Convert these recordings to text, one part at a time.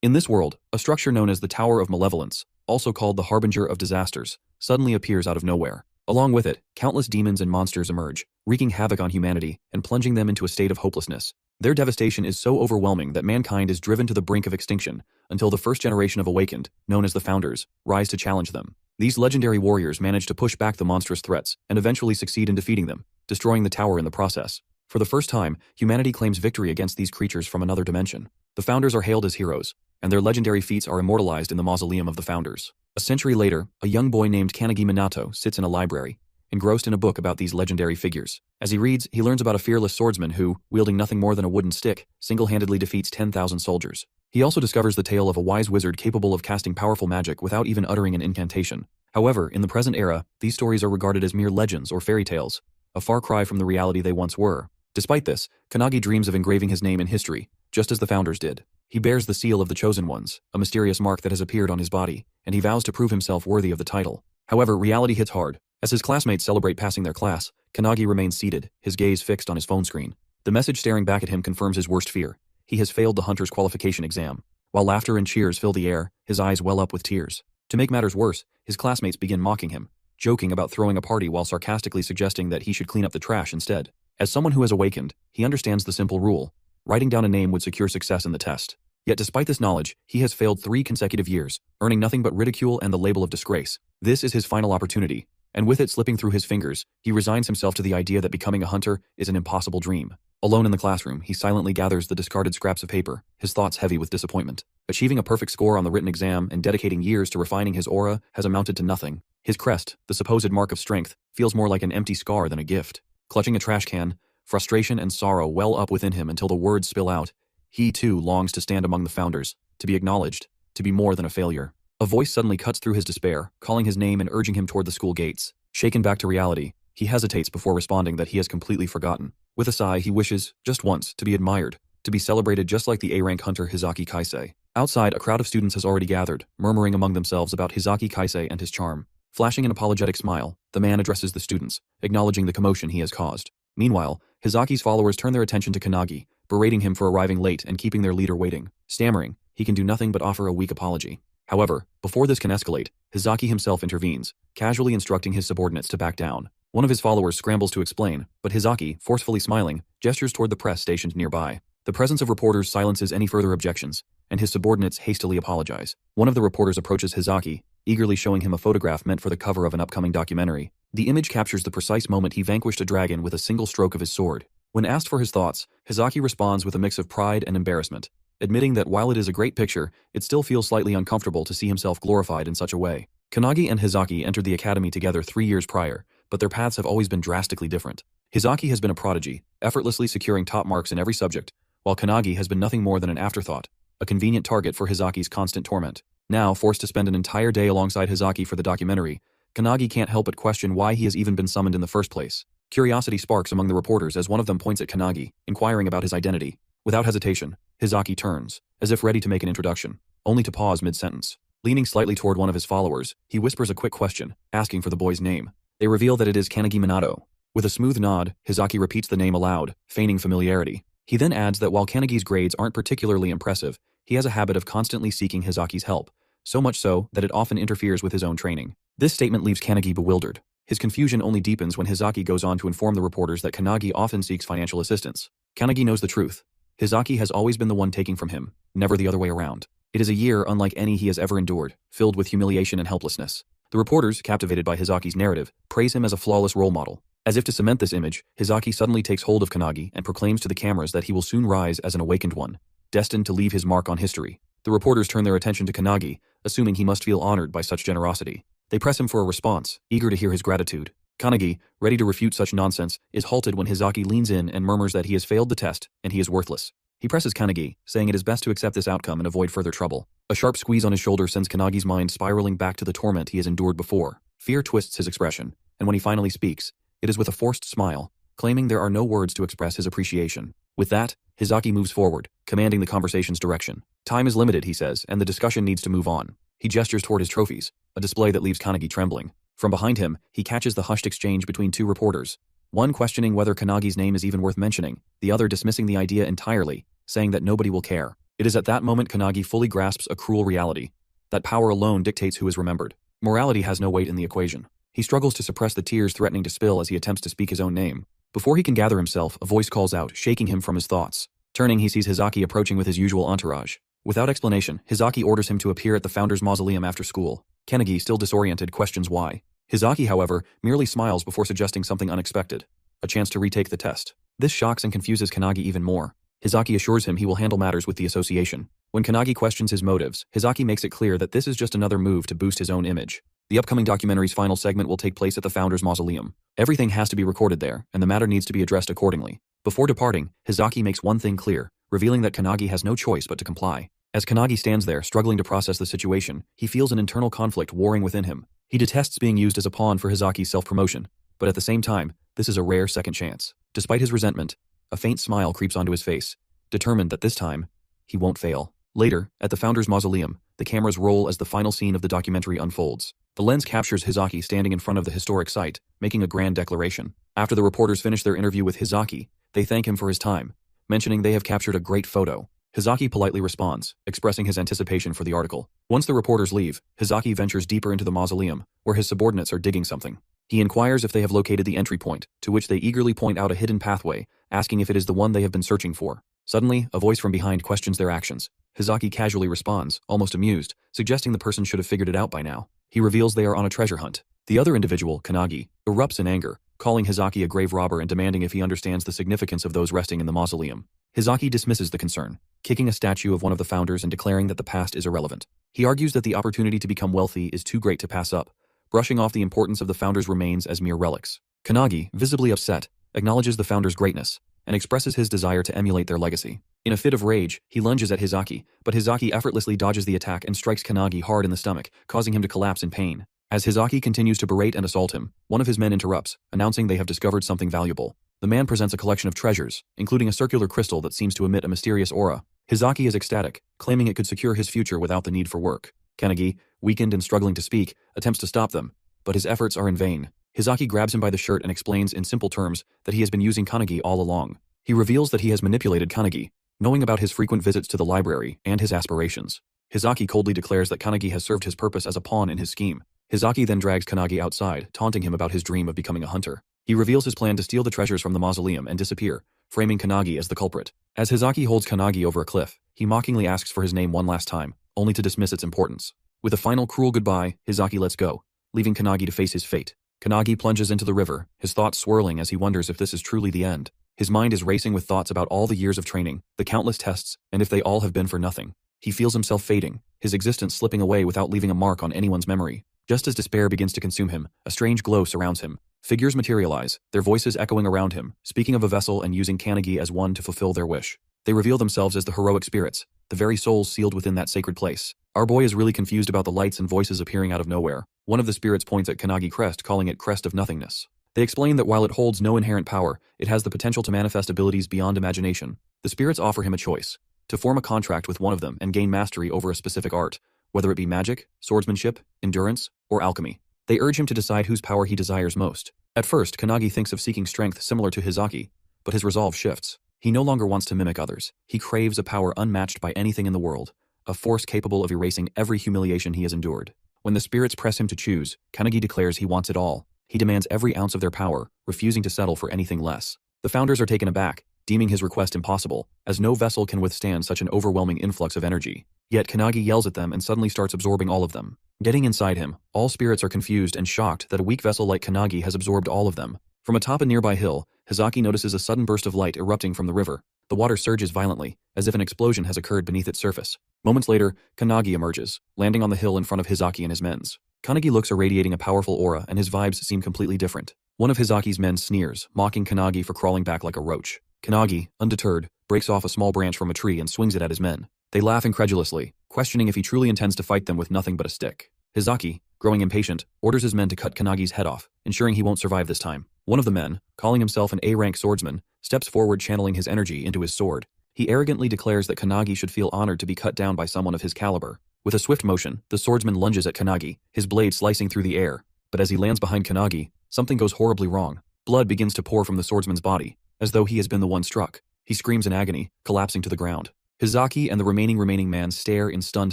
In this world, a structure known as the Tower of Malevolence, also called the Harbinger of Disasters, suddenly appears out of nowhere. Along with it, countless demons and monsters emerge, wreaking havoc on humanity and plunging them into a state of hopelessness. Their devastation is so overwhelming that mankind is driven to the brink of extinction until the first generation of Awakened, known as the Founders, rise to challenge them. These legendary warriors manage to push back the monstrous threats and eventually succeed in defeating them, destroying the tower in the process. For the first time, humanity claims victory against these creatures from another dimension. The Founders are hailed as heroes, and their legendary feats are immortalized in the mausoleum of the Founders. A century later, a young boy named Kanagi Minato sits in a library, engrossed in a book about these legendary figures. As he reads, he learns about a fearless swordsman who, wielding nothing more than a wooden stick, single-handedly defeats 10,000 soldiers. He also discovers the tale of a wise wizard capable of casting powerful magic without even uttering an incantation. However, in the present era, these stories are regarded as mere legends or fairy tales, a far cry from the reality they once were. Despite this, Kanagi dreams of engraving his name in history, just as the Founders did. He bears the seal of the Chosen Ones, a mysterious mark that has appeared on his body, and he vows to prove himself worthy of the title. However, reality hits hard. As his classmates celebrate passing their class, Kanagi remains seated, his gaze fixed on his phone screen. The message staring back at him confirms his worst fear. He has failed the Hunter's qualification exam. While laughter and cheers fill the air, his eyes well up with tears. To make matters worse, his classmates begin mocking him, joking about throwing a party while sarcastically suggesting that he should clean up the trash instead. As someone who has awakened, he understands the simple rule: writing down a name would secure success in the test. Yet despite this knowledge, he has failed 3 consecutive years, earning nothing but ridicule and the label of disgrace. This is his final opportunity, and with it slipping through his fingers, he resigns himself to the idea that becoming a hunter is an impossible dream. Alone in the classroom, he silently gathers the discarded scraps of paper, his thoughts heavy with disappointment. Achieving a perfect score on the written exam and dedicating years to refining his aura has amounted to nothing. His crest, the supposed mark of strength, feels more like an empty scar than a gift. Clutching a trash can, frustration and sorrow well up within him until the words spill out. He, too, longs to stand among the Founders, to be acknowledged, to be more than a failure. A voice suddenly cuts through his despair, calling his name and urging him toward the school gates. Shaken back to reality, he hesitates before responding that he has completely forgotten. With a sigh, he wishes, just once, to be admired, to be celebrated just like the A-rank hunter Hizaki Kaisei. Outside, a crowd of students has already gathered, murmuring among themselves about Hizaki Kaisei and his charm. Flashing an apologetic smile, the man addresses the students, acknowledging the commotion he has caused. Meanwhile, Hizaki's followers turn their attention to Kanagi, berating him for arriving late and keeping their leader waiting. Stammering, he can do nothing but offer a weak apology. However, before this can escalate, Hizaki himself intervenes, casually instructing his subordinates to back down. One of his followers scrambles to explain, but Hizaki, forcefully smiling, gestures toward the press stationed nearby. The presence of reporters silences any further objections, and his subordinates hastily apologize. One of the reporters approaches Hizaki, eagerly showing him a photograph meant for the cover of an upcoming documentary. The image captures the precise moment he vanquished a dragon with a single stroke of his sword. When asked for his thoughts, Hizaki responds with a mix of pride and embarrassment, admitting that while it is a great picture, it still feels slightly uncomfortable to see himself glorified in such a way. Kanagi and Hizaki entered the academy together 3 years prior, but their paths have always been drastically different. Hizaki has been a prodigy, effortlessly securing top marks in every subject, while Kanagi has been nothing more than an afterthought, a convenient target for Hizaki's constant torment. Now, forced to spend an entire day alongside Hizaki for the documentary, Kanagi can't help but question why he has even been summoned in the first place. Curiosity sparks among the reporters as one of them points at Kanagi, inquiring about his identity. Without hesitation, Hizaki turns, as if ready to make an introduction, only to pause mid-sentence. Leaning slightly toward one of his followers, he whispers a quick question, asking for the boy's name. They reveal that it is Kanagi Minato. With a smooth nod, Hizaki repeats the name aloud, feigning familiarity. He then adds that while Kanagi's grades aren't particularly impressive, he has a habit of constantly seeking Hizaki's help, so much so that it often interferes with his own training. This statement leaves Kanagi bewildered. His confusion only deepens when Hizaki goes on to inform the reporters that Kanagi often seeks financial assistance. Kanagi knows the truth. Hizaki has always been the one taking from him, never the other way around. It is a year unlike any he has ever endured, filled with humiliation and helplessness. The reporters, captivated by Hizaki's narrative, praise him as a flawless role model. As if to cement this image, Hizaki suddenly takes hold of Kanagi and proclaims to the cameras that he will soon rise as an awakened one, destined to leave his mark on history. The reporters turn their attention to Kanagi, assuming he must feel honored by such generosity. They press him for a response, eager to hear his gratitude. Kanagi, ready to refute such nonsense, is halted when Hizaki leans in and murmurs that he has failed the test and he is worthless. He presses Kanagi, saying it is best to accept this outcome and avoid further trouble. A sharp squeeze on his shoulder sends Kanagi's mind spiraling back to the torment he has endured before. Fear twists his expression, and when he finally speaks, it is with a forced smile, claiming there are no words to express his appreciation. With that, Hizaki moves forward, commanding the conversation's direction. Time is limited, he says, and the discussion needs to move on. He gestures toward his trophies, a display that leaves Kanagi trembling. From behind him, he catches the hushed exchange between 2 reporters, one questioning whether Kanagi's name is even worth mentioning, the other dismissing the idea entirely, saying that nobody will care. It is at that moment Kanagi fully grasps a cruel reality. That power alone dictates who is remembered. Morality has no weight in the equation. He struggles to suppress the tears threatening to spill as he attempts to speak his own name. Before he can gather himself, a voice calls out, shaking him from his thoughts. Turning, he sees Hizaki approaching with his usual entourage. Without explanation, Hizaki orders him to appear at the founder's mausoleum after school. Kanagi, still disoriented, questions why. Hizaki, however, merely smiles before suggesting something unexpected. A chance to retake the test. This shocks and confuses Kanagi even more. Hizaki assures him he will handle matters with the association. When Kanagi questions his motives, Hizaki makes it clear that this is just another move to boost his own image. The upcoming documentary's final segment will take place at the founder's mausoleum. Everything has to be recorded there, and the matter needs to be addressed accordingly. Before departing, Hizaki makes one thing clear, revealing that Kanagi has no choice but to comply. As Kanagi stands there, struggling to process the situation, he feels an internal conflict warring within him. He detests being used as a pawn for Hizaki's self-promotion, but at the same time, this is a rare second chance. Despite his resentment, a faint smile creeps onto his face, determined that this time, he won't fail. Later, at the founder's mausoleum, the cameras roll as the final scene of the documentary unfolds. The lens captures Hizaki standing in front of the historic site, making a grand declaration. After the reporters finish their interview with Hizaki, they thank him for his time, mentioning they have captured a great photo. Hizaki politely responds, expressing his anticipation for the article. Once the reporters leave, Hizaki ventures deeper into the mausoleum, where his subordinates are digging something. He inquires if they have located the entry point, to which they eagerly point out a hidden pathway, asking if it is the one they have been searching for. Suddenly, a voice from behind questions their actions. Hizaki casually responds, almost amused, suggesting the person should have figured it out by now. He reveals they are on a treasure hunt. The other individual, Kanagi, erupts in anger, calling Hizaki a grave robber and demanding if he understands the significance of those resting in the mausoleum. Hizaki dismisses the concern, kicking a statue of one of the founders and declaring that the past is irrelevant. He argues that the opportunity to become wealthy is too great to pass up, brushing off the importance of the founder's remains as mere relics. Kanagi, visibly upset, acknowledges the founder's greatness, and expresses his desire to emulate their legacy. In a fit of rage, he lunges at Hizaki, but Hizaki effortlessly dodges the attack and strikes Kanagi hard in the stomach, causing him to collapse in pain. As Hizaki continues to berate and assault him, one of his men interrupts, announcing they have discovered something valuable. The man presents a collection of treasures, including a circular crystal that seems to emit a mysterious aura. Hizaki is ecstatic, claiming it could secure his future without the need for work. Kanagi, weakened and struggling to speak, attempts to stop them, but his efforts are in vain. Hizaki grabs him by the shirt and explains in simple terms that he has been using Kanagi all along. He reveals that he has manipulated Kanagi, knowing about his frequent visits to the library and his aspirations. Hizaki coldly declares that Kanagi has served his purpose as a pawn in his scheme. Hizaki then drags Kanagi outside, taunting him about his dream of becoming a hunter. He reveals his plan to steal the treasures from the mausoleum and disappear, framing Kanagi as the culprit. As Hizaki holds Kanagi over a cliff, he mockingly asks for his name one last time, only to dismiss its importance. With a final cruel goodbye, Hizaki lets go, leaving Kanagi to face his fate. Kanagi plunges into the river, his thoughts swirling as he wonders if this is truly the end. His mind is racing with thoughts about all the years of training, the countless tests, and if they all have been for nothing. He feels himself fading, his existence slipping away without leaving a mark on anyone's memory. Just as despair begins to consume him, a strange glow surrounds him. Figures materialize, their voices echoing around him, speaking of a vessel and using Kanagi as one to fulfill their wish. They reveal themselves as the heroic spirits, the very souls sealed within that sacred place. Our boy is really confused about the lights and voices appearing out of nowhere. One of the spirits points at Kanagi Crest, calling it Crest of Nothingness. They explain that while it holds no inherent power, it has the potential to manifest abilities beyond imagination. The spirits offer him a choice: to form a contract with one of them and gain mastery over a specific art, whether it be magic, swordsmanship, endurance, or alchemy. They urge him to decide whose power he desires most. At first, Kanagi thinks of seeking strength similar to Hizaki, but his resolve shifts. He no longer wants to mimic others. He craves a power unmatched by anything in the world, a force capable of erasing every humiliation he has endured. When the spirits press him to choose, Kanagi declares he wants it all. He demands every ounce of their power, refusing to settle for anything less. The founders are taken aback, deeming his request impossible, as no vessel can withstand such an overwhelming influx of energy. Yet Kanagi yells at them and suddenly starts absorbing all of them. Getting inside him, all spirits are confused and shocked that a weak vessel like Kanagi has absorbed all of them. From atop a nearby hill, Hizaki notices a sudden burst of light erupting from the river. The water surges violently, as if an explosion has occurred beneath its surface. Moments later, Kanagi emerges, landing on the hill in front of Hizaki and his men's. Kanagi looks irradiating a powerful aura, and his vibes seem completely different. One of Hizaki's men sneers, mocking Kanagi for crawling back like a roach. Kanagi, undeterred, breaks off a small branch from a tree and swings it at his men. They laugh incredulously, questioning if he truly intends to fight them with nothing but a stick. Hizaki, growing impatient, orders his men to cut Kanagi's head off, ensuring he won't survive this time. One of the men, calling himself an A-rank swordsman, steps forward channeling his energy into his sword. He arrogantly declares that Kanagi should feel honored to be cut down by someone of his caliber. With a swift motion, the swordsman lunges at Kanagi, his blade slicing through the air. But as he lands behind Kanagi, something goes horribly wrong. Blood begins to pour from the swordsman's body, as though he has been the one struck. He screams in agony, collapsing to the ground. Hizaki and the remaining man stare in stunned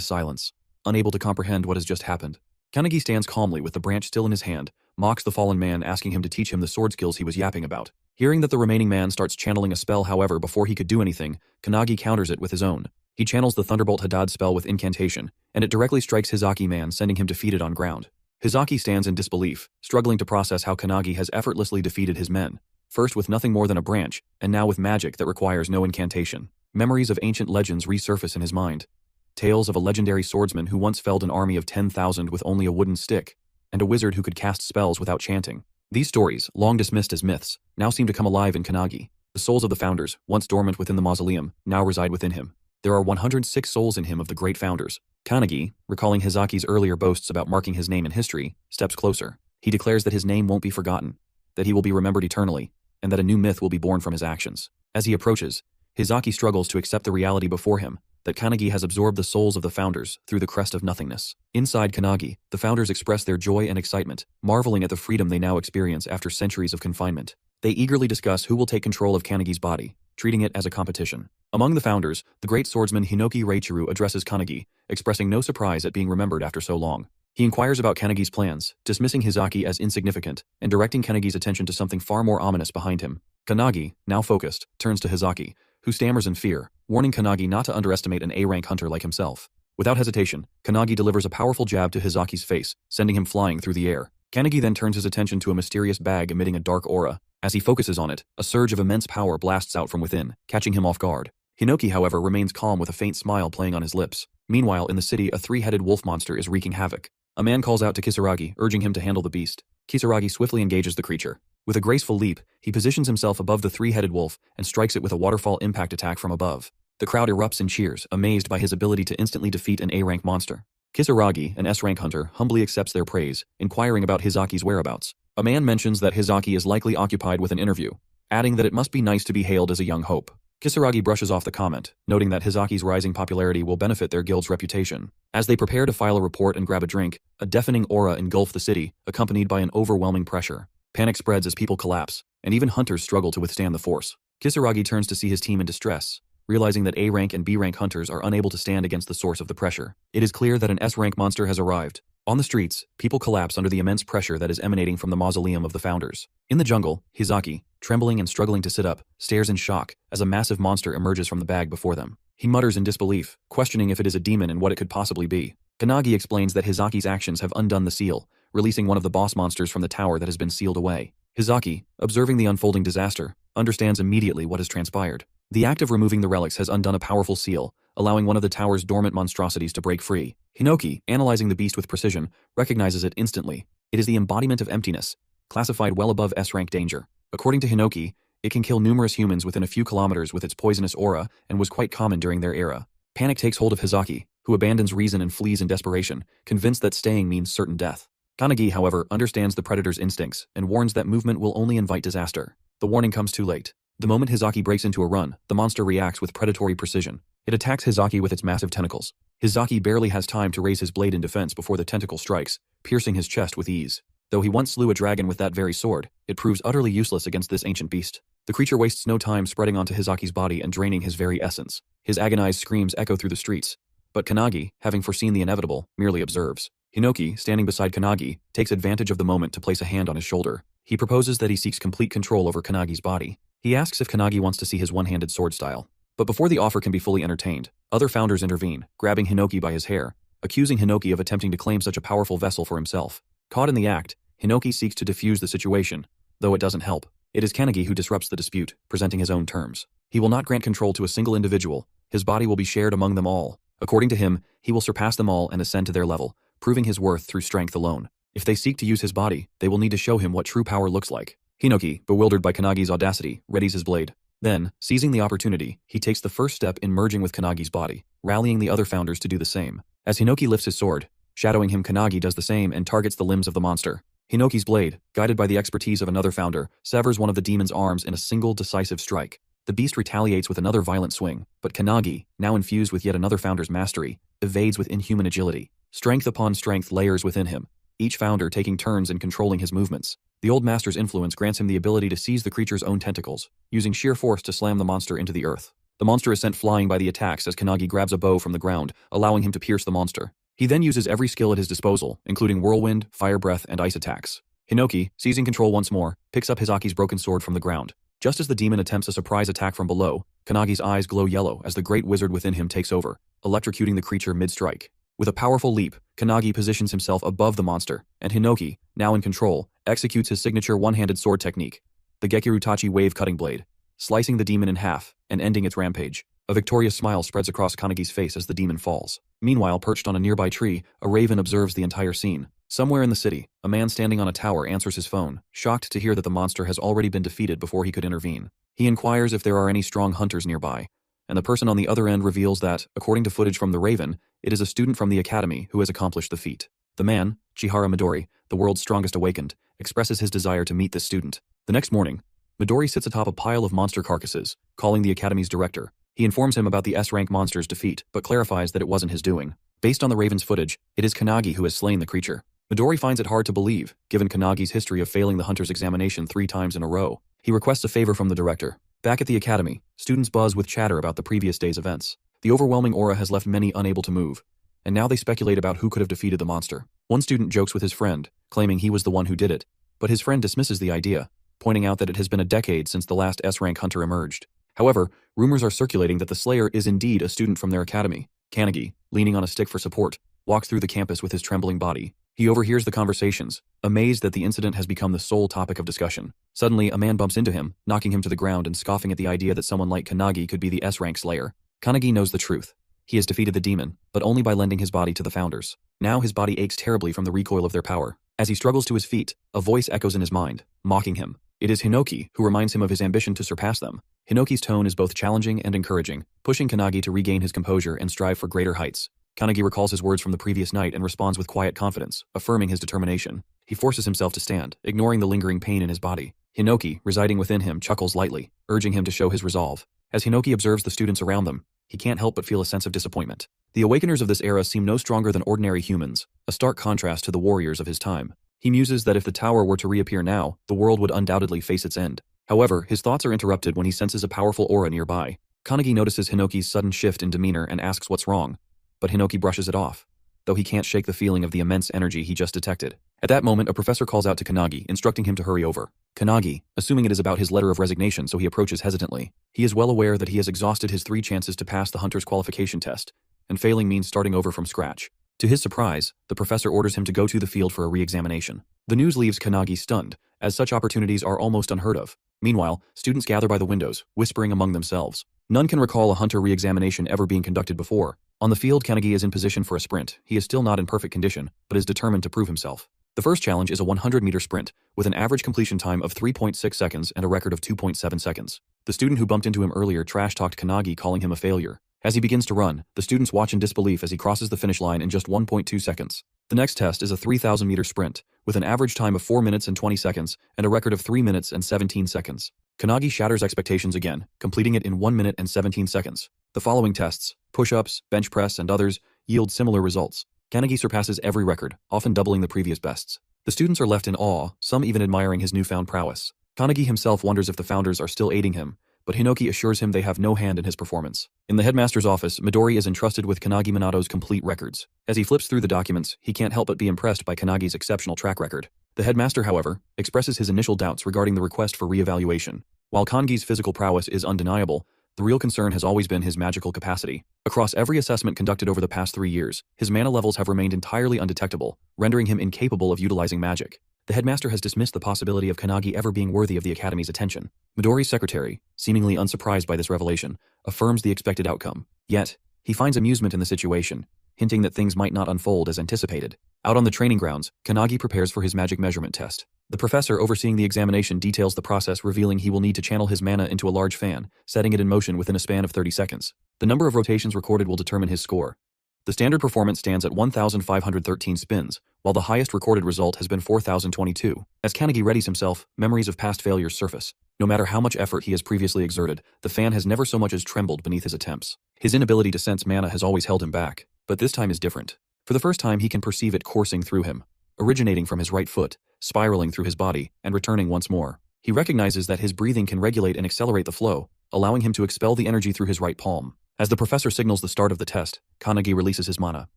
silence, unable to comprehend what has just happened. Kanagi stands calmly with the branch still in his hand, mocks the fallen man, asking him to teach him the sword skills he was yapping about. Hearing that the remaining man starts channeling a spell, however, before he could do anything, Kanagi counters it with his own. He channels the Thunderbolt Hadad spell with incantation, and it directly strikes Hizaki man, sending him defeated on ground. Hizaki stands in disbelief, struggling to process how Kanagi has effortlessly defeated his men, first with nothing more than a branch, and now with magic that requires no incantation. Memories of ancient legends resurface in his mind. Tales of a legendary swordsman who once felled an army of 10,000 with only a wooden stick, and a wizard who could cast spells without chanting. These stories, long dismissed as myths, now seem to come alive in Kanagi. The souls of the founders, once dormant within the mausoleum, now reside within him. There are 106 souls in him of the great founders. Kanagi, recalling Hizaki's earlier boasts about marking his name in history, steps closer. He declares that his name won't be forgotten, that he will be remembered eternally, and that a new myth will be born from his actions. As he approaches, Hizaki struggles to accept the reality before him, that Kanagi has absorbed the souls of the founders through the crest of nothingness. Inside Kanagi, the founders express their joy and excitement, marveling at the freedom they now experience after centuries of confinement. They eagerly discuss who will take control of Kanagi's body, treating it as a competition. Among the founders, the great swordsman Hinoki Reichiru addresses Kanagi, expressing no surprise at being remembered after so long. He inquires about Kanagi's plans, dismissing Hizaki as insignificant, and directing Kanagi's attention to something far more ominous behind him. Kanagi, now focused, turns to Hizaki, who stammers in fear, warning Kanagi not to underestimate an A-rank hunter like himself. Without hesitation, Kanagi delivers a powerful jab to Hizaki's face, sending him flying through the air. Kanagi then turns his attention to a mysterious bag emitting a dark aura. As he focuses on it, a surge of immense power blasts out from within, catching him off guard. Hinoki, however, remains calm with a faint smile playing on his lips. Meanwhile, in the city, a three-headed wolf monster is wreaking havoc. A man calls out to Kisaragi, urging him to handle the beast. Kisaragi swiftly engages the creature. With a graceful leap, he positions himself above the three-headed wolf and strikes it with a waterfall impact attack from above. The crowd erupts in cheers, amazed by his ability to instantly defeat an A-rank monster. Kisaragi, an S-rank hunter, humbly accepts their praise, inquiring about Hizaki's whereabouts. A man mentions that Hizaki is likely occupied with an interview, adding that it must be nice to be hailed as a young hope. Kisaragi brushes off the comment, noting that Hizaki's rising popularity will benefit their guild's reputation. As they prepare to file a report and grab a drink, a deafening aura engulfs the city, accompanied by an overwhelming pressure. Panic spreads as people collapse, and even hunters struggle to withstand the force. Kisaragi turns to see his team in distress, realizing that A-rank and B-rank hunters are unable to stand against the source of the pressure. It is clear that an S-rank monster has arrived. On the streets, people collapse under the immense pressure that is emanating from the mausoleum of the founders. In the jungle, Hizaki, trembling and struggling to sit up, stares in shock as a massive monster emerges from the bag before them. He mutters in disbelief, questioning if it is a demon and what it could possibly be. Kanagi explains that Hizaki's actions have undone the seal, releasing one of the boss monsters from the tower that has been sealed away. Hizaki, observing the unfolding disaster, understands immediately what has transpired. The act of removing the relics has undone a powerful seal, allowing one of the tower's dormant monstrosities to break free. Hinoki, analyzing the beast with precision, recognizes it instantly. It is the embodiment of emptiness, classified well above S-rank danger. According to Hinoki, it can kill numerous humans within a few kilometers with its poisonous aura and was quite common during their era. Panic takes hold of Hizaki, who abandons reason and flees in desperation, convinced that staying means certain death. Kanagi, however, understands the predator's instincts and warns that movement will only invite disaster. The warning comes too late. The moment Hizaki breaks into a run, the monster reacts with predatory precision. It attacks Hizaki with its massive tentacles. Hizaki barely has time to raise his blade in defense before the tentacle strikes, piercing his chest with ease. Though he once slew a dragon with that very sword, it proves utterly useless against this ancient beast. The creature wastes no time spreading onto Hizaki's body and draining his very essence. His agonized screams echo through the streets. But Kanagi, having foreseen the inevitable, merely observes. Hinoki, standing beside Kanagi, takes advantage of the moment to place a hand on his shoulder. He proposes that he seeks complete control over Kanagi's body. He asks if Kanagi wants to see his one-handed sword style. But before the offer can be fully entertained, other founders intervene, grabbing Hinoki by his hair, accusing Hinoki of attempting to claim such a powerful vessel for himself. Caught in the act, Hinoki seeks to defuse the situation, though it doesn't help. It is Kanagi who disrupts the dispute, presenting his own terms. He will not grant control to a single individual. His body will be shared among them all. According to him, he will surpass them all and ascend to their level, proving his worth through strength alone. If they seek to use his body, they will need to show him what true power looks like. Hinoki, bewildered by Kanagi's audacity, readies his blade. Then, seizing the opportunity, he takes the first step in merging with Kanagi's body, rallying the other founders to do the same. As Hinoki lifts his sword, shadowing him, Kanagi does the same and targets the limbs of the monster. Hinoki's blade, guided by the expertise of another founder, severs one of the demon's arms in a single decisive strike. The beast retaliates with another violent swing, but Kanagi, now infused with yet another founder's mastery, evades with inhuman agility. Strength upon strength layers within him, each founder taking turns in controlling his movements. The old master's influence grants him the ability to seize the creature's own tentacles, using sheer force to slam the monster into the earth. The monster is sent flying by the attacks as Kanagi grabs a bow from the ground, allowing him to pierce the monster. He then uses every skill at his disposal, including whirlwind, fire breath, and ice attacks. Hinoki, seizing control once more, picks up Hisaki's broken sword from the ground. Just as the demon attempts a surprise attack from below, Kanagi's eyes glow yellow as the great wizard within him takes over, electrocuting the creature mid-strike. With a powerful leap, Kanagi positions himself above the monster, and Hinoki, now in control, executes his signature one-handed sword technique, the Gekirutachi wave cutting blade, slicing the demon in half and ending its rampage. A victorious smile spreads across Kanagi's face as the demon falls. Meanwhile, perched on a nearby tree, a raven observes the entire scene. Somewhere in the city, a man standing on a tower answers his phone, shocked to hear that the monster has already been defeated before he could intervene. He inquires if there are any strong hunters nearby, and the person on the other end reveals that, according to footage from the Raven, it is a student from the academy who has accomplished the feat. The man, Chihara Midori, the world's strongest awakened, expresses his desire to meet this student. The next morning, Midori sits atop a pile of monster carcasses, calling the academy's director. He informs him about the S-rank monster's defeat, but clarifies that it wasn't his doing. Based on the Raven's footage, it is Kanagi who has slain the creature. Midori finds it hard to believe, given Kanagi's history of failing the hunter's examination 3 times in a row. He requests a favor from the director. Back at the academy, students buzz with chatter about the previous day's events. The overwhelming aura has left many unable to move, and now they speculate about who could have defeated the monster. One student jokes with his friend, claiming he was the one who did it, but his friend dismisses the idea, pointing out that it has been a decade since the last S-rank hunter emerged. However, rumors are circulating that the slayer is indeed a student from their academy. Kanagi, leaning on a stick for support, walks through the campus with his trembling body. He overhears the conversations, amazed that the incident has become the sole topic of discussion. Suddenly, a man bumps into him, knocking him to the ground and scoffing at the idea that someone like Kanagi could be the S-rank slayer. Kanagi knows the truth. He has defeated the demon, but only by lending his body to the founders. Now his body aches terribly from the recoil of their power. As he struggles to his feet, a voice echoes in his mind, mocking him. It is Hinoki, who reminds him of his ambition to surpass them. Hinoki's tone is both challenging and encouraging, pushing Kanagi to regain his composure and strive for greater heights. Kanagi recalls his words from the previous night and responds with quiet confidence, affirming his determination. He forces himself to stand, ignoring the lingering pain in his body. Hinoki, residing within him, chuckles lightly, urging him to show his resolve. As Hinoki observes the students around them, he can't help but feel a sense of disappointment. The awakeners of this era seem no stronger than ordinary humans, a stark contrast to the warriors of his time. He muses that if the tower were to reappear now, the world would undoubtedly face its end. However, his thoughts are interrupted when he senses a powerful aura nearby. Kanagi notices Hinoki's sudden shift in demeanor and asks what's wrong, but Hinoki brushes it off, though he can't shake the feeling of the immense energy he just detected. At that moment, a professor calls out to Kanagi, instructing him to hurry over. Kanagi, assuming it is about his letter of resignation, so he approaches hesitantly. He is well aware that he has exhausted his 3 chances to pass the hunter's qualification test, and failing means starting over from scratch. To his surprise, the professor orders him to go to the field for a re-examination. The news leaves Kanagi stunned, as such opportunities are almost unheard of. Meanwhile, students gather by the windows, whispering among themselves. None can recall a hunter re-examination ever being conducted before. On the field, Kanagi is in position for a sprint. He is still not in perfect condition, but is determined to prove himself. The first challenge is a 100-meter sprint, with an average completion time of 3.6 seconds and a record of 2.7 seconds. The student who bumped into him earlier trash-talked Kanagi, calling him a failure. As he begins to run, the students watch in disbelief as he crosses the finish line in just 1.2 seconds. The next test is a 3,000-meter sprint, with an average time of 4 minutes and 20 seconds and a record of 3 minutes and 17 seconds. Kanagi shatters expectations again, completing it in 1 minute and 17 seconds. The following tests, push-ups, bench press, and others, yield similar results. Kanagi surpasses every record, often doubling the previous bests. The students are left in awe, some even admiring his newfound prowess. Kanagi himself wonders if the founders are still aiding him, but Hinoki assures him they have no hand in his performance. In the headmaster's office, Midori is entrusted with Kanagi Minato's complete records. As he flips through the documents, he can't help but be impressed by Kanagi's exceptional track record. The headmaster, however, expresses his initial doubts regarding the request for re-evaluation. While Kangi's physical prowess is undeniable, the real concern has always been his magical capacity. Across every assessment conducted over the past 3 years, his mana levels have remained entirely undetectable, rendering him incapable of utilizing magic. The headmaster has dismissed the possibility of Kanagi ever being worthy of the academy's attention. Midori's secretary, seemingly unsurprised by this revelation, affirms the expected outcome. Yet, he finds amusement in the situation, hinting that things might not unfold as anticipated. Out on the training grounds, Kanagi prepares for his magic measurement test. The professor overseeing the examination details the process, revealing he will need to channel his mana into a large fan, setting it in motion within a span of 30 seconds. The number of rotations recorded will determine his score. The standard performance stands at 1,513 spins, while the highest recorded result has been 4,022. As Kanagi readies himself, memories of past failures surface. No matter how much effort he has previously exerted, the fan has never so much as trembled beneath his attempts. His inability to sense mana has always held him back, but this time is different. For the first time, he can perceive it coursing through him, originating from his right foot, spiraling through his body, and returning once more. He recognizes that his breathing can regulate and accelerate the flow, allowing him to expel the energy through his right palm. As the professor signals the start of the test, Kanagi releases his mana.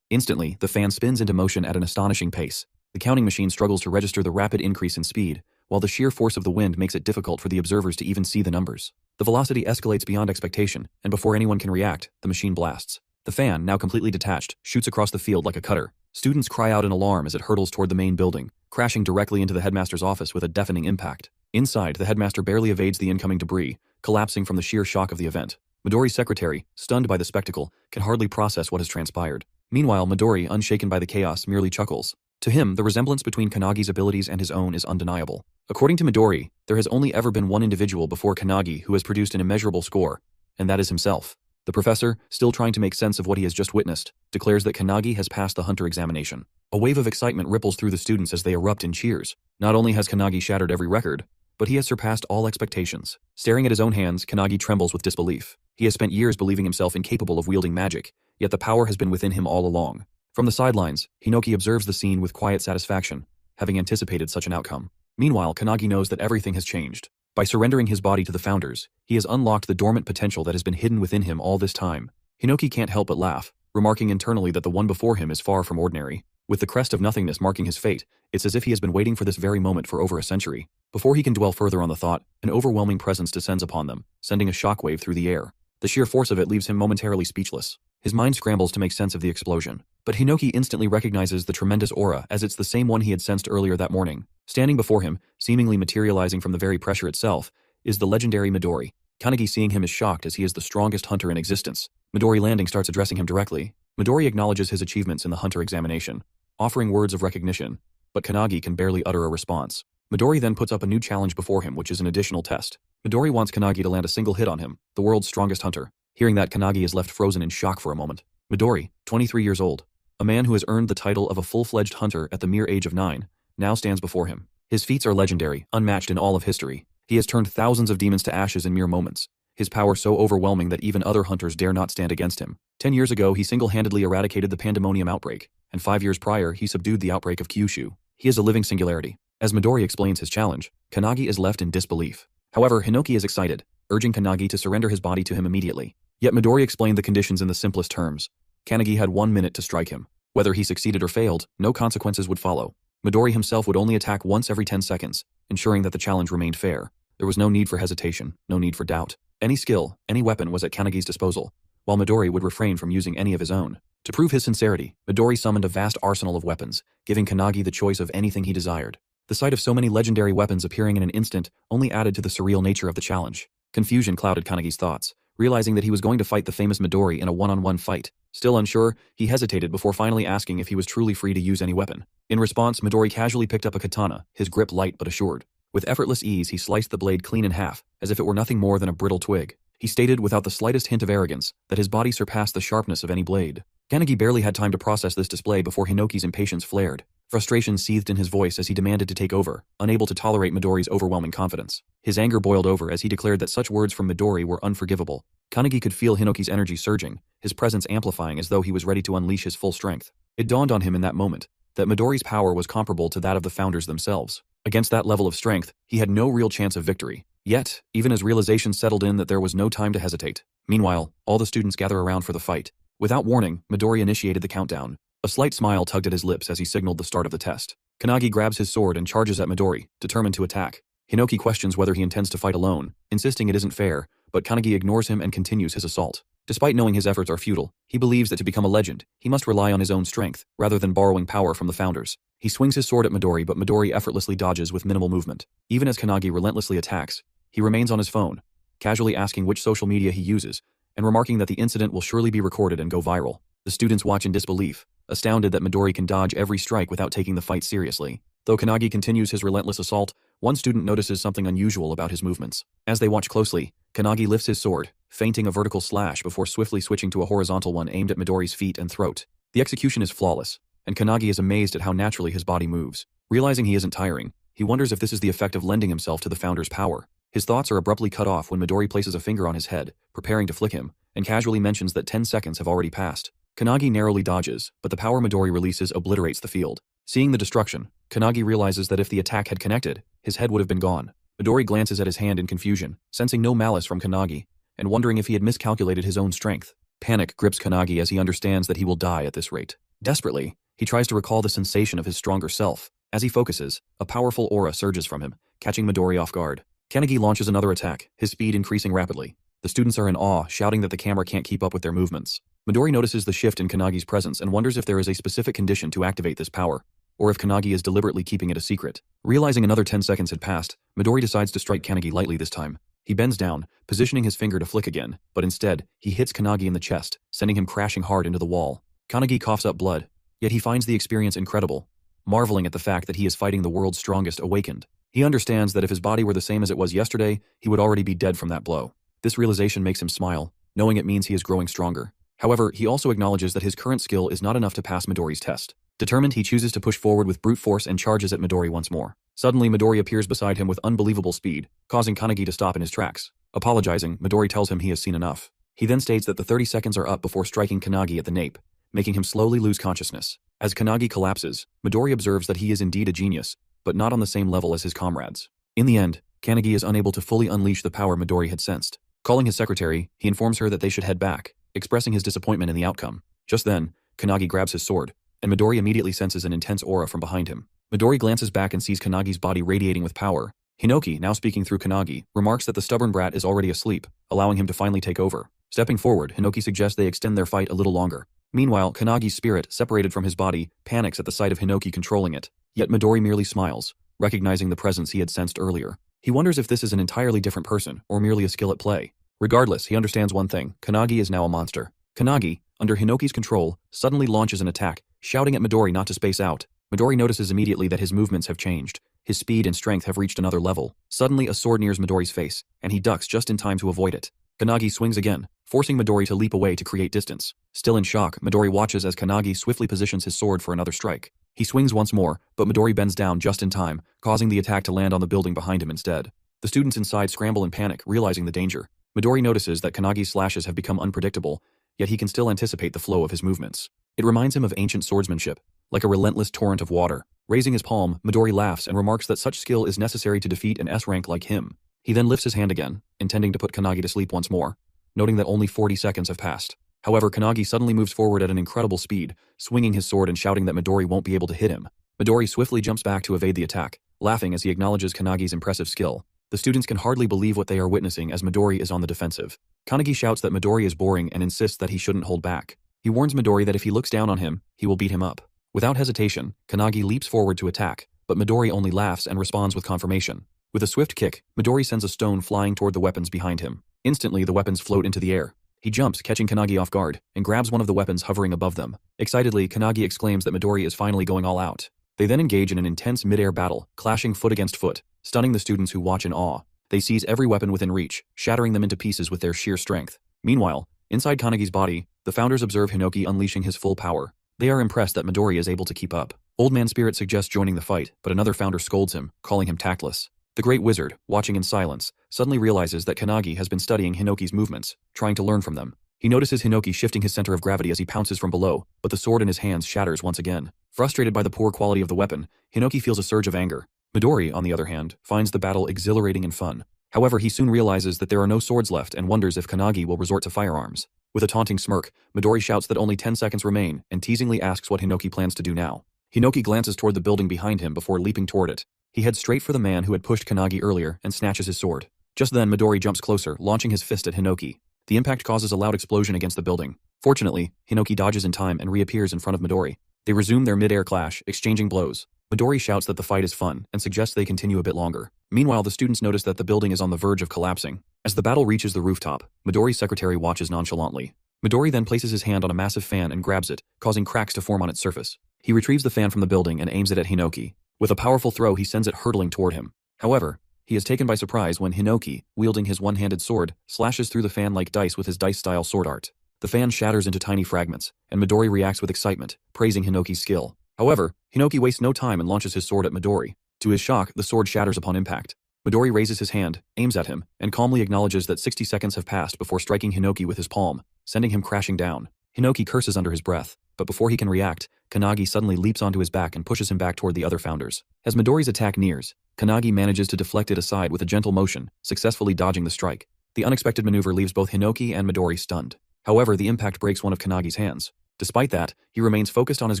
Instantly, the fan spins into motion at an astonishing pace. The counting machine struggles to register the rapid increase in speed, while the sheer force of the wind makes it difficult for the observers to even see the numbers. The velocity escalates beyond expectation, and before anyone can react, the machine blasts. The fan, now completely detached, shoots across the field like a cutter. Students cry out in alarm as it hurtles toward the main building, crashing directly into the headmaster's office with a deafening impact. Inside, the headmaster barely evades the incoming debris, collapsing from the sheer shock of the event. Midori's secretary, stunned by the spectacle, can hardly process what has transpired. Meanwhile, Midori, unshaken by the chaos, merely chuckles. To him, the resemblance between Kanagi's abilities and his own is undeniable. According to Midori, there has only ever been one individual before Kanagi who has produced an immeasurable score, and that is himself. The professor, still trying to make sense of what he has just witnessed, declares that Kanagi has passed the hunter examination. A wave of excitement ripples through the students as they erupt in cheers. Not only has Kanagi shattered every record, but he has surpassed all expectations. Staring at his own hands, Kanagi trembles with disbelief. He has spent years believing himself incapable of wielding magic, yet the power has been within him all along. From the sidelines, Hinoki observes the scene with quiet satisfaction, having anticipated such an outcome. Meanwhile, Kanagi knows that everything has changed. By surrendering his body to the founders, he has unlocked the dormant potential that has been hidden within him all this time. Hinoki can't help but laugh, remarking internally that the one before him is far from ordinary. With the crest of nothingness marking his fate, it's as if he has been waiting for this very moment for over a century. Before he can dwell further on the thought, an overwhelming presence descends upon them, sending a shockwave through the air. The sheer force of it leaves him momentarily speechless. His mind scrambles to make sense of the explosion. But Hinoki instantly recognizes the tremendous aura as it's the same one he had sensed earlier that morning. Standing before him, seemingly materializing from the very pressure itself, is the legendary Midori. Kanagi, seeing him, is shocked as he is the strongest hunter in existence. Midori Landing starts addressing him directly. Midori acknowledges his achievements in the hunter examination, offering words of recognition, but Kanagi can barely utter a response. Midori then puts up a new challenge before him, which is an additional test. Midori wants Kanagi to land a single hit on him, the world's strongest hunter. Hearing that, Kanagi is left frozen in shock for a moment. Midori, 23 years old, a man who has earned the title of a full-fledged hunter at the mere age of 9, now stands before him. His feats are legendary, unmatched in all of history. He has turned thousands of demons to ashes in mere moments, his power so overwhelming that even other hunters dare not stand against him. 10 years ago, he single-handedly eradicated the pandemonium outbreak, and 5 years prior, he subdued the outbreak of Kyushu. He is a living singularity. As Midori explains his challenge, Kanagi is left in disbelief. However, Hinoki is excited, urging Kanagi to surrender his body to him immediately. Yet Midori explained the conditions in the simplest terms. Kanagi had 1 minute to strike him. Whether he succeeded or failed, no consequences would follow. Midori himself would only attack once every 10 seconds, ensuring that the challenge remained fair. There was no need for hesitation, no need for doubt. Any skill, any weapon was at Kanagi's disposal, while Midori would refrain from using any of his own. To prove his sincerity, Midori summoned a vast arsenal of weapons, giving Kanagi the choice of anything he desired. The sight of so many legendary weapons appearing in an instant only added to the surreal nature of the challenge. Confusion clouded Kanagi's thoughts, realizing that he was going to fight the famous Midori in a one-on-one fight. Still unsure, he hesitated before finally asking if he was truly free to use any weapon. In response, Midori casually picked up a katana, his grip light but assured. With effortless ease, he sliced the blade clean in half, as if it were nothing more than a brittle twig. He stated, without the slightest hint of arrogance, that his body surpassed the sharpness of any blade. Kanagi barely had time to process this display before Hinoki's impatience flared. Frustration seethed in his voice as he demanded to take over, unable to tolerate Midori's overwhelming confidence. His anger boiled over as he declared that such words from Midori were unforgivable. Kanagi could feel Hinoki's energy surging, his presence amplifying as though he was ready to unleash his full strength. It dawned on him in that moment that Midori's power was comparable to that of the founders themselves. Against that level of strength, he had no real chance of victory. Yet, even as realization settled in that there was no time to hesitate. Meanwhile, all the students gather around for the fight. Without warning, Midori initiated the countdown. A slight smile tugged at his lips as he signaled the start of the test. Kanagi grabs his sword and charges at Midori, determined to attack. Hinoki questions whether he intends to fight alone, insisting it isn't fair, but Kanagi ignores him and continues his assault. Despite knowing his efforts are futile, he believes that to become a legend, he must rely on his own strength, rather than borrowing power from the founders. He swings his sword at Midori, but Midori effortlessly dodges with minimal movement. Even as Kanagi relentlessly attacks, he remains on his phone, casually asking which social media he uses, and remarking that the incident will surely be recorded and go viral. The students watch in disbelief, astounded that Midori can dodge every strike without taking the fight seriously. Though Kanagi continues his relentless assault, one student notices something unusual about his movements. As they watch closely, Kanagi lifts his sword, feinting a vertical slash before swiftly switching to a horizontal one aimed at Midori's feet and throat. The execution is flawless, and Kanagi is amazed at how naturally his body moves. Realizing he isn't tiring, he wonders if this is the effect of lending himself to the founder's power. His thoughts are abruptly cut off when Midori places a finger on his head, preparing to flick him, and casually mentions that 10 seconds have already passed. Kanagi narrowly dodges, but the power Midori releases obliterates the field. Seeing the destruction, Kanagi realizes that if the attack had connected, his head would have been gone. Midori glances at his hand in confusion, sensing no malice from Kanagi, and wondering if he had miscalculated his own strength. Panic grips Kanagi as he understands that he will die at this rate. Desperately, he tries to recall the sensation of his stronger self. As he focuses, a powerful aura surges from him, catching Midori off guard. Kanagi launches another attack, his speed increasing rapidly. The students are in awe, shouting that the camera can't keep up with their movements. Midori notices the shift in Kanagi's presence and wonders if there is a specific condition to activate this power, or if Kanagi is deliberately keeping it a secret. Realizing another 10 seconds had passed, Midori decides to strike Kanagi lightly this time. He bends down, positioning his finger to flick again, but instead, he hits Kanagi in the chest, sending him crashing hard into the wall. Kanagi coughs up blood, yet he finds the experience incredible, marveling at the fact that he is fighting the world's strongest Awakened. He understands that if his body were the same as it was yesterday, he would already be dead from that blow. This realization makes him smile, knowing it means he is growing stronger. However, he also acknowledges that his current skill is not enough to pass Midori's test. Determined, he chooses to push forward with brute force and charges at Midori once more. Suddenly, Midori appears beside him with unbelievable speed, causing Kanagi to stop in his tracks. Apologizing, Midori tells him he has seen enough. He then states that the 30 seconds are up before striking Kanagi at the nape, making him slowly lose consciousness. As Kanagi collapses, Midori observes that he is indeed a genius, but not on the same level as his comrades. In the end, Kanagi is unable to fully unleash the power Midori had sensed. Calling his secretary, he informs her that they should head back, expressing his disappointment in the outcome. Just then, Kanagi grabs his sword, and Midori immediately senses an intense aura from behind him. Midori glances back and sees Kanagi's body radiating with power. Hinoki, now speaking through Kanagi, remarks that the stubborn brat is already asleep, allowing him to finally take over. Stepping forward, Hinoki suggests they extend their fight a little longer. Meanwhile, Kanagi's spirit, separated from his body, panics at the sight of Hinoki controlling it. Yet Midori merely smiles, recognizing the presence he had sensed earlier. He wonders if this is an entirely different person, or merely a skill at play. Regardless, he understands one thing: Kanagi is now a monster. Kanagi, under Hinoki's control, suddenly launches an attack, shouting at Midori not to space out. Midori notices immediately that his movements have changed. His speed and strength have reached another level. Suddenly, a sword nears Midori's face, and he ducks just in time to avoid it. Kanagi swings again, forcing Midori to leap away to create distance. Still in shock, Midori watches as Kanagi swiftly positions his sword for another strike. He swings once more, but Midori bends down just in time, causing the attack to land on the building behind him instead. The students inside scramble in panic, realizing the danger. Midori notices that Kanagi's slashes have become unpredictable, yet he can still anticipate the flow of his movements. It reminds him of ancient swordsmanship, like a relentless torrent of water. Raising his palm, Midori laughs and remarks that such skill is necessary to defeat an S-rank like him. He then lifts his hand again, intending to put Kanagi to sleep once more, noting that only 40 seconds have passed. However, Kanagi suddenly moves forward at an incredible speed, swinging his sword and shouting that Midori won't be able to hit him. Midori swiftly jumps back to evade the attack, laughing as he acknowledges Kanagi's impressive skill. The students can hardly believe what they are witnessing as Midori is on the defensive. Kanagi shouts that Midori is boring and insists that he shouldn't hold back. He warns Midori that if he looks down on him, he will beat him up. Without hesitation, Kanagi leaps forward to attack, but Midori only laughs and responds with confirmation. With a swift kick, Midori sends a stone flying toward the weapons behind him. Instantly, the weapons float into the air. He jumps, catching Kanagi off guard, and grabs one of the weapons hovering above them. Excitedly, Kanagi exclaims that Midori is finally going all out. They then engage in an intense mid-air battle, clashing foot against foot, stunning the students who watch in awe. They seize every weapon within reach, shattering them into pieces with their sheer strength. Meanwhile, inside Kanagi's body, the founders observe Hinoki unleashing his full power. They are impressed that Midori is able to keep up. Old Man Spirit suggests joining the fight, but another founder scolds him, calling him tactless. The Great Wizard, watching in silence, suddenly realizes that Kanagi has been studying Hinoki's movements, trying to learn from them. He notices Hinoki shifting his center of gravity as he pounces from below, but the sword in his hands shatters once again. Frustrated by the poor quality of the weapon, Hinoki feels a surge of anger. Midori, on the other hand, finds the battle exhilarating and fun. However, he soon realizes that there are no swords left and wonders if Kanagi will resort to firearms. With a taunting smirk, Midori shouts that only 10 seconds remain and teasingly asks what Hinoki plans to do now. Hinoki glances toward the building behind him before leaping toward it. He heads straight for the man who had pushed Kanagi earlier and snatches his sword. Just then, Midori jumps closer, launching his fist at Hinoki. The impact causes a loud explosion against the building. Fortunately, Hinoki dodges in time and reappears in front of Midori. They resume their mid-air clash, exchanging blows. Midori shouts that the fight is fun and suggests they continue a bit longer. Meanwhile, the students notice that the building is on the verge of collapsing. As the battle reaches the rooftop, Midori's secretary watches nonchalantly. Midori then places his hand on a massive fan and grabs it, causing cracks to form on its surface. He retrieves the fan from the building and aims it at Hinoki. With a powerful throw, he sends it hurtling toward him. However, he is taken by surprise when Hinoki, wielding his one-handed sword, slashes through the fan like dice with his dice-style sword art. The fan shatters into tiny fragments, and Midori reacts with excitement, praising Hinoki's skill. However, Hinoki wastes no time and launches his sword at Midori. To his shock, the sword shatters upon impact. Midori raises his hand, aims at him, and calmly acknowledges that 60 seconds have passed before striking Hinoki with his palm, sending him crashing down. Hinoki curses under his breath, but before he can react, Kanagi suddenly leaps onto his back and pushes him back toward the other founders. As Midori's attack nears, Kanagi manages to deflect it aside with a gentle motion, successfully dodging the strike. The unexpected maneuver leaves both Hinoki and Midori stunned. However, the impact breaks one of Kanagi's hands. Despite that, he remains focused on his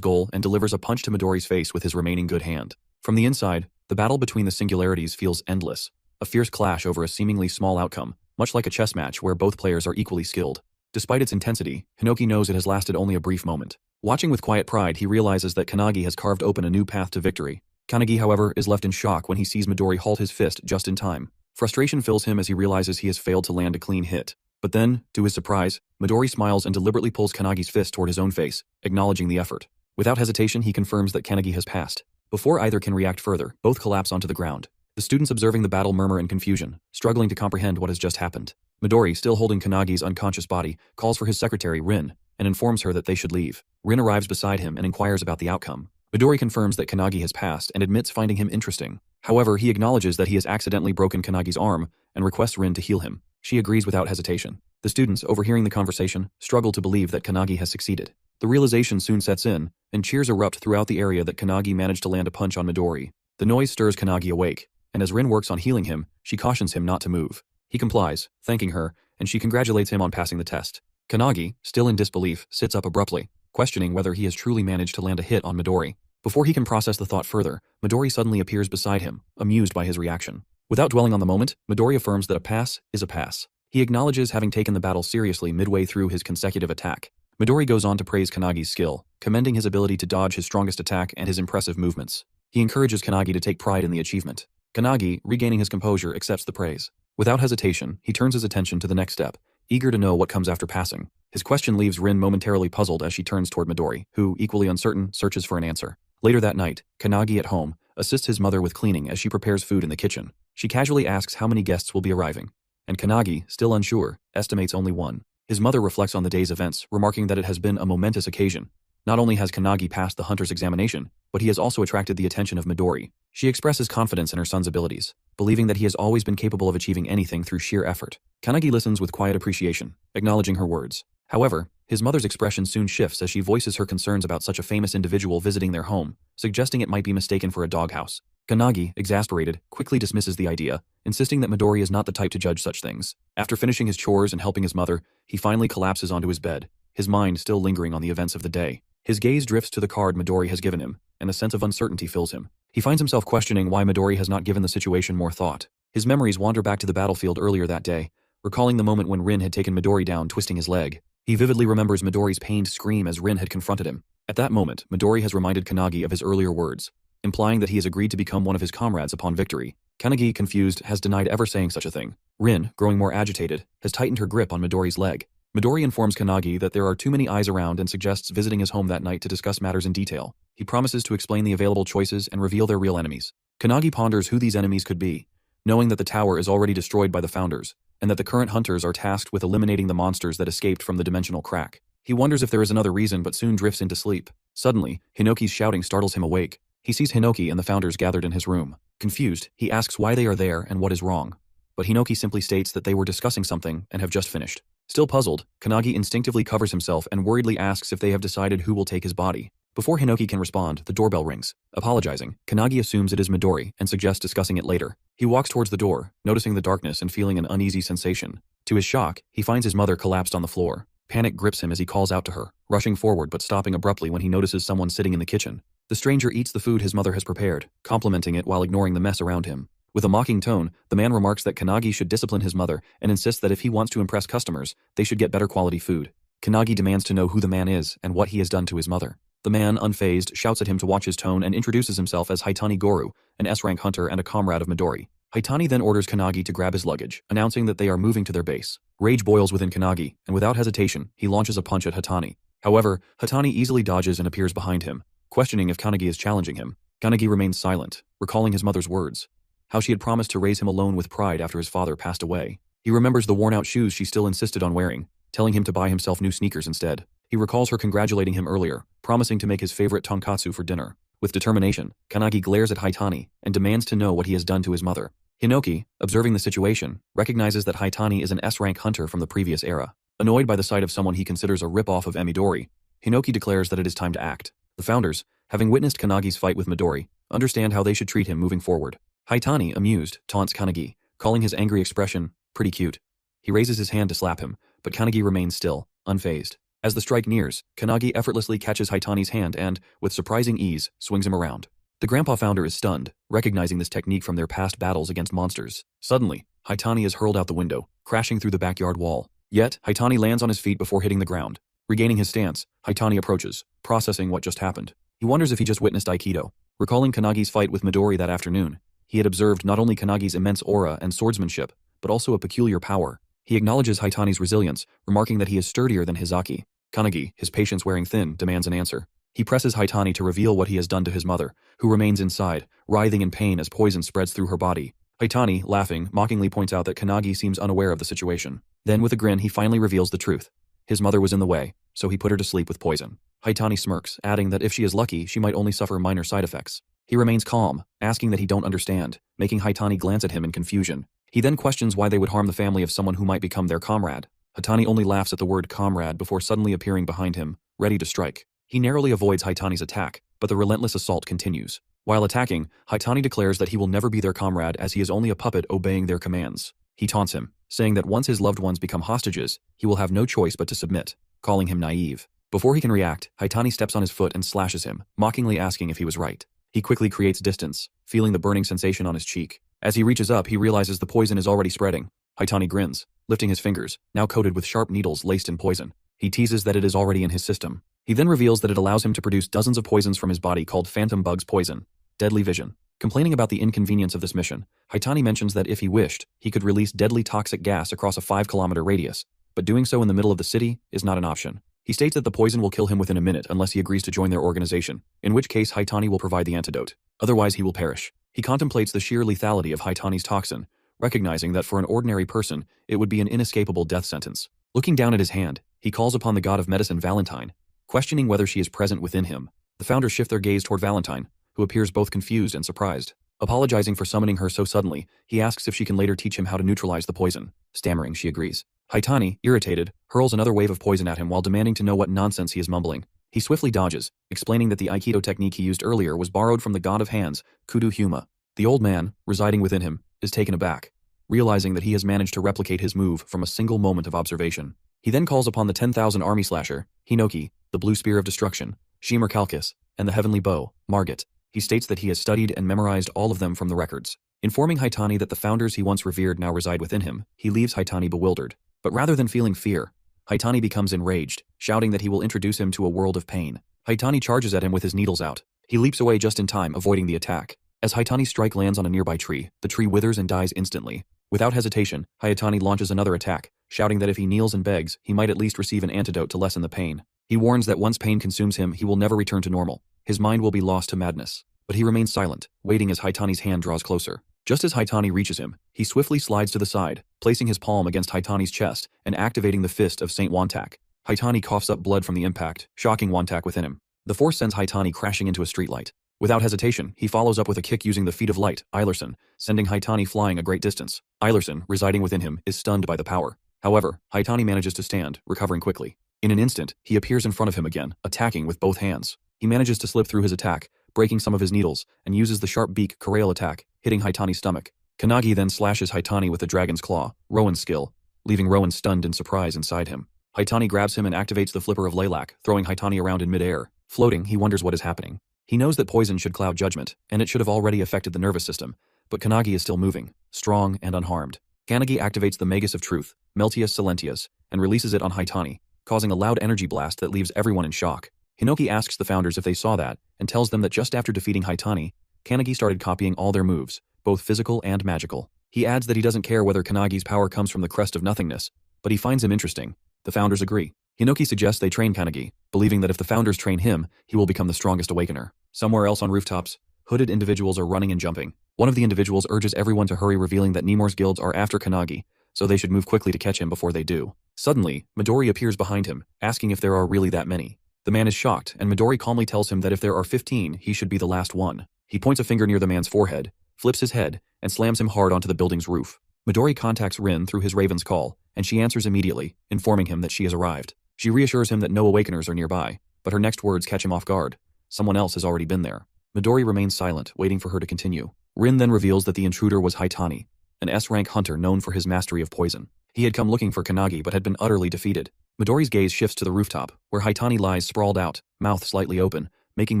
goal and delivers a punch to Midori's face with his remaining good hand. From the inside, the battle between the singularities feels endless, a fierce clash over a seemingly small outcome, much like a chess match where both players are equally skilled. Despite its intensity, Hinoki knows it has lasted only a brief moment. Watching with quiet pride, he realizes that Kanagi has carved open a new path to victory. Kanagi, however, is left in shock when he sees Midori halt his fist just in time. Frustration fills him as he realizes he has failed to land a clean hit. But then, to his surprise, Midori smiles and deliberately pulls Kanagi's fist toward his own face, acknowledging the effort. Without hesitation, he confirms that Kanagi has passed. Before either can react further, both collapse onto the ground. The students observing the battle murmur in confusion, struggling to comprehend what has just happened. Midori, still holding Kanagi's unconscious body, calls for his secretary, Rin, and informs her that they should leave. Rin arrives beside him and inquires about the outcome. Midori confirms that Kanagi has passed and admits finding him interesting. However, he acknowledges that he has accidentally broken Kanagi's arm and requests Rin to heal him. She agrees without hesitation. The students, overhearing the conversation, struggle to believe that Kanagi has succeeded. The realization soon sets in, and cheers erupt throughout the area that Kanagi managed to land a punch on Midori. The noise stirs Kanagi awake, and as Rin works on healing him, she cautions him not to move. He complies, thanking her, and she congratulates him on passing the test. Kanagi, still in disbelief, sits up abruptly, questioning whether he has truly managed to land a hit on Midori. Before he can process the thought further, Midori suddenly appears beside him, amused by his reaction. Without dwelling on the moment, Midori affirms that a pass is a pass. He acknowledges having taken the battle seriously midway through his consecutive attack. Midori goes on to praise Kanagi's skill, commending his ability to dodge his strongest attack and his impressive movements. He encourages Kanagi to take pride in the achievement. Kanagi, regaining his composure, accepts the praise. Without hesitation, he turns his attention to the next step, eager to know what comes after passing. His question leaves Rin momentarily puzzled as she turns toward Midori, who, equally uncertain, searches for an answer. Later that night, Kanagi at home assists his mother with cleaning as she prepares food in the kitchen. She casually asks how many guests will be arriving, and Kanagi, still unsure, estimates only one. His mother reflects on the day's events, remarking that it has been a momentous occasion. Not only has Kanagi passed the hunter's examination, but he has also attracted the attention of Midori. She expresses confidence in her son's abilities, believing that he has always been capable of achieving anything through sheer effort. Kanagi listens with quiet appreciation, acknowledging her words. However, his mother's expression soon shifts as she voices her concerns about such a famous individual visiting their home, suggesting it might be mistaken for a doghouse. Kanagi, exasperated, quickly dismisses the idea, insisting that Midori is not the type to judge such things. After finishing his chores and helping his mother, he finally collapses onto his bed, his mind still lingering on the events of the day. His gaze drifts to the card Midori has given him, and a sense of uncertainty fills him. He finds himself questioning why Midori has not given the situation more thought. His memories wander back to the battlefield earlier that day, recalling the moment when Rin had taken Midori down, twisting his leg. He vividly remembers Midori's pained scream as Rin had confronted him. At that moment, Midori has reminded Kanagi of his earlier words, implying that he has agreed to become one of his comrades upon victory. Kanagi, confused, has denied ever saying such a thing. Rin, growing more agitated, has tightened her grip on Midori's leg. Midori informs Kanagi that there are too many eyes around and suggests visiting his home that night to discuss matters in detail. He promises to explain the available choices and reveal their real enemies. Kanagi ponders who these enemies could be, knowing that the tower is already destroyed by the founders, and that the current hunters are tasked with eliminating the monsters that escaped from the dimensional crack. He wonders if there is another reason but soon drifts into sleep. Suddenly, Hinoki's shouting startles him awake. He sees Hinoki and the founders gathered in his room. Confused, he asks why they are there and what is wrong. But Hinoki simply states that they were discussing something and have just finished. Still puzzled, Kanagi instinctively covers himself and worriedly asks if they have decided who will take his body. Before Hinoki can respond, the doorbell rings. Apologizing, Kanagi assumes it is Midori and suggests discussing it later. He walks towards the door, noticing the darkness and feeling an uneasy sensation. To his shock, he finds his mother collapsed on the floor. Panic grips him as he calls out to her, rushing forward but stopping abruptly when he notices someone sitting in the kitchen. The stranger eats the food his mother has prepared, complimenting it while ignoring the mess around him. With a mocking tone, the man remarks that Kanagi should discipline his mother and insists that if he wants to impress customers, they should get better quality food. Kanagi demands to know who the man is and what he has done to his mother. The man, unfazed, shouts at him to watch his tone and introduces himself as Haitani Goru, an S-rank hunter and a comrade of Midori. Haitani then orders Kanagi to grab his luggage, announcing that they are moving to their base. Rage boils within Kanagi, and without hesitation, he launches a punch at Haitani. However, Haitani easily dodges and appears behind him, questioning if Kanagi is challenging him. Kanagi remains silent, recalling his mother's words, how she had promised to raise him alone with pride after his father passed away. He remembers the worn-out shoes she still insisted on wearing, telling him to buy himself new sneakers instead. He recalls her congratulating him earlier, promising to make his favorite tonkatsu for dinner. With determination, Kanagi glares at Haitani and demands to know what he has done to his mother. Hinoki, observing the situation, recognizes that Haitani is an S-rank hunter from the previous era. Annoyed by the sight of someone he considers a rip-off of Midori, Hinoki declares that it is time to act. The founders, having witnessed Kanagi's fight with Midori, understand how they should treat him moving forward. Haitani, amused, taunts Kanagi, calling his angry expression pretty cute. He raises his hand to slap him, but Kanagi remains still, unfazed. As the strike nears, Kanagi effortlessly catches Haitani's hand and, with surprising ease, swings him around. The Grandpa founder is stunned, recognizing this technique from their past battles against monsters. Suddenly, Haitani is hurled out the window, crashing through the backyard wall. Yet, Haitani lands on his feet before hitting the ground. Regaining his stance, Haitani approaches, processing what just happened. He wonders if he just witnessed Aikido. Recalling Kanagi's fight with Midori that afternoon, he had observed not only Kanagi's immense aura and swordsmanship, but also a peculiar power. He acknowledges Haitani's resilience, remarking that he is sturdier than Hizaki. Kanagi, his patience wearing thin, demands an answer. He presses Haitani to reveal what he has done to his mother, who remains inside, writhing in pain as poison spreads through her body. Haitani, laughing, mockingly points out that Kanagi seems unaware of the situation. Then with a grin he finally reveals the truth. His mother was in the way, so he put her to sleep with poison. Haitani smirks, adding that if she is lucky, she might only suffer minor side effects. He remains calm, asking that he don't understand, making Haitani glance at him in confusion. He then questions why they would harm the family of someone who might become their comrade. Haitani only laughs at the word comrade before suddenly appearing behind him, ready to strike. He narrowly avoids Haitani's attack, but the relentless assault continues. While attacking, Haitani declares that he will never be their comrade as he is only a puppet obeying their commands. He taunts him, saying that once his loved ones become hostages, he will have no choice but to submit, calling him naive. Before he can react, Haitani steps on his foot and slashes him, mockingly asking if he was right. He quickly creates distance, feeling the burning sensation on his cheek. As he reaches up, he realizes the poison is already spreading. Haitani grins, lifting his fingers, now coated with sharp needles laced in poison. He teases that it is already in his system. He then reveals that it allows him to produce dozens of poisons from his body called Phantom Bug's Poison. Deadly Vision. Complaining about the inconvenience of this mission, Haitani mentions that if he wished, he could release deadly toxic gas across a 5-kilometer radius, but doing so in the middle of the city is not an option. He states that the poison will kill him within a minute unless he agrees to join their organization, in which case Haitani will provide the antidote. Otherwise he will perish. He contemplates the sheer lethality of Haitani's toxin, recognizing that for an ordinary person, it would be an inescapable death sentence. Looking down at his hand, he calls upon the god of medicine Valentine, questioning whether she is present within him. The founders shift their gaze toward Valentine, who appears both confused and surprised. Apologizing for summoning her so suddenly, he asks if she can later teach him how to neutralize the poison. Stammering, she agrees. Haitani, irritated, hurls another wave of poison at him while demanding to know what nonsense he is mumbling. He swiftly dodges, explaining that the Aikido technique he used earlier was borrowed from the god of hands, Kudu Huma. The old man, residing within him, is taken aback, realizing that he has managed to replicate his move from a single moment of observation. He then calls upon the 10,000 army slasher, Hinoki, the blue spear of destruction, Shimmer Kalkis, and the heavenly bow, Margit. He states that he has studied and memorized all of them from the records. Informing Haitani that the founders he once revered now reside within him, he leaves Haitani bewildered. But rather than feeling fear, Haitani becomes enraged, shouting that he will introduce him to a world of pain. Haitani charges at him with his needles out. He leaps away just in time, avoiding the attack. As Haitani's strike lands on a nearby tree, the tree withers and dies instantly. Without hesitation, Haitani launches another attack, shouting that if he kneels and begs, he might at least receive an antidote to lessen the pain. He warns that once pain consumes him, he will never return to normal. His mind will be lost to madness. But he remains silent, waiting as Haitani's hand draws closer. Just as Haitani reaches him, he swiftly slides to the side, placing his palm against Haitani's chest and activating the fist of Saint Wantak. Haitani coughs up blood from the impact, shocking Wantak within him. The force sends Haitani crashing into a streetlight. Without hesitation, he follows up with a kick using the feet of light, Eilerson, sending Haitani flying a great distance. Eilerson, residing within him, is stunned by the power. However, Haitani manages to stand, recovering quickly. In an instant, he appears in front of him again, attacking with both hands. He manages to slip through his attack, breaking some of his needles, and uses the sharp beak Corral attack, hitting Haitani's stomach. Kanagi then slashes Haitani with the dragon's claw, Rowan's skill, leaving Rowan stunned in surprise inside him. Haitani grabs him and activates the flipper of Lilac, throwing Haitani around in midair. Floating, he wonders what is happening. He knows that poison should cloud judgment, and it should have already affected the nervous system, but Kanagi is still moving, strong and unharmed. Kanagi activates the Magus of Truth, Meltius Silentius, and releases it on Haitani, causing a loud energy blast that leaves everyone in shock. Hinoki asks the founders if they saw that, and tells them that just after defeating Haitani, Kanagi started copying all their moves, both physical and magical. He adds that he doesn't care whether Kanagi's power comes from the crest of nothingness, but he finds him interesting. The founders agree. Hinoki suggests they train Kanagi, believing that if the founders train him, he will become the strongest awakener. Somewhere else on rooftops, hooded individuals are running and jumping. One of the individuals urges everyone to hurry, revealing that Nemours guilds are after Kanagi, so they should move quickly to catch him before they do. Suddenly, Midori appears behind him, asking if there are really that many. The man is shocked, and Midori calmly tells him that if there are 15, he should be the last one. He points a finger near the man's forehead, flips his head, and slams him hard onto the building's roof. Midori contacts Rin through his Raven's call, and she answers immediately, informing him that she has arrived. She reassures him that no awakeners are nearby, but her next words catch him off guard. Someone else has already been there. Midori remains silent, waiting for her to continue. Rin then reveals that the intruder was Haitani, an S-rank hunter known for his mastery of poison. He had come looking for Kanagi but had been utterly defeated. Midori's gaze shifts to the rooftop, where Haitani lies sprawled out, mouth slightly open, making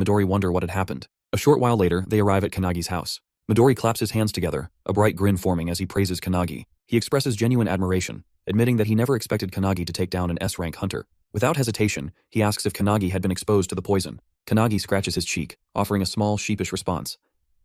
Midori wonder what had happened. A short while later, they arrive at Kanagi's house. Midori claps his hands together, a bright grin forming as he praises Kanagi. He expresses genuine admiration, admitting that he never expected Kanagi to take down an S-rank hunter. Without hesitation, he asks if Kanagi had been exposed to the poison. Kanagi scratches his cheek, offering a small, sheepish response.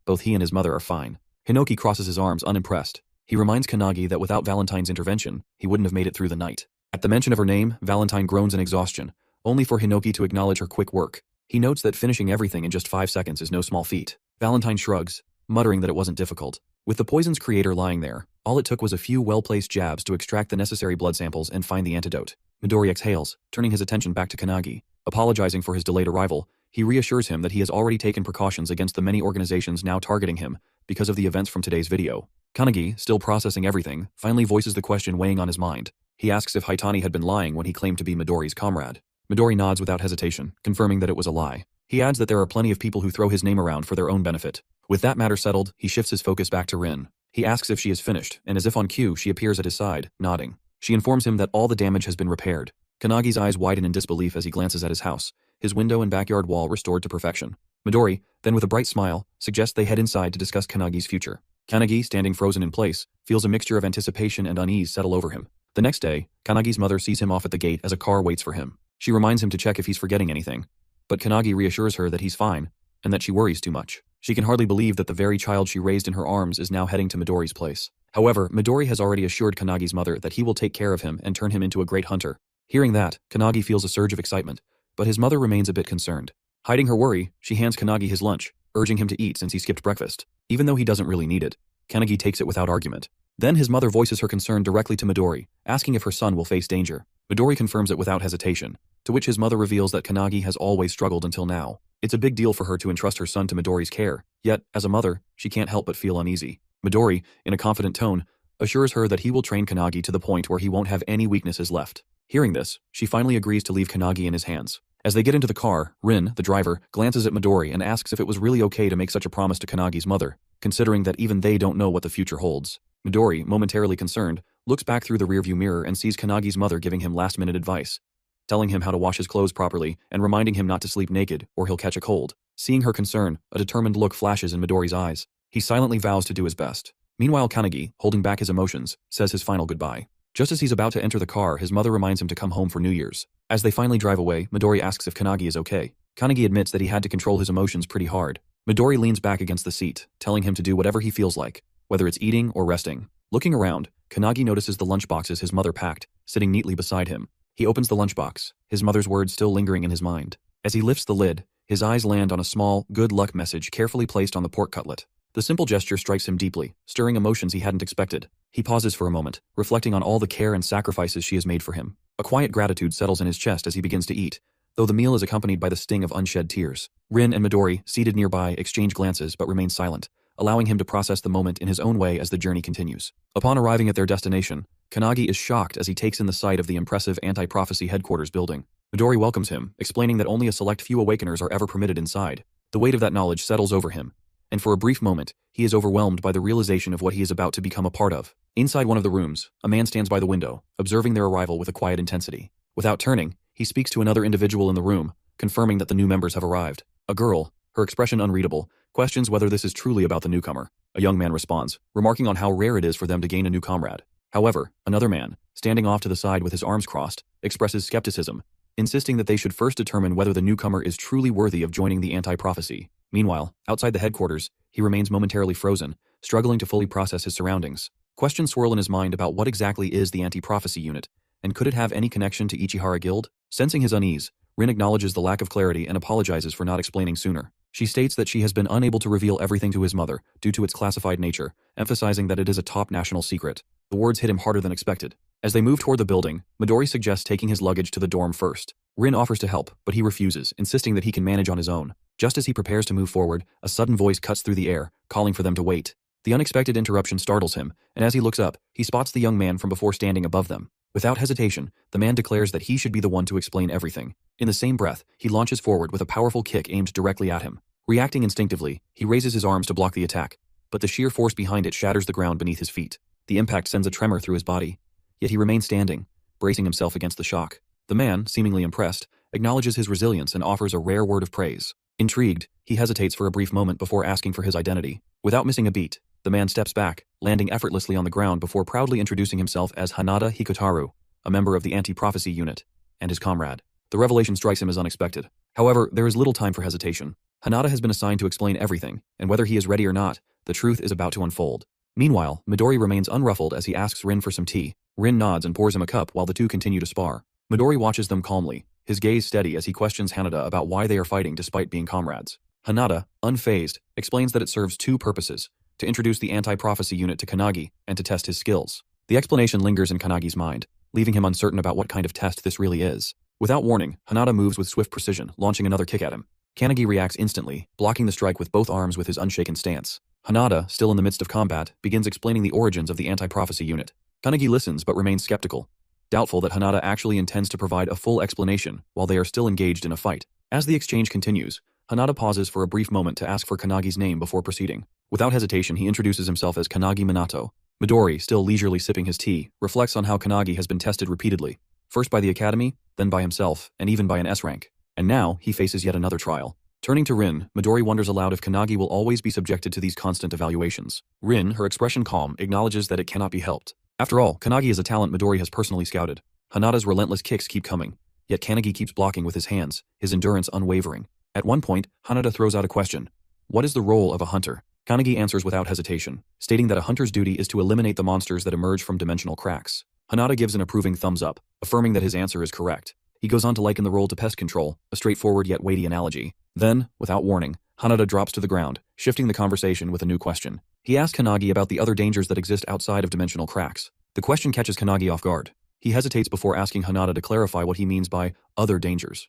Both he and his mother are fine. Hinoki crosses his arms, unimpressed. He reminds Kanagi that without Valentine's intervention, he wouldn't have made it through the night. At the mention of her name, Valentine groans in exhaustion, only for Hinoki to acknowledge her quick work. He notes that finishing everything in just 5 seconds is no small feat. Valentine shrugs, muttering that it wasn't difficult. With the poison's creator lying there, all it took was a few well-placed jabs to extract the necessary blood samples and find the antidote. Midori exhales, turning his attention back to Kanagi. Apologizing for his delayed arrival, he reassures him that he has already taken precautions against the many organizations now targeting him because of the events from today's video. Kanagi, still processing everything, finally voices the question weighing on his mind. He asks if Haitani had been lying when he claimed to be Midori's comrade. Midori nods without hesitation, confirming that it was a lie. He adds that there are plenty of people who throw his name around for their own benefit. With that matter settled, he shifts his focus back to Rin. He asks if she is finished, and as if on cue, she appears at his side, nodding. She informs him that all the damage has been repaired. Kanagi's eyes widen in disbelief as he glances at his house, his window and backyard wall restored to perfection. Midori, then with a bright smile, suggests they head inside to discuss Kanagi's future. Kanagi, standing frozen in place, feels a mixture of anticipation and unease settle over him. The next day, Kanagi's mother sees him off at the gate as a car waits for him. She reminds him to check if he's forgetting anything. But Kanagi reassures her that he's fine, and that she worries too much. She can hardly believe that the very child she raised in her arms is now heading to Midori's place. However, Midori has already assured Kanagi's mother that he will take care of him and turn him into a great hunter. Hearing that, Kanagi feels a surge of excitement, but his mother remains a bit concerned. Hiding her worry, she hands Kanagi his lunch, urging him to eat since he skipped breakfast. Even though he doesn't really need it, Kanagi takes it without argument. Then his mother voices her concern directly to Midori, asking if her son will face danger. Midori confirms it without hesitation, to which his mother reveals that Kanagi has always struggled until now. It's a big deal for her to entrust her son to Midori's care, yet, as a mother, she can't help but feel uneasy. Midori, in a confident tone, assures her that he will train Kanagi to the point where he won't have any weaknesses left. Hearing this, she finally agrees to leave Kanagi in his hands. As they get into the car, Rin, the driver, glances at Midori and asks if it was really okay to make such a promise to Kanagi's mother, considering that even they don't know what the future holds. Midori, momentarily concerned, looks back through the rearview mirror and sees Kanagi's mother giving him last-minute advice, telling him how to wash his clothes properly and reminding him not to sleep naked or he'll catch a cold. Seeing her concern, a determined look flashes in Midori's eyes. He silently vows to do his best. Meanwhile, Kanagi, holding back his emotions, says his final goodbye. Just as he's about to enter the car, his mother reminds him to come home for New Year's. As they finally drive away, Midori asks if Kanagi is okay. Kanagi admits that he had to control his emotions pretty hard. Midori leans back against the seat, telling him to do whatever he feels like, whether it's eating or resting. Looking around, Kanagi notices the lunchboxes his mother packed, sitting neatly beside him. He opens the lunchbox, his mother's words still lingering in his mind. As he lifts the lid, his eyes land on a small, good luck message carefully placed on the pork cutlet. The simple gesture strikes him deeply, stirring emotions he hadn't expected. He pauses for a moment, reflecting on all the care and sacrifices she has made for him. A quiet gratitude settles in his chest as he begins to eat, though the meal is accompanied by the sting of unshed tears. Rin and Midori, seated nearby, exchange glances but remain silent, allowing him to process the moment in his own way as the journey continues. Upon arriving at their destination, Kanagi is shocked as he takes in the sight of the impressive anti-prophecy headquarters building. Midori welcomes him, explaining that only a select few awakeners are ever permitted inside. The weight of that knowledge settles over him, and for a brief moment, he is overwhelmed by the realization of what he is about to become a part of. Inside one of the rooms, a man stands by the window, observing their arrival with a quiet intensity. Without turning, he speaks to another individual in the room, confirming that the new members have arrived. A girl, her expression unreadable, questions whether this is truly about the newcomer. A young man responds, remarking on how rare it is for them to gain a new comrade. However, another man, standing off to the side with his arms crossed, expresses skepticism, insisting that they should first determine whether the newcomer is truly worthy of joining the anti-prophecy. Meanwhile, outside the headquarters, he remains momentarily frozen, struggling to fully process his surroundings. Questions swirl in his mind about what exactly is the anti-prophecy unit, and could it have any connection to Ichihara Guild? Sensing his unease, Rin acknowledges the lack of clarity and apologizes for not explaining sooner. She states that she has been unable to reveal everything to his mother due to its classified nature, emphasizing that it is a top national secret. The words hit him harder than expected. As they move toward the building, Midori suggests taking his luggage to the dorm first. Rin offers to help, but he refuses, insisting that he can manage on his own. Just as he prepares to move forward, a sudden voice cuts through the air, calling for them to wait. The unexpected interruption startles him, and as he looks up, he spots the young man from before standing above them. Without hesitation, the man declares that he should be the one to explain everything. In the same breath, he launches forward with a powerful kick aimed directly at him. Reacting instinctively, he raises his arms to block the attack, but the sheer force behind it shatters the ground beneath his feet. The impact sends a tremor through his body, yet he remains standing, bracing himself against the shock. The man, seemingly impressed, acknowledges his resilience and offers a rare word of praise. Intrigued, he hesitates for a brief moment before asking for his identity. Without missing a beat, the man steps back, landing effortlessly on the ground before proudly introducing himself as Hanada Hikotaru, a member of the Anti-Prophecy Unit, and his comrade. The revelation strikes him as unexpected. However, there is little time for hesitation. Hanada has been assigned to explain everything, and whether he is ready or not, the truth is about to unfold. Meanwhile, Midori remains unruffled as he asks Rin for some tea. Rin nods and pours him a cup while the two continue to spar. Midori watches them calmly, his gaze steady as he questions Hanada about why they are fighting despite being comrades. Hanada, unfazed, explains that it serves two purposes: to introduce the Anti-Prophecy Unit to Kanagi and to test his skills. The explanation lingers in Kanagi's mind, leaving him uncertain about what kind of test this really is. Without warning, Hanada moves with swift precision, launching another kick at him. Kanagi reacts instantly, blocking the strike with both arms with his unshaken stance. Hanada, still in the midst of combat, begins explaining the origins of the Anti-Prophecy Unit. Kanagi listens but remains skeptical, doubtful that Hanada actually intends to provide a full explanation while they are still engaged in a fight. As the exchange continues, Hanada pauses for a brief moment to ask for Kanagi's name before proceeding. Without hesitation, he introduces himself as Kanagi Minato. Midori, still leisurely sipping his tea, reflects on how Kanagi has been tested repeatedly, first by the academy, then by himself, and even by an S-rank. And now, he faces yet another trial. Turning to Rin, Midori wonders aloud if Kanagi will always be subjected to these constant evaluations. Rin, her expression calm, acknowledges that it cannot be helped. After all, Kanagi is a talent Midori has personally scouted. Hanada's relentless kicks keep coming, yet Kanagi keeps blocking with his hands, his endurance unwavering. At one point, Hanada throws out a question. What is the role of a hunter? Kanagi answers without hesitation, stating that a hunter's duty is to eliminate the monsters that emerge from dimensional cracks. Hanada gives an approving thumbs up, affirming that his answer is correct. He goes on to liken the role to pest control, a straightforward yet weighty analogy. Then, without warning, Hanada drops to the ground, shifting the conversation with a new question. He asks Kanagi about the other dangers that exist outside of dimensional cracks. The question catches Kanagi off guard. He hesitates before asking Hanada to clarify what he means by other dangers.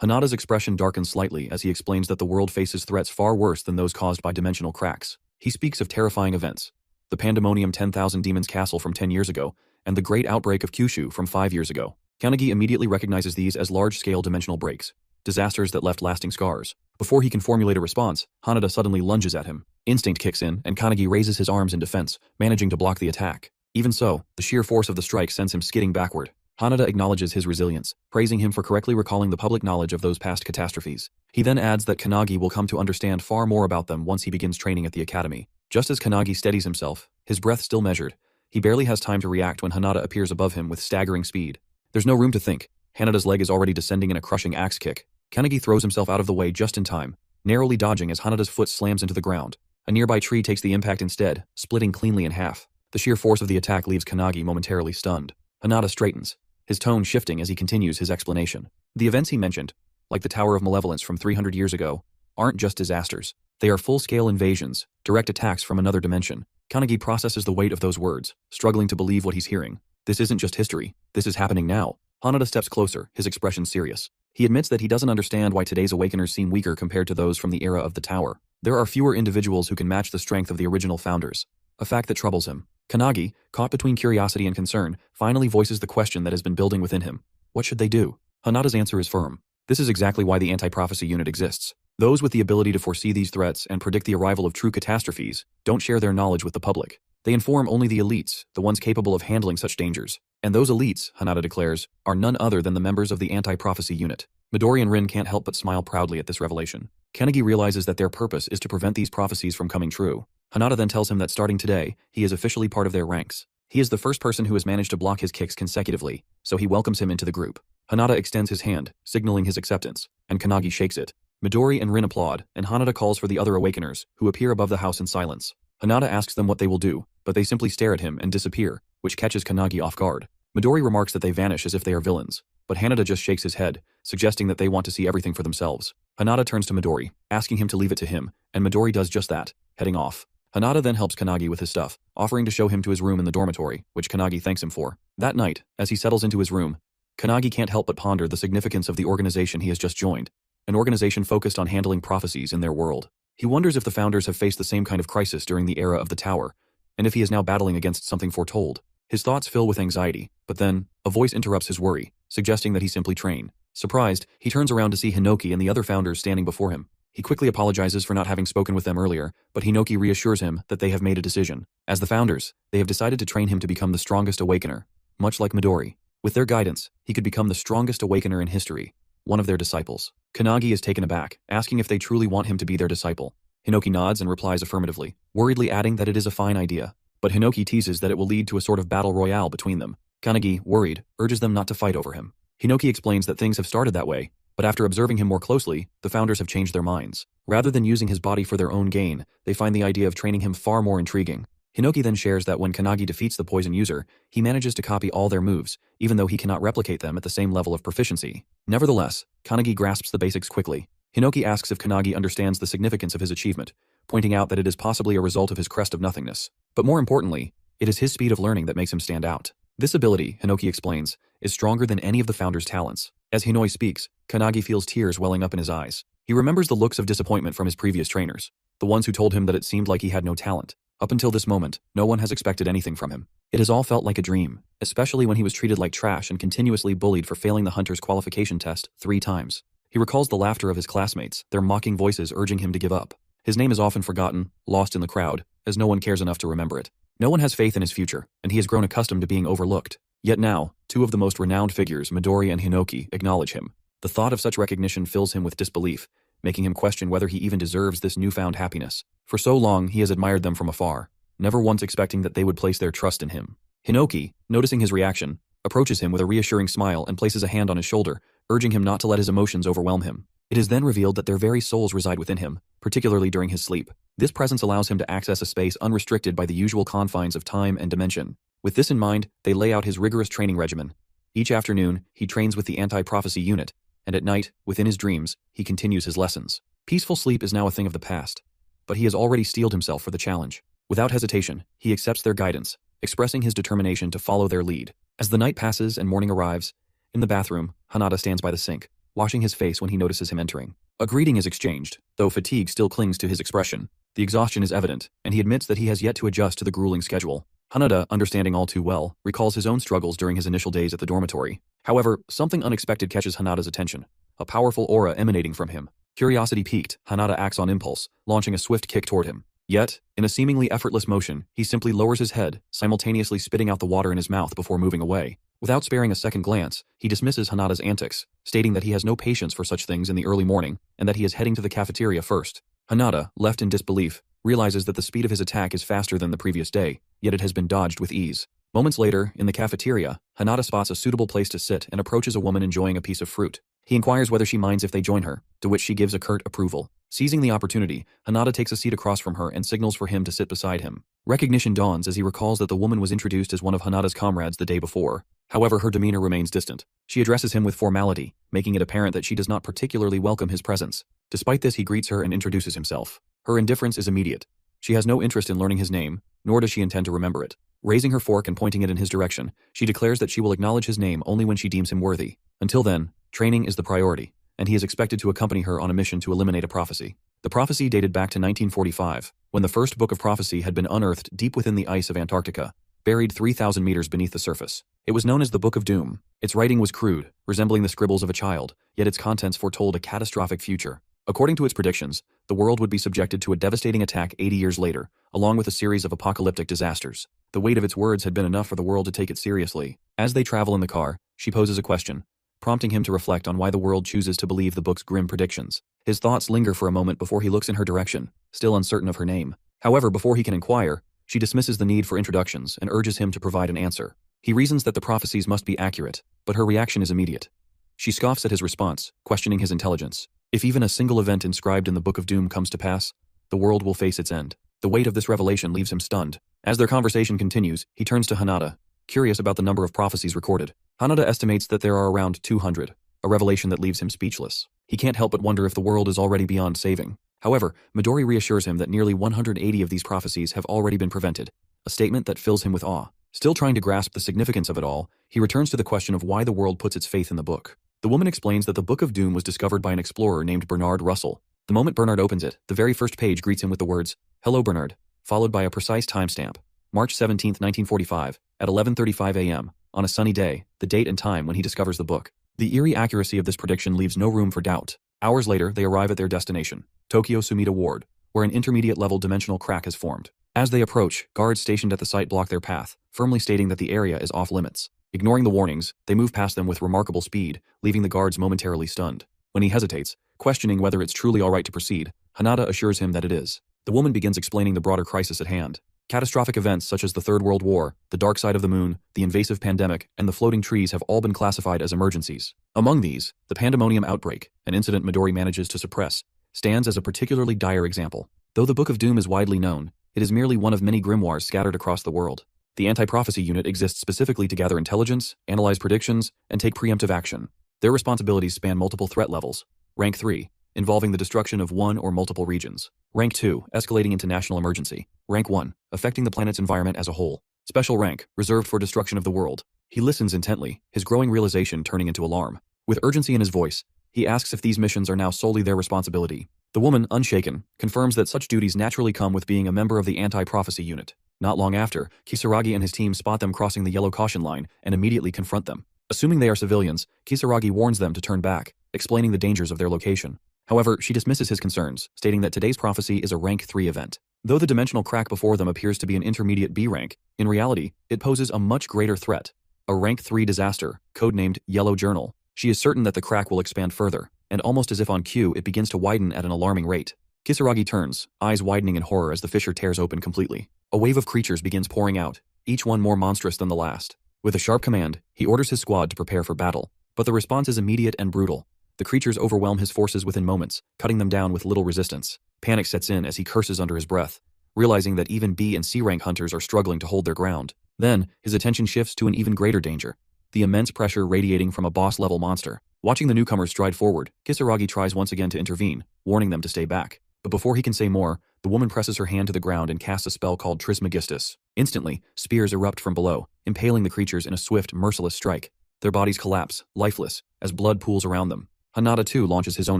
Hanada's expression darkens slightly as he explains that the world faces threats far worse than those caused by dimensional cracks. He speaks of terrifying events: the Pandemonium 10,000 Demons Castle from 10 years ago, and the Great Outbreak of Kyushu from 5 years ago. Kanagi immediately recognizes these as large-scale dimensional breaks, disasters that left lasting scars. Before he can formulate a response, Hanada suddenly lunges at him. Instinct kicks in, and Kanagi raises his arms in defense, managing to block the attack. Even so, the sheer force of the strike sends him skidding backward. Hanada acknowledges his resilience, praising him for correctly recalling the public knowledge of those past catastrophes. He then adds that Kanagi will come to understand far more about them once he begins training at the academy. Just as Kanagi steadies himself, his breath still measured, he barely has time to react when Hanada appears above him with staggering speed. There's no room to think. Hanada's leg is already descending in a crushing axe kick. Kanagi throws himself out of the way just in time, narrowly dodging as Hanada's foot slams into the ground. A nearby tree takes the impact instead, splitting cleanly in half. The sheer force of the attack leaves Kanagi momentarily stunned. Hanada straightens, his tone shifting as he continues his explanation. The events he mentioned, like the Tower of Malevolence from 300 years ago, aren't just disasters. They are full-scale invasions, direct attacks from another dimension. Kanagi processes the weight of those words, struggling to believe what he's hearing. This isn't just history, this is happening now. Hanada steps closer, his expression serious. He admits that he doesn't understand why today's Awakeners seem weaker compared to those from the era of the Tower. There are fewer individuals who can match the strength of the original founders, a fact that troubles him. Kanagi, caught between curiosity and concern, finally voices the question that has been building within him. What should they do? Hanada's answer is firm. This is exactly why the Anti-Prophecy Unit exists. Those with the ability to foresee these threats and predict the arrival of true catastrophes don't share their knowledge with the public. They inform only the elites, the ones capable of handling such dangers. And those elites, Hanada declares, are none other than the members of the Anti-Prophecy Unit. Midori and Rin can't help but smile proudly at this revelation. Kanagi realizes that their purpose is to prevent these prophecies from coming true. Hanada then tells him that starting today, he is officially part of their ranks. He is the first person who has managed to block his kicks consecutively, so he welcomes him into the group. Hanada extends his hand, signaling his acceptance, and Kanagi shakes it. Midori and Rin applaud, and Hanada calls for the other Awakeners, who appear above the house in silence. Hanada asks them what they will do, but they simply stare at him and disappear, which catches Kanagi off guard. Midori remarks that they vanish as if they are villains, but Hanada just shakes his head, suggesting that they want to see everything for themselves. Hanada turns to Midori, asking him to leave it to him, and Midori does just that, heading off. Hanada then helps Kanagi with his stuff, offering to show him to his room in the dormitory, which Kanagi thanks him for. That night, as he settles into his room, Kanagi can't help but ponder the significance of the organization he has just joined, an organization focused on handling prophecies in their world. He wonders if the founders have faced the same kind of crisis during the era of the Tower, and if he is now battling against something foretold. His thoughts fill with anxiety, but then, a voice interrupts his worry, suggesting that he simply train. Surprised, he turns around to see Hinoki and the other founders standing before him. He quickly apologizes for not having spoken with them earlier, but Hinoki reassures him that they have made a decision. As the founders, they have decided to train him to become the strongest Awakener. much like Midori. With their guidance, he could become the strongest awakener in history, one of their disciples. Kanagi is taken aback, asking if they truly want him to be their disciple. Hinoki nods and replies affirmatively, worriedly adding that it is a fine idea. But Hinoki teases that it will lead to a sort of battle royale between them. Kanagi, worried, urges them not to fight over him. Hinoki explains that things have started that way, but after observing him more closely, the founders have changed their minds. Rather than using his body for their own gain, they find the idea of training him far more intriguing. Hinoki then shares that when Kanagi defeats the poison user, he manages to copy all their moves, even though he cannot replicate them at the same level of proficiency. Nevertheless, Kanagi grasps the basics quickly. Hinoki asks if Kanagi understands the significance of his achievement, pointing out that it is possibly a result of his crest of nothingness. But more importantly, it is his speed of learning that makes him stand out. This ability, Hinoki explains, is stronger than any of the founders' talents. As Hinoi speaks, Kanagi feels tears welling up in his eyes. He remembers the looks of disappointment from his previous trainers, the ones who told him that it seemed like he had no talent. Up until this moment, no one has expected anything from him. It has all felt like a dream, especially when he was treated like trash and continuously bullied for failing the hunter's qualification test 3 times. He recalls the laughter of his classmates, their mocking voices urging him to give up. His name is often forgotten, lost in the crowd, as no one cares enough to remember it. No one has faith in his future, and he has grown accustomed to being overlooked. Yet now, 2 of the most renowned figures, Midori and Hinoki, acknowledge him. The thought of such recognition fills him with disbelief, making him question whether he even deserves this newfound happiness. For so long, he has admired them from afar, never once expecting that they would place their trust in him. Hinoki, noticing his reaction, approaches him with a reassuring smile and places a hand on his shoulder, urging him not to let his emotions overwhelm him. It is then revealed that their very souls reside within him, particularly during his sleep. This presence allows him to access a space unrestricted by the usual confines of time and dimension. With this in mind, they lay out his rigorous training regimen. Each afternoon, he trains with the anti-prophecy unit, and at night, within his dreams, he continues his lessons. Peaceful sleep is now a thing of the past, but he has already steeled himself for the challenge. Without hesitation, he accepts their guidance, expressing his determination to follow their lead. As the night passes and morning arrives, in the bathroom, Hanada stands by the sink, washing his face when he notices him entering. A greeting is exchanged, though fatigue still clings to his expression. The exhaustion is evident, and he admits that he has yet to adjust to the grueling schedule. Hanada, understanding all too well, recalls his own struggles during his initial days at the dormitory. However, something unexpected catches Hanada's attention, a powerful aura emanating from him. Curiosity piqued, Hanada acts on impulse, launching a swift kick toward him. Yet, in a seemingly effortless motion, he simply lowers his head, simultaneously spitting out the water in his mouth before moving away. Without sparing a second glance, he dismisses Hanada's antics, stating that he has no patience for such things in the early morning, and that he is heading to the cafeteria first. Hanada, left in disbelief, realizes that the speed of his attack is faster than the previous day, yet it has been dodged with ease. Moments later, in the cafeteria, Hanada spots a suitable place to sit and approaches a woman enjoying a piece of fruit. He inquires whether she minds if they join her, to which she gives a curt approval. Seizing the opportunity, Hanada takes a seat across from her and signals for him to sit beside him. Recognition dawns as he recalls that the woman was introduced as one of Hanada's comrades the day before. However, her demeanor remains distant. She addresses him with formality, making it apparent that she does not particularly welcome his presence. Despite this, he greets her and introduces himself. Her indifference is immediate. She has no interest in learning his name, nor does she intend to remember it. Raising her fork and pointing it in his direction, she declares that she will acknowledge his name only when she deems him worthy. Until then, training is the priority, and he is expected to accompany her on a mission to eliminate a prophecy. The prophecy dated back to 1945, when the first book of prophecy had been unearthed deep within the ice of Antarctica, buried 3,000 meters beneath the surface. It was known as the Book of Doom. Its writing was crude, resembling the scribbles of a child, yet its contents foretold a catastrophic future. According to its predictions, the world would be subjected to a devastating attack 80 years later, along with a series of apocalyptic disasters. The weight of its words had been enough for the world to take it seriously. As they travel in the car, she poses a question, prompting him to reflect on why the world chooses to believe the book's grim predictions. His thoughts linger for a moment before he looks in her direction, still uncertain of her name. However, before he can inquire, she dismisses the need for introductions and urges him to provide an answer. He reasons that the prophecies must be accurate, but her reaction is immediate. She scoffs at his response, questioning his intelligence. If even a single event inscribed in the Book of Doom comes to pass, the world will face its end. The weight of this revelation leaves him stunned. As their conversation continues, he turns to Hanada, curious about the number of prophecies recorded. Hanada estimates that there are around 200, a revelation that leaves him speechless. He can't help but wonder if the world is already beyond saving. However, Midori reassures him that nearly 180 of these prophecies have already been prevented, a statement that fills him with awe. Still trying to grasp the significance of it all, he returns to the question of why the world puts its faith in the book. The woman explains that the Book of Doom was discovered by an explorer named Bernard Russell. The moment Bernard opens it, the very first page greets him with the words, "Hello Bernard," followed by a precise timestamp, March 17, 1945, at 11:35 a.m., on a sunny day, the date and time when he discovers the book. The eerie accuracy of this prediction leaves no room for doubt. Hours later, they arrive at their destination, Tokyo Sumida Ward, where an intermediate-level dimensional crack has formed. As they approach, guards stationed at the site block their path, firmly stating that the area is off-limits. Ignoring the warnings, they move past them with remarkable speed, leaving the guards momentarily stunned. When he hesitates, questioning whether it's truly alright to proceed, Hanada assures him that it is. The woman begins explaining the broader crisis at hand. Catastrophic events such as the Third World War, the dark side of the moon, the invasive pandemic, and the floating trees have all been classified as emergencies. Among these, the pandemonium outbreak, an incident Midori manages to suppress, stands as a particularly dire example. Though the Book of Doom is widely known, it is merely one of many grimoires scattered across the world. The Anti-Prophecy Unit exists specifically to gather intelligence, analyze predictions, and take preemptive action. Their responsibilities span multiple threat levels. Rank 3, involving the destruction of one or multiple regions. Rank 2, escalating into national emergency. Rank 1, affecting the planet's environment as a whole. Special rank, reserved for destruction of the world. He listens intently, his growing realization turning into alarm. With urgency in his voice, he asks if these missions are now solely their responsibility. The woman, unshaken, confirms that such duties naturally come with being a member of the Anti-Prophecy Unit. Not long after, Kisaragi and his team spot them crossing the yellow caution line and immediately confront them. Assuming they are civilians, Kisaragi warns them to turn back, explaining the dangers of their location. However, she dismisses his concerns, stating that today's prophecy is a Rank 3 event. Though the dimensional crack before them appears to be an intermediate B rank, in reality, it poses a much greater threat. A Rank 3 disaster, codenamed Yellow Journal. She is certain that the crack will expand further, and almost as if on cue, it begins to widen at an alarming rate. Kisaragi turns, eyes widening in horror as the fissure tears open completely. A wave of creatures begins pouring out, each one more monstrous than the last. With a sharp command, he orders his squad to prepare for battle, but the response is immediate and brutal. The creatures overwhelm his forces within moments, cutting them down with little resistance. Panic sets in as he curses under his breath, realizing that even B and C rank hunters are struggling to hold their ground. Then, his attention shifts to an even greater danger. The immense pressure radiating from a boss-level monster. Watching the newcomers stride forward, Kisaragi tries once again to intervene, warning them to stay back. But before he can say more, the woman presses her hand to the ground and casts a spell called Trismegistus. Instantly, spears erupt from below, impaling the creatures in a swift, merciless strike. Their bodies collapse, lifeless, as blood pools around them. Hanada too launches his own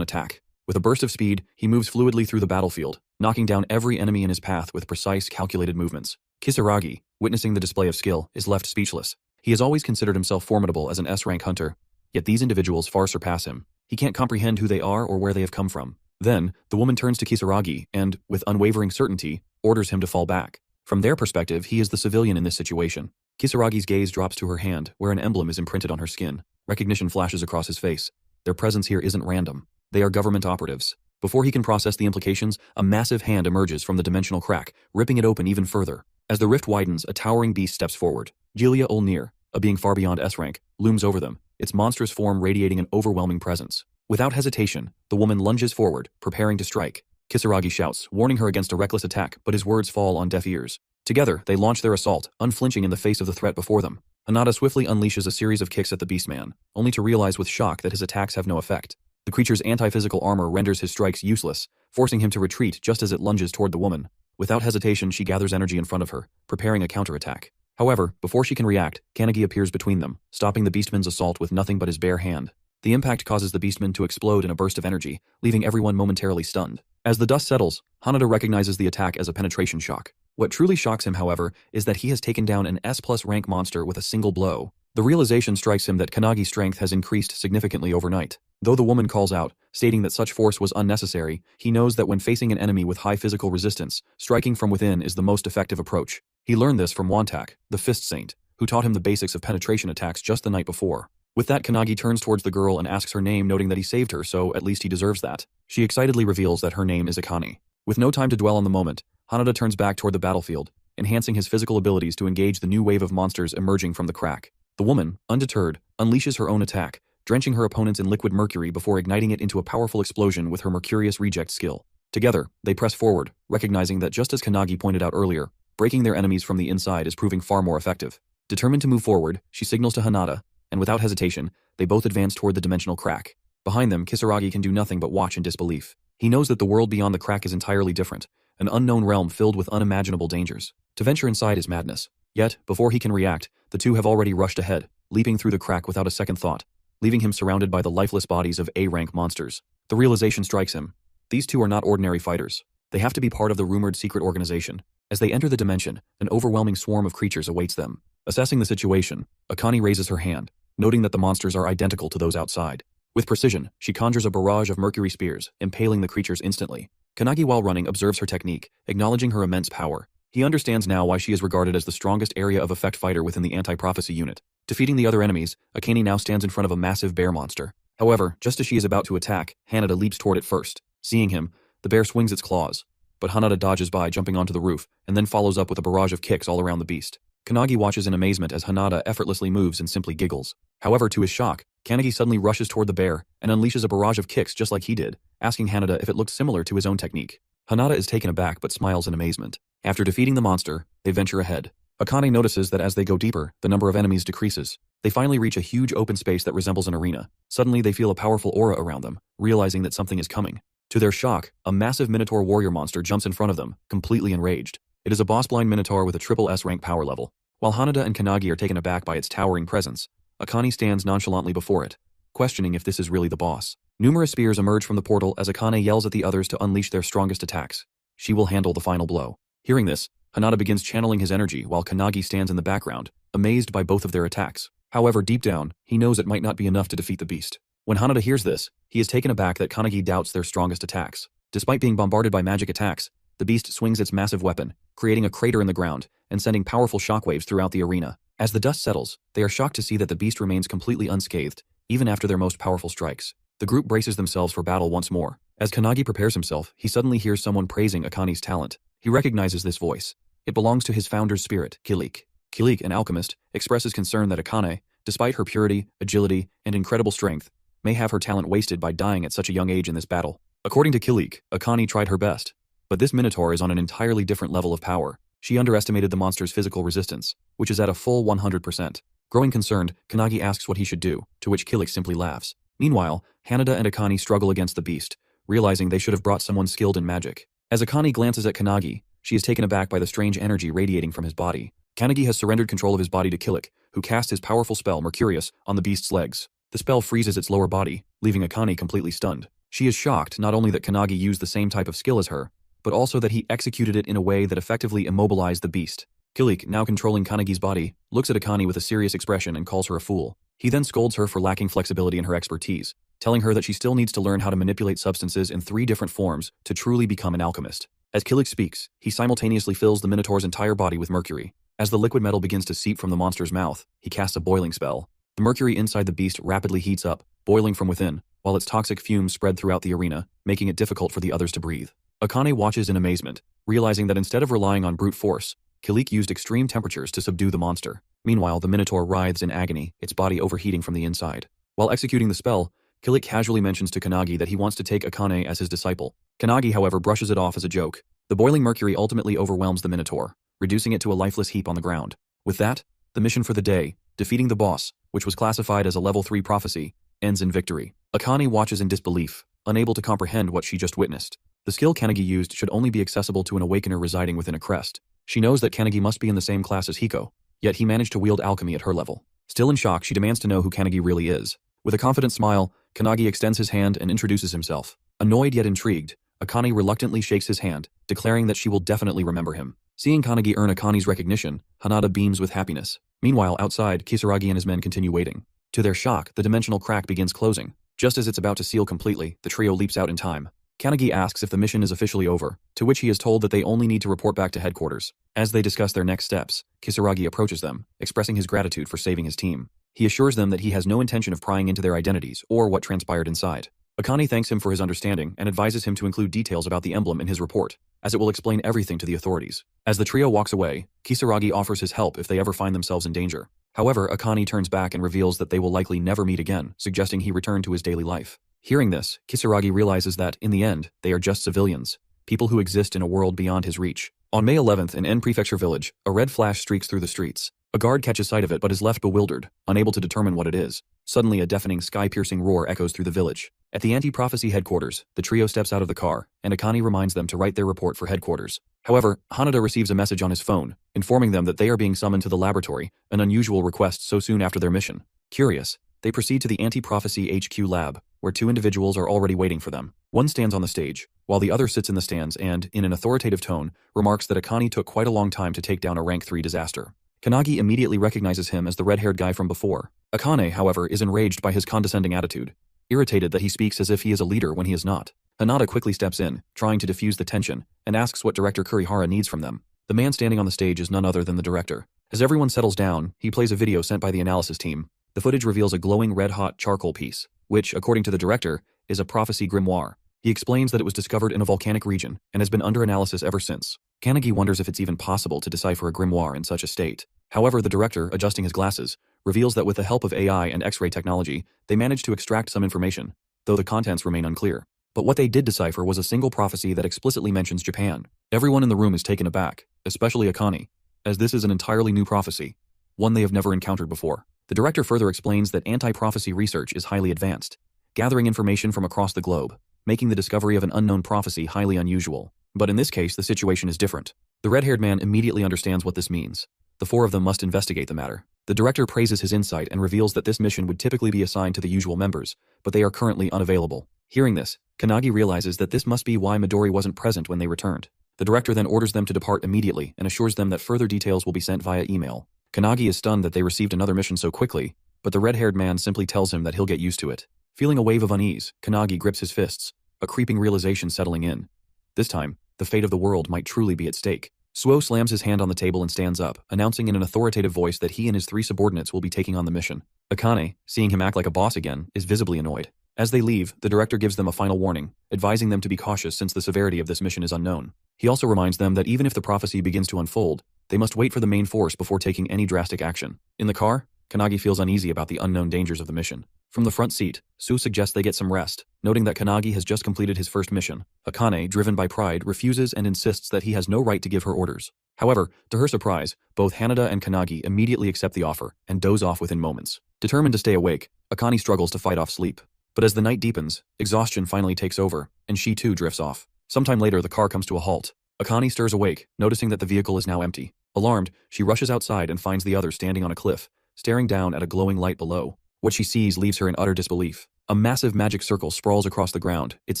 attack. With a burst of speed, he moves fluidly through the battlefield, knocking down every enemy in his path with precise, calculated movements. Kisaragi, witnessing the display of skill, is left speechless. He has always considered himself formidable as an S-rank hunter, yet these individuals far surpass him. He can't comprehend who they are or where they have come from. Then, the woman turns to Kisaragi and, with unwavering certainty, orders him to fall back. From their perspective, he is the civilian in this situation. Kisaragi's gaze drops to her hand, where an emblem is imprinted on her skin. Recognition flashes across his face. Their presence here isn't random. They are government operatives. Before he can process the implications, a massive hand emerges from the dimensional crack, ripping it open even further. As the rift widens, a towering beast steps forward. Gilia Ulnir, a being far beyond S-rank, looms over them, its monstrous form radiating an overwhelming presence. Without hesitation, the woman lunges forward, preparing to strike. Kisaragi shouts, warning her against a reckless attack, but his words fall on deaf ears. Together, they launch their assault, unflinching in the face of the threat before them. Hanada swiftly unleashes a series of kicks at the beastman, only to realize with shock that his attacks have no effect. The creature's anti-physical armor renders his strikes useless, forcing him to retreat just as it lunges toward the woman. Without hesitation, she gathers energy in front of her, preparing a counterattack. However, before she can react, Kanagi appears between them, stopping the beastman's assault with nothing but his bare hand. The impact causes the beastman to explode in a burst of energy, leaving everyone momentarily stunned. As the dust settles, Hanada recognizes the attack as a penetration shock. What truly shocks him, however, is that he has taken down an S+ rank monster with a single blow. The realization strikes him that Kanagi's strength has increased significantly overnight. Though the woman calls out, stating that such force was unnecessary, he knows that when facing an enemy with high physical resistance, striking from within is the most effective approach. He learned this from Wantak, the Fist Saint, who taught him the basics of penetration attacks just the night before. With that, Kanagi turns towards the girl and asks her name, noting that he saved her, so at least he deserves that. She excitedly reveals that her name is Akane. With no time to dwell on the moment, Hanada turns back toward the battlefield, enhancing his physical abilities to engage the new wave of monsters emerging from the crack. The woman, undeterred, unleashes her own attack, drenching her opponents in liquid mercury before igniting it into a powerful explosion with her Mercurius reject skill. Together, they press forward, recognizing that just as Kanagi pointed out earlier, breaking their enemies from the inside is proving far more effective. Determined to move forward, she signals to Hanada, and without hesitation, they both advance toward the dimensional crack. Behind them, Kisaragi can do nothing but watch in disbelief. He knows that the world beyond the crack is entirely different, an unknown realm filled with unimaginable dangers. To venture inside is madness. Yet, before he can react, the two have already rushed ahead, leaping through the crack without a second thought, leaving him surrounded by the lifeless bodies of A-rank monsters. The realization strikes him. These two are not ordinary fighters. They have to be part of the rumored secret organization. As they enter the dimension, an overwhelming swarm of creatures awaits them. Assessing the situation, Akane raises her hand, noting that the monsters are identical to those outside. With precision, she conjures a barrage of mercury spears, impaling the creatures instantly. Kanagi, while running, observes her technique, acknowledging her immense power. He understands now why she is regarded as the strongest area of effect fighter within the anti-prophecy unit. Defeating the other enemies, Akane now stands in front of a massive bear monster. However, just as she is about to attack, Hanada leaps toward it first. Seeing him, the bear swings its claws. But Hanada dodges by, jumping onto the roof, and then follows up with a barrage of kicks all around the beast. Kanagi watches in amazement as Hanada effortlessly moves and simply giggles. However, to his shock, Kanagi suddenly rushes toward the bear and unleashes a barrage of kicks just like he did, asking Hanada if it looked similar to his own technique. Hanada is taken aback but smiles in amazement. After defeating the monster, they venture ahead. Akane notices that as they go deeper, the number of enemies decreases. They finally reach a huge open space that resembles an arena. Suddenly, they feel a powerful aura around them, realizing that something is coming. To their shock, a massive Minotaur warrior monster jumps in front of them, completely enraged. It is a boss-blind Minotaur with a triple S rank power level. While Hanada and Kanagi are taken aback by its towering presence, Akane stands nonchalantly before it, questioning if this is really the boss. Numerous spears emerge from the portal as Akane yells at the others to unleash their strongest attacks. She will handle the final blow. Hearing this, Hanada begins channeling his energy while Kanagi stands in the background, amazed by both of their attacks. However, deep down, he knows it might not be enough to defeat the beast. When Hanada hears this, he is taken aback that Kanagi doubts their strongest attacks. Despite being bombarded by magic attacks, the beast swings its massive weapon, creating a crater in the ground and sending powerful shockwaves throughout the arena. As the dust settles, they are shocked to see that the beast remains completely unscathed, even after their most powerful strikes. The group braces themselves for battle once more. As Kanagi prepares himself, he suddenly hears someone praising Akane's talent. He recognizes this voice. It belongs to his founder's spirit, Kilik. Kilik, an alchemist, expresses concern that Akane, despite her purity, agility, and incredible strength, may have her talent wasted by dying at such a young age in this battle. According to Kilik, Akane tried her best. But this Minotaur is on an entirely different level of power. She underestimated the monster's physical resistance, which is at a full 100%. Growing concerned, Kanagi asks what he should do, to which Kilik simply laughs. Meanwhile, Hanada and Akane struggle against the beast, realizing they should have brought someone skilled in magic. As Akane glances at Kanagi, she is taken aback by the strange energy radiating from his body. Kanagi has surrendered control of his body to Kilik, who casts his powerful spell Mercurius on the beast's legs. The spell freezes its lower body, leaving Akane completely stunned. She is shocked not only that Kanagi used the same type of skill as her, but also that he executed it in a way that effectively immobilized the beast. Kilik, now controlling Kanagi's body, looks at Akane with a serious expression and calls her a fool. He then scolds her for lacking flexibility in her expertise, telling her that she still needs to learn how to manipulate substances in 3 different forms to truly become an alchemist. As Kilik speaks, he simultaneously fills the Minotaur's entire body with mercury. As the liquid metal begins to seep from the monster's mouth, he casts a boiling spell. The mercury inside the beast rapidly heats up, boiling from within, while its toxic fumes spread throughout the arena, making it difficult for the others to breathe. Akane watches in amazement, realizing that instead of relying on brute force, Kilik used extreme temperatures to subdue the monster. Meanwhile, the Minotaur writhes in agony, its body overheating from the inside. While executing the spell, Kilik casually mentions to Kanagi that he wants to take Akane as his disciple. Kanagi, however, brushes it off as a joke. The boiling mercury ultimately overwhelms the Minotaur, reducing it to a lifeless heap on the ground. With that, the mission for the day, defeating the boss, which was classified as a level 3 prophecy, ends in victory. Akane watches in disbelief, unable to comprehend what she just witnessed. The skill Kanagi used should only be accessible to an awakener residing within a crest. She knows that Kanagi must be in the same class as Hiko, yet he managed to wield alchemy at her level. Still in shock, she demands to know who Kanagi really is. With a confident smile, Kanagi extends his hand and introduces himself. Annoyed yet intrigued, Akane reluctantly shakes his hand, declaring that she will definitely remember him. Seeing Kanagi earn Akane's recognition, Hanada beams with happiness. Meanwhile, outside, Kisaragi and his men continue waiting. To their shock, the dimensional crack begins closing. Just as it's about to seal completely, the trio leaps out in time. Kanagi asks if the mission is officially over, to which he is told that they only need to report back to headquarters. As they discuss their next steps, Kisaragi approaches them, expressing his gratitude for saving his team. He assures them that he has no intention of prying into their identities or what transpired inside. Akane thanks him for his understanding and advises him to include details about the emblem in his report, as it will explain everything to the authorities. As the trio walks away, Kisaragi offers his help if they ever find themselves in danger. However, Akane turns back and reveals that they will likely never meet again, suggesting he return to his daily life. Hearing this, Kisaragi realizes that, in the end, they are just civilians, people who exist in a world beyond his reach. On May 11th in N Prefecture Village, a red flash streaks through the streets. A guard catches sight of it but is left bewildered, unable to determine what it is. Suddenly, a deafening, sky-piercing roar echoes through the village. At the anti-prophecy headquarters, the trio steps out of the car, and Akane reminds them to write their report for headquarters. However, Hanada receives a message on his phone, informing them that they are being summoned to the laboratory, an unusual request so soon after their mission. Curious, they proceed to the anti-prophecy HQ lab, where 2 individuals are already waiting for them. One stands on the stage, while the other sits in the stands and, in an authoritative tone, remarks that Akane took quite a long time to take down a rank 3 disaster. Kanagi immediately recognizes him as the red-haired guy from before. Akane, however, is enraged by his condescending attitude, irritated that he speaks as if he is a leader when he is not. Hanada quickly steps in, trying to defuse the tension, and asks what Director Kurihara needs from them. The man standing on the stage is none other than the director. As everyone settles down, he plays a video sent by the analysis team. The footage reveals a glowing red-hot charcoal piece, which, according to the director, is a prophecy grimoire. He explains that it was discovered in a volcanic region and has been under analysis ever since. Kanagi wonders if it's even possible to decipher a grimoire in such a state. However, the director, adjusting his glasses, reveals that with the help of AI and X-ray technology, they managed to extract some information, though the contents remain unclear. But what they did decipher was a single prophecy that explicitly mentions Japan. Everyone in the room is taken aback, especially Akane, as this is an entirely new prophecy, one they have never encountered before. The director further explains that anti-prophecy research is highly advanced, gathering information from across the globe, making the discovery of an unknown prophecy highly unusual. But in this case, the situation is different. The red-haired man immediately understands what this means. The four of them must investigate the matter. The director praises his insight and reveals that this mission would typically be assigned to the usual members, but they are currently unavailable. Hearing this, Kanagi realizes that this must be why Midori wasn't present when they returned. The director then orders them to depart immediately and assures them that further details will be sent via email. Kanagi is stunned that they received another mission so quickly, but the red-haired man simply tells him that he'll get used to it. Feeling a wave of unease, Kanagi grips his fists, a creeping realization settling in. This time, the fate of the world might truly be at stake. Suo slams his hand on the table and stands up, announcing in an authoritative voice that he and his 3 subordinates will be taking on the mission. Akane, seeing him act like a boss again, is visibly annoyed. As they leave, the director gives them a final warning, advising them to be cautious since the severity of this mission is unknown. He also reminds them that even if the prophecy begins to unfold, they must wait for the main force before taking any drastic action. In the car, Kanagi feels uneasy about the unknown dangers of the mission. From the front seat, Su suggests they get some rest, noting that Kanagi has just completed his first mission. Akane, driven by pride, refuses and insists that he has no right to give her orders. However, to her surprise, both Hanada and Kanagi immediately accept the offer and doze off within moments. Determined to stay awake, Akane struggles to fight off sleep. But as the night deepens, exhaustion finally takes over, and she too drifts off. Sometime later, the car comes to a halt. Akane stirs awake, noticing that the vehicle is now empty. Alarmed, she rushes outside and finds the others standing on a cliff, staring down at a glowing light below. What she sees leaves her in utter disbelief. A massive magic circle sprawls across the ground, its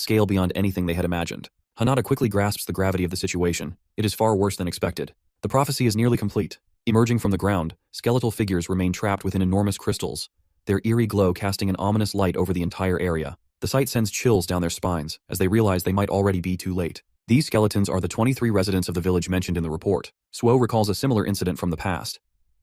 scale beyond anything they had imagined. Hanada quickly grasps the gravity of the situation. It is far worse than expected. The prophecy is nearly complete. Emerging from the ground, skeletal figures remain trapped within enormous crystals, their eerie glow casting an ominous light over the entire area. The sight sends chills down their spines, as they realize they might already be too late. These skeletons are the 23 residents of the village mentioned in the report. Suo recalls a similar incident from the past.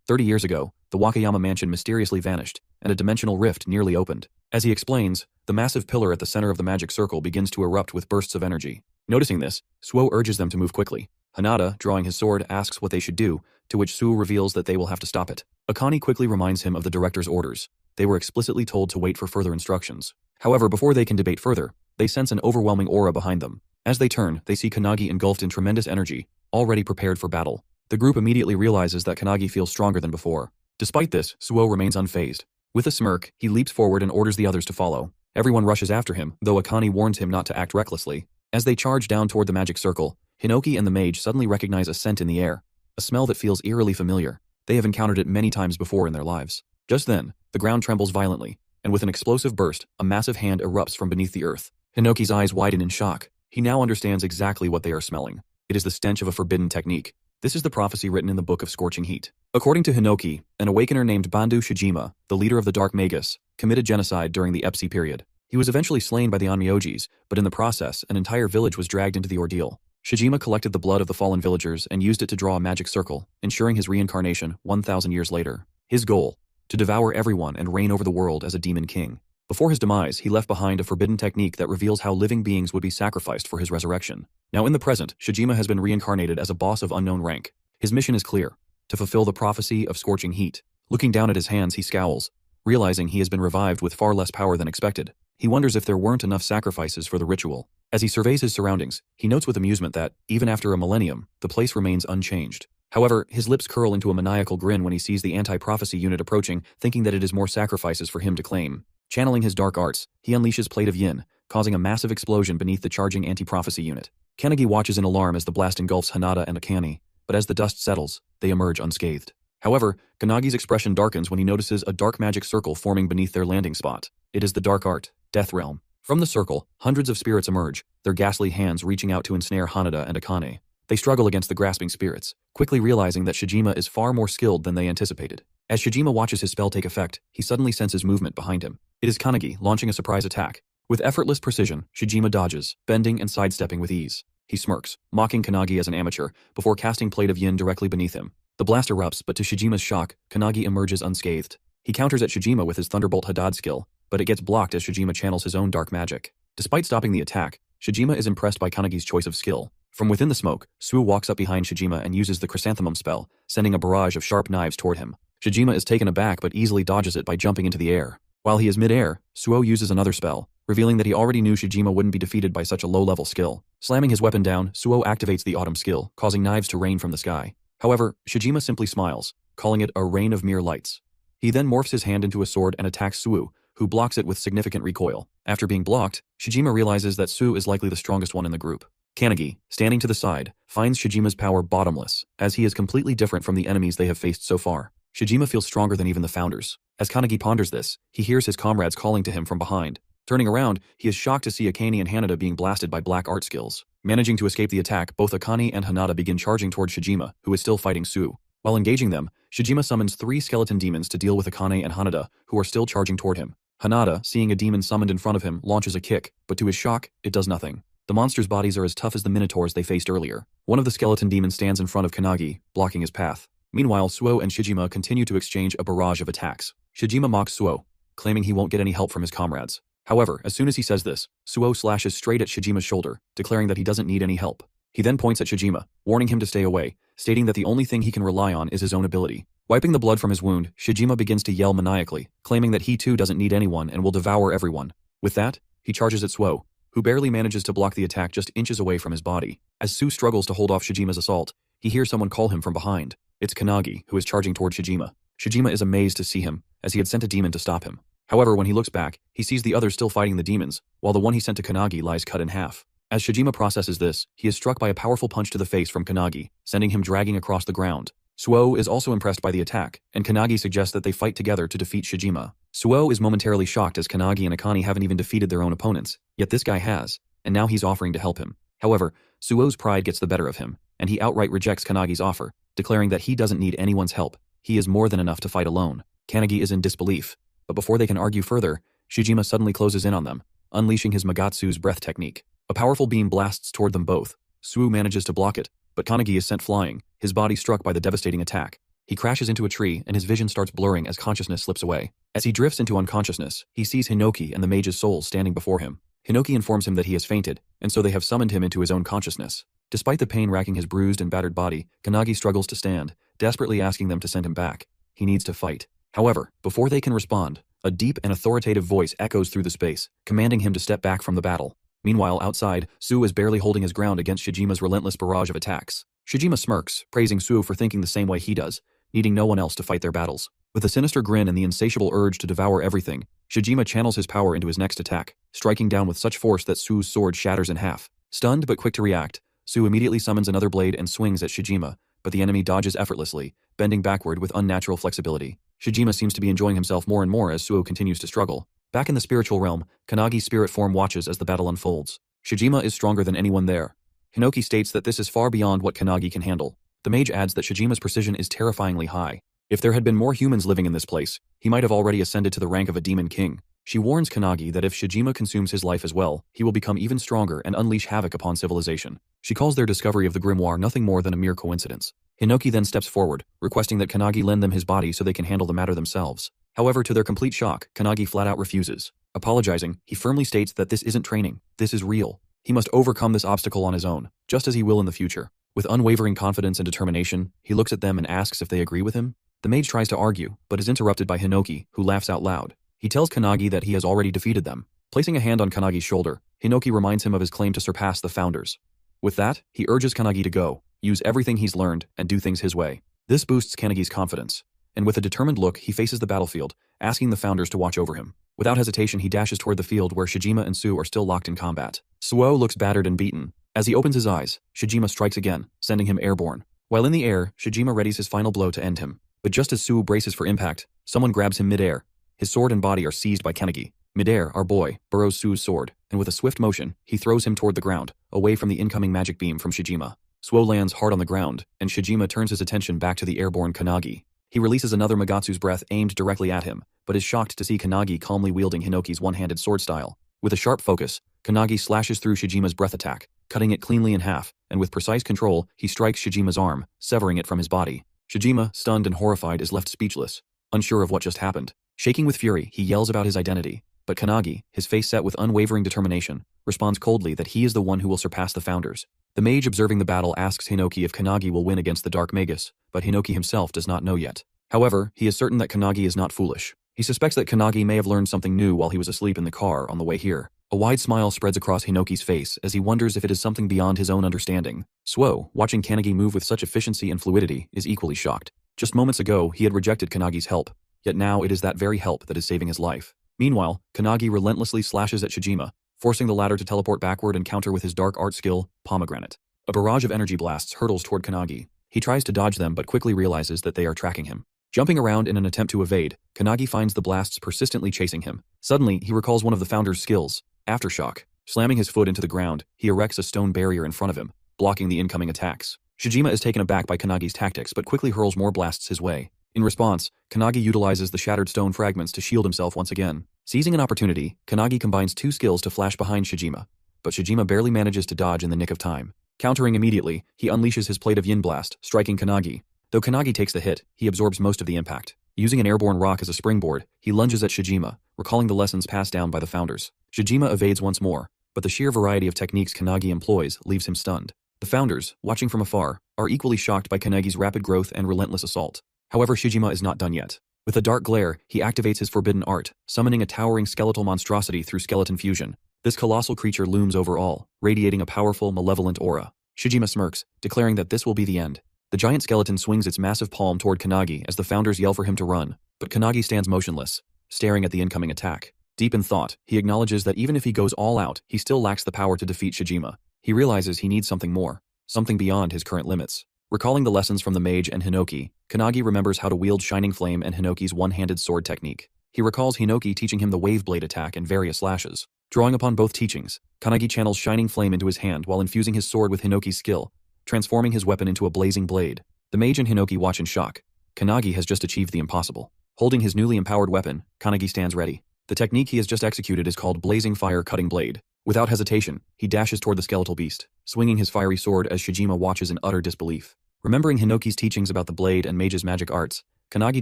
30 years ago, the Wakayama mansion mysteriously vanished, and a dimensional rift nearly opened. As he explains, the massive pillar at the center of the magic circle begins to erupt with bursts of energy. Noticing this, Suo urges them to move quickly. Hanada, drawing his sword, asks what they should do, to which Suo reveals that they will have to stop it. Akane quickly reminds him of the director's orders. They were explicitly told to wait for further instructions. However, before they can debate further, they sense an overwhelming aura behind them. As they turn, they see Kanagi engulfed in tremendous energy, already prepared for battle. The group immediately realizes that Kanagi feels stronger than before. Despite this, Suo remains unfazed. With a smirk, he leaps forward and orders the others to follow. Everyone rushes after him, though Akane warns him not to act recklessly. As they charge down toward the magic circle, Hinoki and the mage suddenly recognize a scent in the air, a smell that feels eerily familiar. They have encountered it many times before in their lives. Just then, the ground trembles violently, and with an explosive burst, a massive hand erupts from beneath the earth. Hinoki's eyes widen in shock. He now understands exactly what they are smelling. It is the stench of a forbidden technique. This is the prophecy written in the Book of Scorching Heat. According to Hinoki, an awakener named Bandu Shijima, the leader of the Dark Magus, committed genocide during the Epsi period. He was eventually slain by the Onmyojis, but in the process, an entire village was dragged into the ordeal. Shijima collected the blood of the fallen villagers and used it to draw a magic circle, ensuring his reincarnation 1,000 years later. His goal? To devour everyone and reign over the world as a demon king. Before his demise, he left behind a forbidden technique that reveals how living beings would be sacrificed for his resurrection. Now in the present, Shijima has been reincarnated as a boss of unknown rank. His mission is clear: to fulfill the prophecy of Scorching Heat. Looking down at his hands, he scowls, realizing he has been revived with far less power than expected. He wonders if there weren't enough sacrifices for the ritual. As he surveys his surroundings, he notes with amusement that, even after a millennium, the place remains unchanged. However, his lips curl into a maniacal grin when he sees the anti-prophecy unit approaching, thinking that it is more sacrifices for him to claim. Channeling his dark arts, he unleashes Plate of Yin, causing a massive explosion beneath the charging anti-prophecy unit. Kanagi watches in alarm as the blast engulfs Hanada and Akane, but as the dust settles, they emerge unscathed. However, Kanagi's expression darkens when he notices a dark magic circle forming beneath their landing spot. It is the Dark Art, Death Realm. From the circle, hundreds of spirits emerge, their ghastly hands reaching out to ensnare Hanada and Akane. They struggle against the grasping spirits, quickly realizing that Shijima is far more skilled than they anticipated. As Shijima watches his spell take effect, he suddenly senses movement behind him. It is Kanagi launching a surprise attack. With effortless precision, Shijima dodges, bending and sidestepping with ease. He smirks, mocking Kanagi as an amateur, before casting Plate of Yin directly beneath him. The blast erupts, but to Shijima's shock, Kanagi emerges unscathed. He counters at Shijima with his Thunderbolt Hadad skill, but it gets blocked as Shijima channels his own dark magic. Despite stopping the attack, Shijima is impressed by Kanagi's choice of skill. From within the smoke, Suo walks up behind Shijima and uses the Chrysanthemum spell, sending a barrage of sharp knives toward him. Shijima is taken aback but easily dodges it by jumping into the air. While he is mid-air, Suo uses another spell, revealing that he already knew Shijima wouldn't be defeated by such a low-level skill. Slamming his weapon down, Suo activates the Autumn skill, causing knives to rain from the sky. However, Shijima simply smiles, calling it a rain of mere lights. He then morphs his hand into a sword and attacks Suo, who blocks it with significant recoil. After being blocked, Shijima realizes that Suo is likely the strongest one in the group. Kanagi, standing to the side, finds Shijima's power bottomless, as he is completely different from the enemies they have faced so far. Shijima feels stronger than even the founders. As Kanagi ponders this, he hears his comrades calling to him from behind. Turning around, he is shocked to see Akane and Hanada being blasted by black art skills. Managing to escape the attack, both Akane and Hanada begin charging toward Shijima, who is still fighting Suo. While engaging them, Shijima summons 3 skeleton demons to deal with Akane and Hanada, who are still charging toward him. Hanada, seeing a demon summoned in front of him, launches a kick, but to his shock, it does nothing. The monsters' bodies are as tough as the minotaurs they faced earlier. One of the skeleton demons stands in front of Kanagi, blocking his path. Meanwhile, Suo and Shijima continue to exchange a barrage of attacks. Shijima mocks Suo, claiming he won't get any help from his comrades. However, as soon as he says this, Suo slashes straight at Shijima's shoulder, declaring that he doesn't need any help. He then points at Shijima, warning him to stay away, stating that the only thing he can rely on is his own ability. Wiping the blood from his wound, Shijima begins to yell maniacally, claiming that he too doesn't need anyone and will devour everyone. With that, he charges at Suo, who barely manages to block the attack just inches away from his body. As Suo struggles to hold off Shijima's assault, he hears someone call him from behind. It's Kanagi, who is charging toward Shijima. Shijima is amazed to see him, as he had sent a demon to stop him. However, when he looks back, he sees the others still fighting the demons, while the one he sent to Kanagi lies cut in half. As Shijima processes this, he is struck by a powerful punch to the face from Kanagi, sending him dragging across the ground. Suo is also impressed by the attack, and Kanagi suggests that they fight together to defeat Shijima. Suo is momentarily shocked as Kanagi and Akane haven't even defeated their own opponents, yet this guy has, and now he's offering to help him. However, Suo's pride gets the better of him, and he outright rejects Kanagi's offer, declaring that he doesn't need anyone's help. He is more than enough to fight alone. Kanagi is in disbelief, but before they can argue further, Shijima suddenly closes in on them, unleashing his Magatsu's breath technique. A powerful beam blasts toward them both. Suo manages to block it, but Kanagi is sent flying, his body struck by the devastating attack. He crashes into a tree and his vision starts blurring as consciousness slips away. As he drifts into unconsciousness, he sees Hinoki and the mage's soul standing before him. Hinoki informs him that he has fainted, and so they have summoned him into his own consciousness. Despite the pain racking his bruised and battered body, Kanagi struggles to stand, desperately asking them to send him back. He needs to fight. However, before they can respond, a deep and authoritative voice echoes through the space, commanding him to step back from the battle. Meanwhile, outside, Suo is barely holding his ground against Shijima's relentless barrage of attacks. Shijima smirks, praising Suo for thinking the same way he does, needing no one else to fight their battles. With a sinister grin and the insatiable urge to devour everything, Shijima channels his power into his next attack, striking down with such force that Suo's sword shatters in half. Stunned but quick to react, Suo immediately summons another blade and swings at Shijima, but the enemy dodges effortlessly, bending backward with unnatural flexibility. Shijima seems to be enjoying himself more and more as Suo continues to struggle. Back in the spiritual realm, Kanagi's spirit form watches as the battle unfolds. Shijima is stronger than anyone there. Hinoki states that this is far beyond what Kanagi can handle. The mage adds that Shijima's precision is terrifyingly high. If there had been more humans living in this place, he might have already ascended to the rank of a demon king. She warns Kanagi that if Shijima consumes his life as well, he will become even stronger and unleash havoc upon civilization. She calls their discovery of the grimoire nothing more than a mere coincidence. Hinoki then steps forward, requesting that Kanagi lend them his body so they can handle the matter themselves. However, to their complete shock, Kanagi flat out refuses. Apologizing, he firmly states that this isn't training, this is real. He must overcome this obstacle on his own, just as he will in the future. With unwavering confidence and determination, he looks at them and asks if they agree with him. The mage tries to argue, but is interrupted by Hinoki, who laughs out loud. He tells Kanagi that he has already defeated them. Placing a hand on Kanagi's shoulder, Hinoki reminds him of his claim to surpass the founders. With that, he urges Kanagi to go, use everything he's learned, and do things his way. This boosts Kanagi's confidence, and with a determined look, he faces the battlefield, asking the founders to watch over him. Without hesitation, he dashes toward the field where Shijima and Suo are still locked in combat. Suo looks battered and beaten. As he opens his eyes, Shijima strikes again, sending him airborne. While in the air, Shijima readies his final blow to end him. But just as Suo braces for impact, someone grabs him midair. His sword and body are seized by Kanagi. Midair, our boy burrows Suo's sword, and with a swift motion, he throws him toward the ground, away from the incoming magic beam from Shijima. Suo lands hard on the ground, and Shijima turns his attention back to the airborne Kanagi. He releases another Magatsu's breath aimed directly at him, but is shocked to see Kanagi calmly wielding Hinoki's one-handed sword style. With a sharp focus, Kanagi slashes through Shijima's breath attack, cutting it cleanly in half, and with precise control, he strikes Shijima's arm, severing it from his body. Shijima, stunned and horrified, is left speechless, unsure of what just happened. Shaking with fury, he yells about his identity, but Kanagi, his face set with unwavering determination, responds coldly that he is the one who will surpass the founders. The mage observing the battle asks Hinoki if Kanagi will win against the Dark Magus, but Hinoki himself does not know yet. However, he is certain that Kanagi is not foolish. He suspects that Kanagi may have learned something new while he was asleep in the car on the way here. A wide smile spreads across Hinoki's face as he wonders if it is something beyond his own understanding. Suo, watching Kanagi move with such efficiency and fluidity, is equally shocked. Just moments ago, he had rejected Kanagi's help, yet now it is that very help that is saving his life. Meanwhile, Kanagi relentlessly slashes at Shijima, forcing the latter to teleport backward and counter with his dark art skill, Pomegranate. A barrage of energy blasts hurtles toward Kanagi. He tries to dodge them but quickly realizes that they are tracking him. Jumping around in an attempt to evade, Kanagi finds the blasts persistently chasing him. Suddenly, he recalls one of the founder's skills, Aftershock. Slamming his foot into the ground, he erects a stone barrier in front of him, blocking the incoming attacks. Shijima is taken aback by Kanagi's tactics but quickly hurls more blasts his way. In response, Kanagi utilizes the shattered stone fragments to shield himself once again. Seizing an opportunity, Kanagi combines two skills to flash behind Shijima, but Shijima barely manages to dodge in the nick of time. Countering immediately, he unleashes his Plate of Yin Blast, striking Kanagi. Though Kanagi takes the hit, he absorbs most of the impact. Using an airborne rock as a springboard, he lunges at Shijima, recalling the lessons passed down by the founders. Shijima evades once more, but the sheer variety of techniques Kanagi employs leaves him stunned. The founders, watching from afar, are equally shocked by Kanagi's rapid growth and relentless assault. However, Shijima is not done yet. With a dark glare, he activates his forbidden art, summoning a towering skeletal monstrosity through skeleton fusion. This colossal creature looms over all, radiating a powerful, malevolent aura. Shijima smirks, declaring that this will be the end. The giant skeleton swings its massive palm toward Kanagi as the founders yell for him to run, but Kanagi stands motionless, staring at the incoming attack. Deep in thought, he acknowledges that even if he goes all out, he still lacks the power to defeat Shijima. He realizes he needs something more, something beyond his current limits. Recalling the lessons from the mage and Hinoki, Kanagi remembers how to wield Shining Flame and Hinoki's one-handed sword technique. He recalls Hinoki teaching him the Wave Blade attack and various slashes. Drawing upon both teachings, Kanagi channels Shining Flame into his hand while infusing his sword with Hinoki's skill, transforming his weapon into a blazing blade. The mage and Hinoki watch in shock. Kanagi has just achieved the impossible. Holding his newly empowered weapon, Kanagi stands ready. The technique he has just executed is called Blazing Fire Cutting Blade. Without hesitation, he dashes toward the skeletal beast, swinging his fiery sword as Shijima watches in utter disbelief. Remembering Hinoki's teachings about the blade and mage's magic arts, Kanagi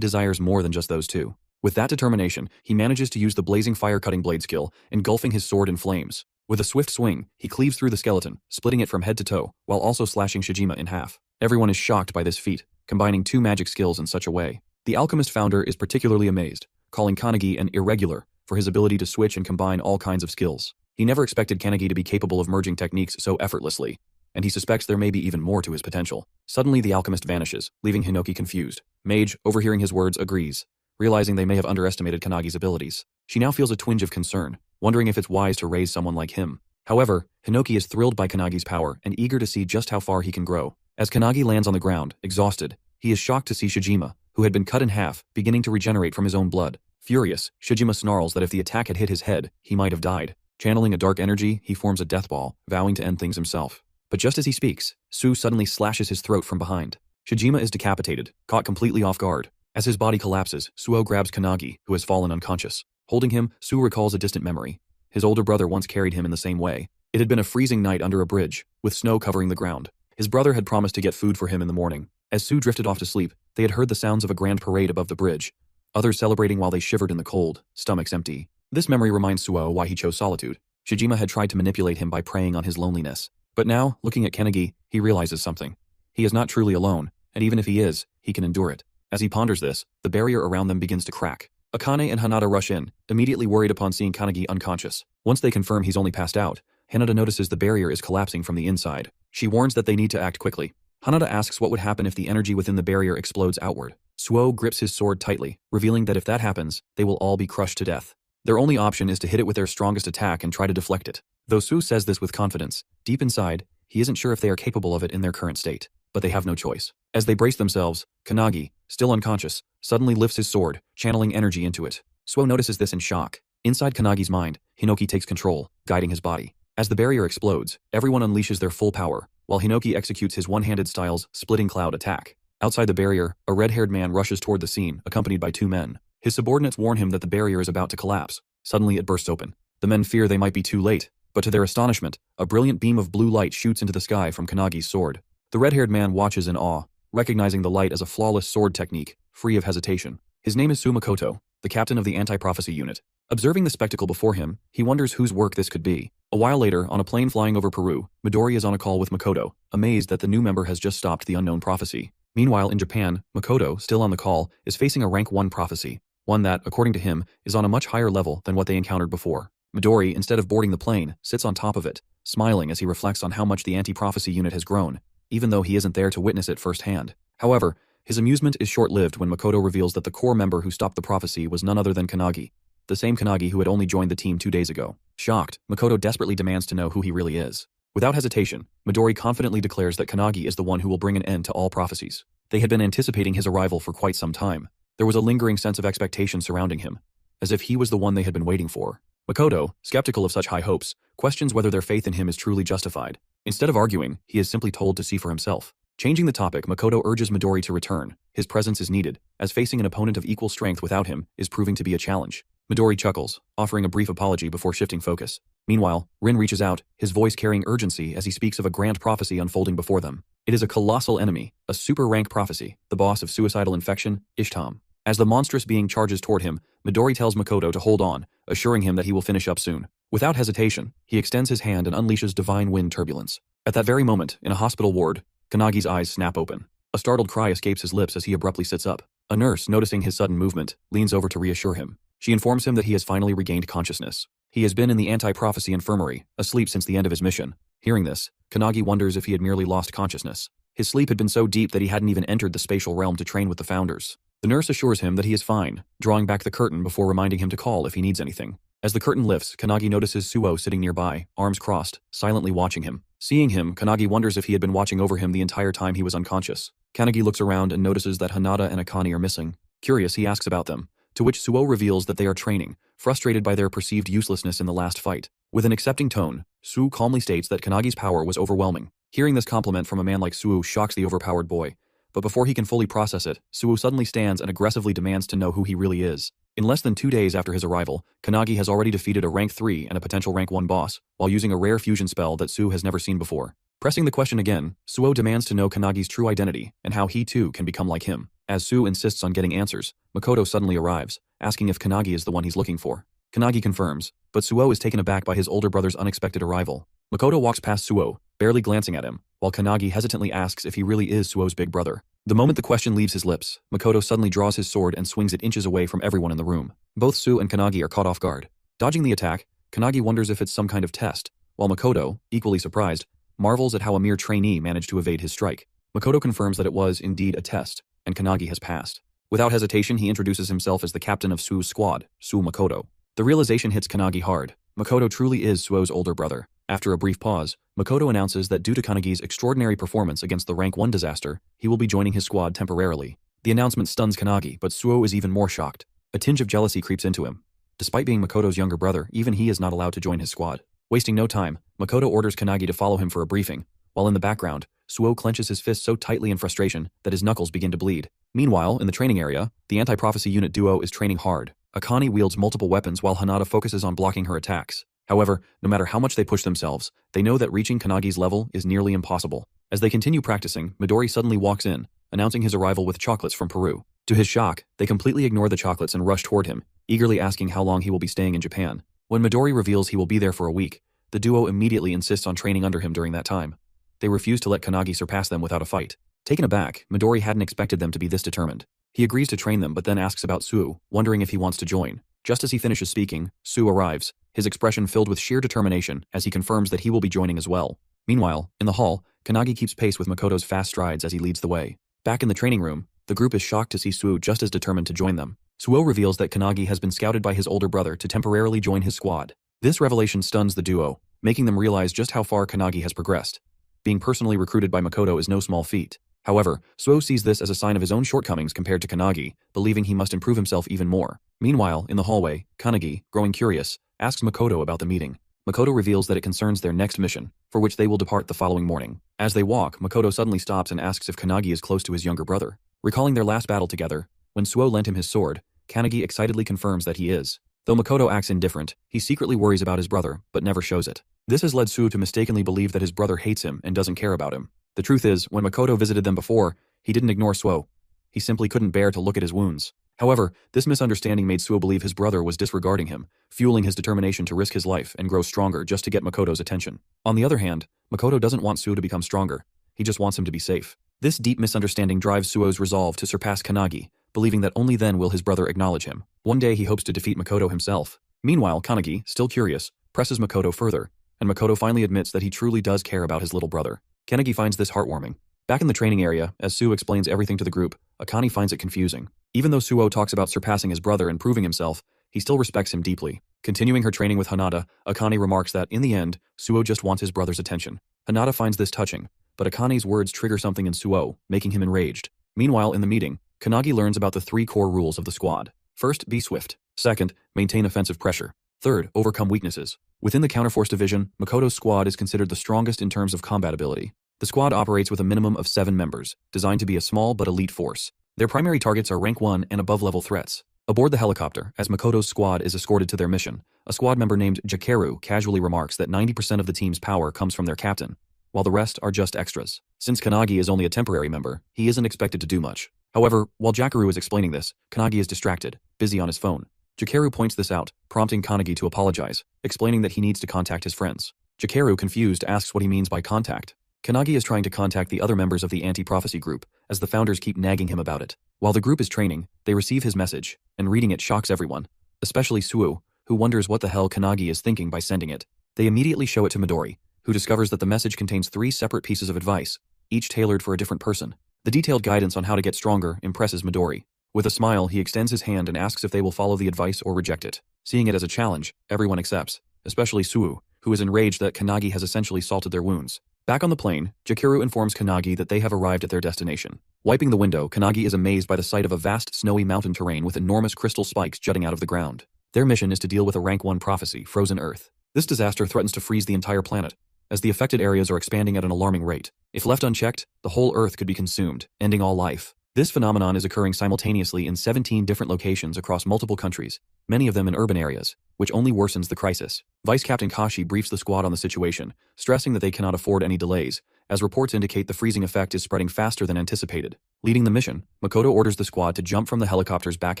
desires more than just those two. With that determination, he manages to use the Blazing Fire Cutting Blade skill, engulfing his sword in flames. With a swift swing, he cleaves through the skeleton, splitting it from head to toe, while also slashing Shijima in half. Everyone is shocked by this feat, combining two magic skills in such a way. The alchemist founder is particularly amazed, calling Kanagi an irregular for his ability to switch and combine all kinds of skills. He never expected Kanagi to be capable of merging techniques so effortlessly, and he suspects there may be even more to his potential. Suddenly, the alchemist vanishes, leaving Hinoki confused. Mage, overhearing his words, agrees, realizing they may have underestimated Kanagi's abilities. She now feels a twinge of concern, wondering if it's wise to raise someone like him. However, Hinoki is thrilled by Kanagi's power and eager to see just how far he can grow. As Kanagi lands on the ground, exhausted, he is shocked to see Shijima, who had been cut in half, beginning to regenerate from his own blood. Furious, Shijima snarls that if the attack had hit his head, he might have died. Channeling a dark energy, he forms a death ball, vowing to end things himself. But just as he speaks, Su suddenly slashes his throat from behind. Shijima is decapitated, caught completely off guard. As his body collapses, Suo grabs Kanagi, who has fallen unconscious. Holding him, Su recalls a distant memory. His older brother once carried him in the same way. It had been a freezing night under a bridge, with snow covering the ground. His brother had promised to get food for him in the morning. As Su drifted off to sleep, they had heard the sounds of a grand parade above the bridge, others celebrating while they shivered in the cold, stomachs empty. This memory reminds Suo why he chose solitude. Shijima had tried to manipulate him by preying on his loneliness. But now, looking at Kanagi, he realizes something. He is not truly alone, and even if he is, he can endure it. As he ponders this, the barrier around them begins to crack. Akane and Hanada rush in, immediately worried upon seeing Kanagi unconscious. Once they confirm he's only passed out, Hanada notices the barrier is collapsing from the inside. She warns that they need to act quickly. Hanada asks what would happen if the energy within the barrier explodes outward. Suo grips his sword tightly, revealing that if that happens, they will all be crushed to death. Their only option is to hit it with their strongest attack and try to deflect it. Though Su says this with confidence, deep inside, he isn't sure if they are capable of it in their current state. But they have no choice. As they brace themselves, Kanagi, still unconscious, suddenly lifts his sword, channeling energy into it. Suo notices this in shock. Inside Kanagi's mind, Hinoki takes control, guiding his body. As the barrier explodes, everyone unleashes their full power, while Hinoki executes his one-handed style's splitting cloud attack. Outside the barrier, a red-haired man rushes toward the scene, accompanied by two men. His subordinates warn him that the barrier is about to collapse. Suddenly it bursts open. The men fear they might be too late, But to their astonishment, a brilliant beam of blue light shoots into the sky from Kanagi's sword. The red-haired man watches in awe, recognizing the light as a flawless sword technique, free of hesitation. His name is Makoto, the captain of the anti-prophecy unit. Observing the spectacle before him, he wonders whose work this could be. A while later, on a plane flying over Peru, Midori is on a call with Makoto, amazed that the new member has just stopped the unknown prophecy. Meanwhile, in Japan, Makoto, still on the call, is facing a rank 1 prophecy, one that, according to him, is on a much higher level than what they encountered before. Midori, instead of boarding the plane, sits on top of it, smiling as he reflects on how much the anti-prophecy unit has grown, even though he isn't there to witness it firsthand. However, his amusement is short-lived when Makoto reveals that the core member who stopped the prophecy was none other than Kanagi, the same Kanagi who had only joined the team 2 days ago. Shocked, Makoto desperately demands to know who he really is. Without hesitation, Midori confidently declares that Kanagi is the one who will bring an end to all prophecies. They had been anticipating his arrival for quite some time. There was a lingering sense of expectation surrounding him, as if he was the one they had been waiting for. Makoto, skeptical of such high hopes, questions whether their faith in him is truly justified. Instead of arguing, he is simply told to see for himself. Changing the topic, Makoto urges Midori to return. His presence is needed, as facing an opponent of equal strength without him is proving to be a challenge. Midori chuckles, offering a brief apology before shifting focus. Meanwhile, Rin reaches out, his voice carrying urgency as he speaks of a grand prophecy unfolding before them. It is a colossal enemy, a super-rank prophecy, the boss of suicidal infection, Ishtam. As the monstrous being charges toward him, Midori tells Makoto to hold on, assuring him that he will finish up soon. Without hesitation, he extends his hand and unleashes divine wind turbulence. At that very moment, in a hospital ward, Kanagi's eyes snap open. A startled cry escapes his lips as he abruptly sits up. A nurse, noticing his sudden movement, leans over to reassure him. She informs him that he has finally regained consciousness. He has been in the anti-prophecy infirmary, asleep since the end of his mission. Hearing this, Kanagi wonders if he had merely lost consciousness. His sleep had been so deep that he hadn't even entered the spatial realm to train with the founders. The nurse assures him that he is fine, drawing back the curtain before reminding him to call if he needs anything. As the curtain lifts, Kanagi notices Suo sitting nearby, arms crossed, silently watching him. Seeing him, Kanagi wonders if he had been watching over him the entire time he was unconscious. Kanagi looks around and notices that Hanada and Akane are missing. Curious, he asks about them, to which Suo reveals that they are training, frustrated by their perceived uselessness in the last fight. With an accepting tone, Su calmly states that Kanagi's power was overwhelming. Hearing this compliment from a man like Suo shocks the overpowered boy, but before he can fully process it, Suo suddenly stands and aggressively demands to know who he really is. In less than 2 days after his arrival, Kanagi has already defeated a rank 3 and a potential rank 1 boss, while using a rare fusion spell that Su has never seen before. Pressing the question again, Suo demands to know Kanagi's true identity and how he too can become like him. As Su insists on getting answers, Makoto suddenly arrives, asking if Kanagi is the one he's looking for. Kanagi confirms, but Suo is taken aback by his older brother's unexpected arrival. Makoto walks past Suo, barely glancing at him, while Kanagi hesitantly asks if he really is Suo's big brother. The moment the question leaves his lips, Makoto suddenly draws his sword and swings it inches away from everyone in the room. Both Su and Kanagi are caught off guard. Dodging the attack, Kanagi wonders if it's some kind of test, while Makoto, equally surprised, marvels at how a mere trainee managed to evade his strike. Makoto confirms that it was, indeed, a test, and Kanagi has passed. Without hesitation, he introduces himself as the captain of Su's squad, Su Makoto. The realization hits Kanagi hard. Makoto truly is Suo's older brother. After a brief pause, Makoto announces that due to Kanagi's extraordinary performance against the rank 1 disaster, he will be joining his squad temporarily. The announcement stuns Kanagi, but Suo is even more shocked. A tinge of jealousy creeps into him. Despite being Makoto's younger brother, even he is not allowed to join his squad. Wasting no time, Makoto orders Kanagi to follow him for a briefing, while in the background, Suo clenches his fist so tightly in frustration that his knuckles begin to bleed. Meanwhile, in the training area, the anti-prophecy unit duo is training hard. Akane wields multiple weapons while Hanada focuses on blocking her attacks. However, no matter how much they push themselves, they know that reaching Kanagi's level is nearly impossible. As they continue practicing, Midori suddenly walks in, announcing his arrival with chocolates from Peru. To his shock, they completely ignore the chocolates and rush toward him, eagerly asking how long he will be staying in Japan. When Midori reveals he will be there for a week, the duo immediately insists on training under him during that time. They refuse to let Kanagi surpass them without a fight. Taken aback, Midori hadn't expected them to be this determined. He agrees to train them but then asks about Su, wondering if he wants to join. Just as he finishes speaking, Su arrives, his expression filled with sheer determination as he confirms that he will be joining as well. Meanwhile, in the hall, Kanagi keeps pace with Makoto's fast strides as he leads the way. Back in the training room, the group is shocked to see Su just as determined to join them. Suo reveals that Kanagi has been scouted by his older brother to temporarily join his squad. This revelation stuns the duo, making them realize just how far Kanagi has progressed. Being personally recruited by Makoto is no small feat. However, Suo sees this as a sign of his own shortcomings compared to Kanagi, believing he must improve himself even more. Meanwhile, in the hallway, Kanagi, growing curious, asks Makoto about the meeting. Makoto reveals that it concerns their next mission, for which they will depart the following morning. As they walk, Makoto suddenly stops and asks if Kanagi is close to his younger brother. Recalling their last battle together, when Suo lent him his sword, Kanagi excitedly confirms that he is. Though Makoto acts indifferent, he secretly worries about his brother, but never shows it. This has led Suo to mistakenly believe that his brother hates him and doesn't care about him. The truth is, when Makoto visited them before, he didn't ignore Suo. He simply couldn't bear to look at his wounds. However, this misunderstanding made Suo believe his brother was disregarding him, fueling his determination to risk his life and grow stronger just to get Makoto's attention. On the other hand, Makoto doesn't want Suo to become stronger. He just wants him to be safe. This deep misunderstanding drives Suo's resolve to surpass Kanagi, believing that only then will his brother acknowledge him. One day he hopes to defeat Makoto himself. Meanwhile, Kanagi, still curious, presses Makoto further, and Makoto finally admits that he truly does care about his little brother. Kanagi finds this heartwarming. Back in the training area, as Suo explains everything to the group, Akane finds it confusing. Even though Suo talks about surpassing his brother and proving himself, he still respects him deeply. Continuing her training with Hanada, Akane remarks that, in the end, Suo just wants his brother's attention. Hanada finds this touching, but Akane's words trigger something in Suo, making him enraged. Meanwhile, in the meeting, Kanagi learns about the 3 core rules of the squad. First, be swift. Second, maintain offensive pressure. Third, overcome weaknesses. Within the Counterforce division, Makoto's squad is considered the strongest in terms of combat ability. The squad operates with a minimum of 7 members, designed to be a small but elite force. Their primary targets are rank 1 and above level threats. Aboard the helicopter, as Makoto's squad is escorted to their mission, a squad member named Jakeru casually remarks that 90% of the team's power comes from their captain, while the rest are just extras. Since Kanagi is only a temporary member, he isn't expected to do much. However, while Jakeru is explaining this, Kanagi is distracted, busy on his phone. Jakeru points this out, prompting Kanagi to apologize, explaining that he needs to contact his friends. Jakeru, confused, asks what he means by contact. Kanagi is trying to contact the other members of the anti-prophecy group, as the founders keep nagging him about it. While the group is training, they receive his message, and reading it shocks everyone, especially Suo, who wonders what the hell Kanagi is thinking by sending it. They immediately show it to Midori, who discovers that the message contains 3 separate pieces of advice, each tailored for a different person. The detailed guidance on how to get stronger impresses Midori. With a smile, he extends his hand and asks if they will follow the advice or reject it. Seeing it as a challenge, everyone accepts, especially Suo, who is enraged that Kanagi has essentially salted their wounds. Back on the plane, Jakeru informs Kanagi that they have arrived at their destination. Wiping the window, Kanagi is amazed by the sight of a vast snowy mountain terrain with enormous crystal spikes jutting out of the ground. Their mission is to deal with a rank 1 prophecy, Frozen Earth. This disaster threatens to freeze the entire planet, as the affected areas are expanding at an alarming rate. If left unchecked, the whole Earth could be consumed, ending all life. This phenomenon is occurring simultaneously in 17 different locations across multiple countries, many of them in urban areas, which only worsens the crisis. Vice Captain Kashi briefs the squad on the situation, stressing that they cannot afford any delays, as reports indicate the freezing effect is spreading faster than anticipated. Leading the mission, Makoto orders the squad to jump from the helicopter's back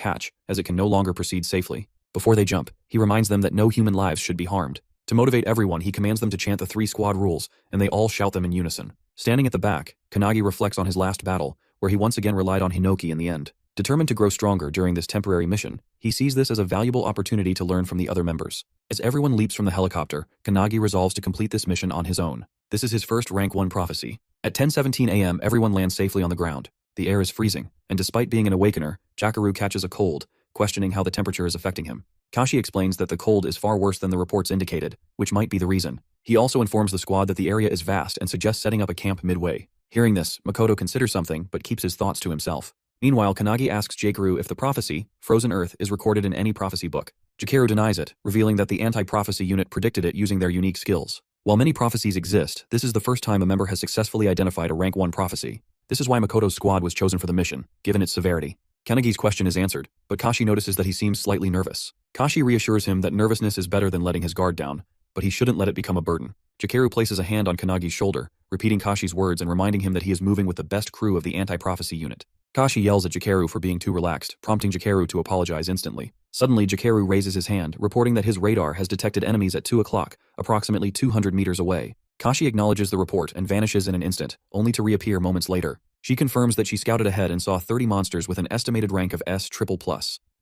hatch, as it can no longer proceed safely. Before they jump, he reminds them that no human lives should be harmed. To motivate everyone, he commands them to chant the 3 squad rules, and they all shout them in unison. Standing at the back, Kanagi reflects on his last battle, where he once again relied on Hinoki in the end. Determined to grow stronger during this temporary mission, he sees this as a valuable opportunity to learn from the other members. As everyone leaps from the helicopter, Kanagi resolves to complete this mission on his own. This is his first rank 1 prophecy. At 10:17 a.m., everyone lands safely on the ground. The air is freezing, and despite being an awakener, Jakeru catches a cold, questioning how the temperature is affecting him. Kashi explains that the cold is far worse than the reports indicated, which might be the reason. He also informs the squad that the area is vast and suggests setting up a camp midway. Hearing this, Makoto considers something but keeps his thoughts to himself. Meanwhile, Kanagi asks Jakeru if the prophecy, Frozen Earth, is recorded in any prophecy book. Jakeru denies it, revealing that the anti-prophecy unit predicted it using their unique skills. While many prophecies exist, this is the first time a member has successfully identified a rank 1 prophecy. This is why Makoto's squad was chosen for the mission, given its severity. Kanagi's question is answered, but Kashi notices that he seems slightly nervous. Kashi reassures him that nervousness is better than letting his guard down, but he shouldn't let it become a burden. Jakeru places a hand on Kanagi's shoulder, repeating Kashi's words and reminding him that he is moving with the best crew of the anti-prophecy unit. Kashi yells at Jakeru for being too relaxed, prompting Jakeru to apologize instantly. Suddenly, Jakeru raises his hand, reporting that his radar has detected enemies at 2 o'clock, approximately 200 meters away. Kashi acknowledges the report and vanishes in an instant, only to reappear moments later. She confirms that she scouted ahead and saw 30 monsters with an estimated rank of S++.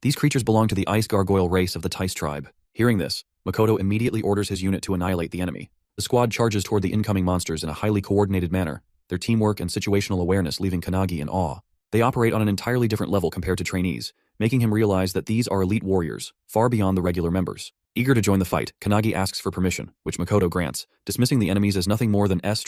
These creatures belong to the ice gargoyle race of the Tice tribe. Hearing this, Makoto immediately orders his unit to annihilate the enemy. The squad charges toward the incoming monsters in a highly coordinated manner, their teamwork and situational awareness leaving Kanagi in awe. They operate on an entirely different level compared to trainees, making him realize that these are elite warriors, far beyond the regular members. Eager to join the fight, Kanagi asks for permission, which Makoto grants, dismissing the enemies as nothing more than S++